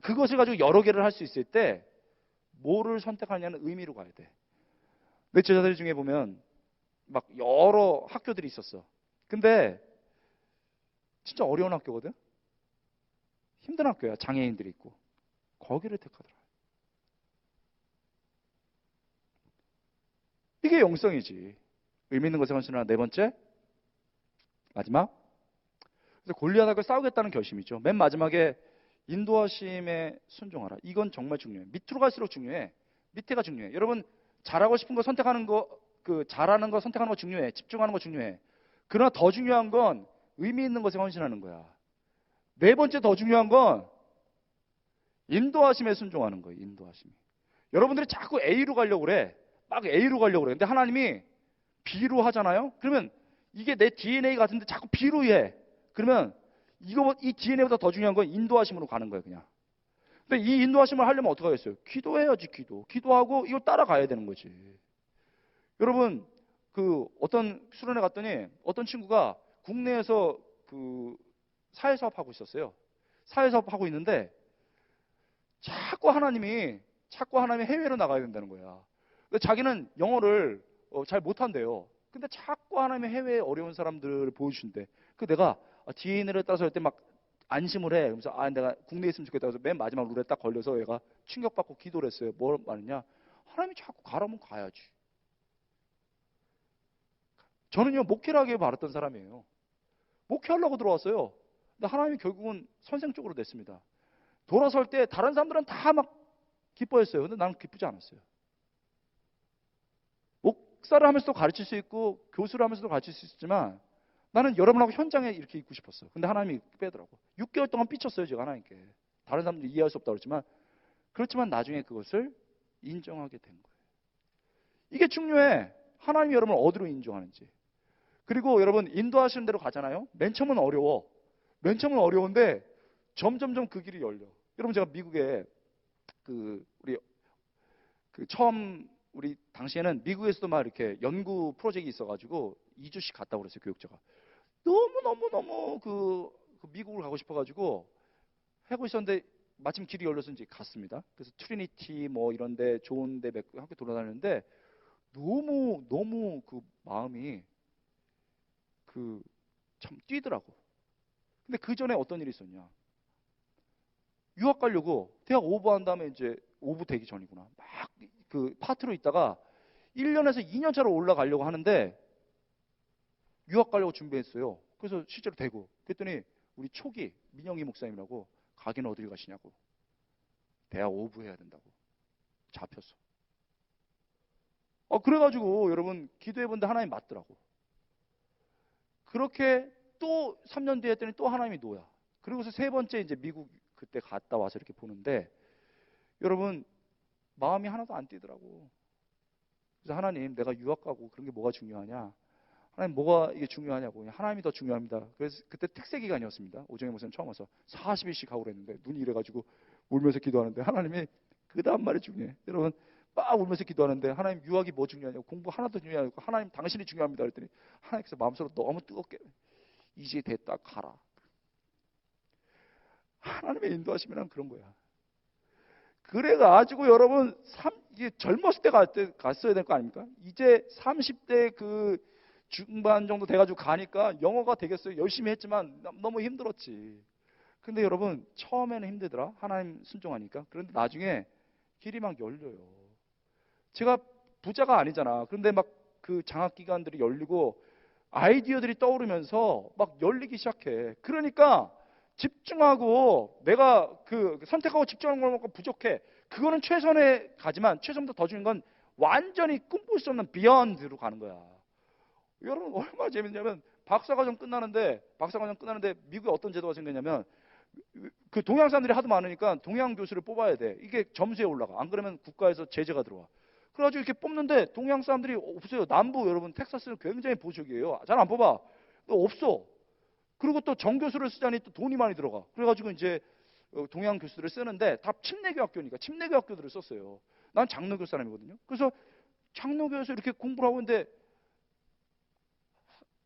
그것을 가지고 여러 개를 할 수 있을 때 뭐를 선택하느냐는 의미로 가야 돼. 내 제자들 중에 보면 막 여러 학교들이 있었어. 근데 진짜 어려운 학교거든. 힘든 학교야. 장애인들이 있고. 거기를 택하더라. 이게 영성이지. 의미 있는 것에 헌신하나. 네 번째, 마지막. 그래서 골리앗하고 싸우겠다는 결심이죠. 맨 마지막에 인도하심에 순종하라. 이건 정말 중요해. 밑으로 갈수록 중요해. 밑에가 중요해. 여러분 잘하고 싶은 거 선택하는 거, 잘하는 거 선택하는 거 중요해. 집중하는 거 중요해. 그러나 더 중요한 건 의미 있는 것에 헌신하는 거야. 네 번째 더 중요한 건 인도하심에 순종하는 거예요. 인도하심. 여러분들이 자꾸 A로 가려고 그래. 막 A로 가려고 그래. 근데 하나님이 B로 하잖아요. 그러면 이게 내 DNA 같은데 자꾸 B로 해. 그러면 이 DNA보다 더 중요한 건 인도하심으로 가는 거예요. 그냥. 근데 이 인도하심을 하려면 어떻게 하겠어요? 기도해야지. 기도하고 이걸 따라가야 되는 거지. 여러분 어떤 수련회 갔더니 어떤 친구가 국내에서 사회사업 하고 있었어요. 사회사업 하고 있는데 자꾸 하나님이 해외로 나가야 된다는 거야. 근데 자기는 영어를 잘 못한대요. 근데 자꾸 하나님의 해외에 어려운 사람들을 보여주신대. 그 내가 DNA를 따라서 할 때 막 안심을 해. 그러면서 내가 국내에 있으면 좋겠다. 그래서 맨 마지막 룰에 딱 걸려서 얘가 충격받고 기도를 했어요. 뭘 말했냐? 하나님이 자꾸 가라면 가야지. 저는요, 목회를 하길 바랐던 사람이에요. 목회하려고 들어왔어요. 근데 하나님이 결국은 선생 쪽으로 냈습니다. 돌아설 때 다른 사람들은 다 막 기뻐했어요. 근데 나는 기쁘지 않았어요. 목사를 하면서도 가르칠 수 있고 교수를 하면서도 가르칠 수 있지만 나는 여러분하고 현장에 이렇게 있고 싶었어. 근데 하나님이 빼더라고. 6개월 동안 삐쳤어요, 제가 하나님께. 다른 사람들이 이해할 수 없다고 그렇지만 나중에 그것을 인정하게 된 거예요. 이게 중요해. 하나님이 여러분을 어디로 인정하는지. 그리고 여러분 인도하시는 대로 가잖아요. 맨 처음은 어려워. 맨 처음은 어려운데 점점점 그 길이 열려. 여러분 제가 미국에 우리 당시에는 미국에서도 막 이렇게 연구 프로젝트가 있어가지고 2주씩 갔다 그랬어요, 교육자가. 너무 미국을 가고 싶어가지고 하고 있었는데 마침 길이 열려서 이제 갔습니다. 그래서 트리니티 뭐 이런데 좋은데 몇 학교 돌아다녔는데 너무 그 마음이 참 뛰더라고. 근데 그 전에 어떤 일이 있었냐? 유학 가려고 대학 오브한 다음에 이제 오브 되기 전이구나. 막 그 파트로 있다가 1년에서 2년 차로 올라가려고 하는데 유학 가려고 준비했어요. 그래서 실제로 되고. 그랬더니 우리 초기 민영기 목사님이라고 가기는 어딜 가시냐고. 대학 오브 해야 된다고. 잡혔어. 그래가지고 여러분 기도해본데 하나님 맞더라고. 그렇게 또 3년 뒤에 했더니 또 하나님이 노야. 그리고서 세 번째 이제 미국 그때 갔다 와서 이렇게 보는데 여러분 마음이 하나도 안 뛰더라고. 그래서 하나님 내가 유학 가고 그런 게 뭐가 중요하냐? 하나님 뭐가 이게 중요하냐고. 하나님이 더 중요합니다. 그래서 그때 특세 기간이었습니다. 오정혜 목사님 처음 와서 40일씩 하고 그랬는데 눈이 이래가지고 울면서 기도하는데 하나님이 그 다음 말이 중요해. 여러분 막 울면서 기도하는데 하나님 유학이 뭐 중요하냐고. 공부 하나도 중요하고 하나님 당신이 중요합니다. 그랬더니 하나님께서 마음속으로 너무 뜨겁게 이제 됐다 가라. 하나님의 인도하시면 그런 거야. 그래가지고 여러분 이게 젊었을 때 갔어야 될 거 아닙니까? 이제 30대 그 중반 정도 돼가지고 가니까 영어가 되겠어요. 열심히 했지만 너무 힘들었지. 근데 여러분 처음에는 힘들더라. 하나님 순종하니까. 그런데 나중에 길이 막 열려요. 제가 부자가 아니잖아. 그런데 막 그 장학 기간들이 열리고 아이디어들이 떠오르면서 막 열리기 시작해. 그러니까 집중하고 내가 선택하고 집중하는 것만큼 부족해. 그거는 최선에 가지만 최선보다 더 중요한 건 완전히 꿈꿀 수 없는 비욘드로 가는 거야. 여러분 얼마나 재밌냐면 박사과정 끝나는데 미국에 어떤 제도가 생겼냐면 그 동양 사람들이 하도 많으니까 동양 교수를 뽑아야 돼. 이게 점수에 올라가. 안 그러면 국가에서 제재가 들어와. 그래가지고 이렇게 뽑는데 동양 사람들이 없어요. 남부 여러분 텍사스는 굉장히 보수적이에요. 잘 안 뽑아. 없어. 그리고 또 정교수를 쓰자니 또 돈이 많이 들어가. 그래가지고 이제 동양 교수들을 쓰는데 다 침례교 학교니까 침례교 학교들을 썼어요. 난 장로교 사람이거든요. 그래서 장로교에서 이렇게 공부를 하고 있는데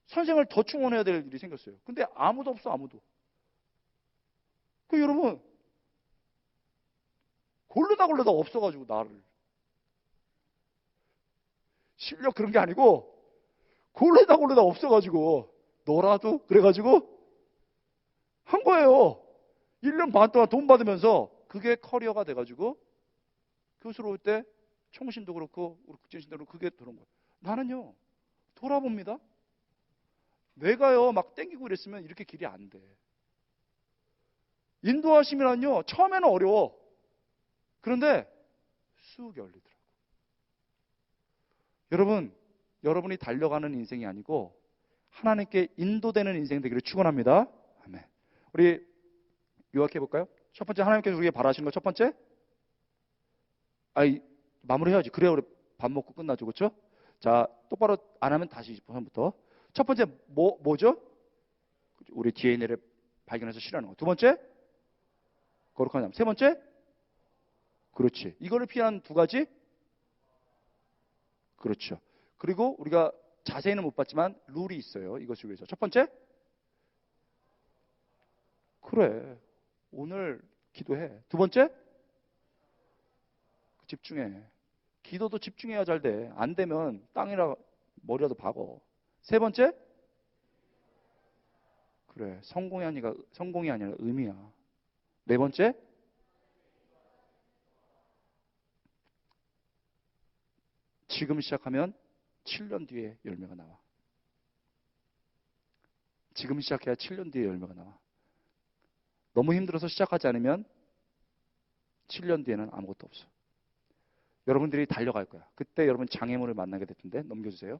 선생을 더 충원해야 될 일이 생겼어요. 근데 아무도 없어, 아무도. 여러분 고르다 없어가지고 나를 실력 그런 게 아니고 고르다 없어가지고 너라도 그래가지고 한 거예요. 1년 반 동안 돈 받으면서 그게 커리어가 돼가지고 교수로 올 때 총신도 그렇고 우리 국진신도 그렇고 그게 들어온 거예요. 나는요 돌아봅니다. 내가요 막 땡기고 이랬으면 이렇게 길이 안 돼. 인도하심이란요 처음에는 어려워. 그런데 쑥 열리더라고. 여러분이 달려가는 인생이 아니고 하나님께 인도되는 인생 되기를 축원합니다. 아멘. 우리 요약해 볼까요? 첫 번째 하나님께서 우리에게 바라시는 거 첫 번째. 마무리해야지. 그래야 우리 밥 먹고 끝나죠, 그렇죠? 자, 똑바로 안 하면 다시 처음부터. 첫 번째 뭐죠? 우리 DNA를 발견해서 실현하는 거. 두 번째 거룩한 삶. 세 번째 그렇지. 이거를 피한 두 가지. 그렇죠. 그리고 우리가 자세히는 못 봤지만 룰이 있어요. 이것을 위해서. 첫 번째 그래. 오늘 기도해. 두 번째 집중해. 기도도 집중해야 잘 돼. 안 되면 땅이라 머리라도 박어. 세 번째, 그래, 성공이 아니라 의미야. 네 번째, 지금 시작하면 7년 뒤에 열매가 나와. 지금 시작해야 7년 뒤에 열매가 나와. 너무 힘들어서 시작하지 않으면 7년 뒤에는 아무것도 없어. 여러분들이 달려갈 거야. 그때 여러분 장애물을 만나게 될 텐데 넘겨주세요.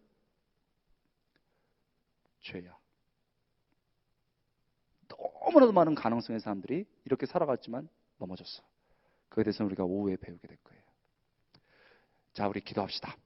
죄야. 너무나도 많은 가능성의 사람들이 이렇게 살아갔지만 넘어졌어. 그에 대해서는 우리가 오후에 배우게 될 거예요. 자, 우리 기도합시다.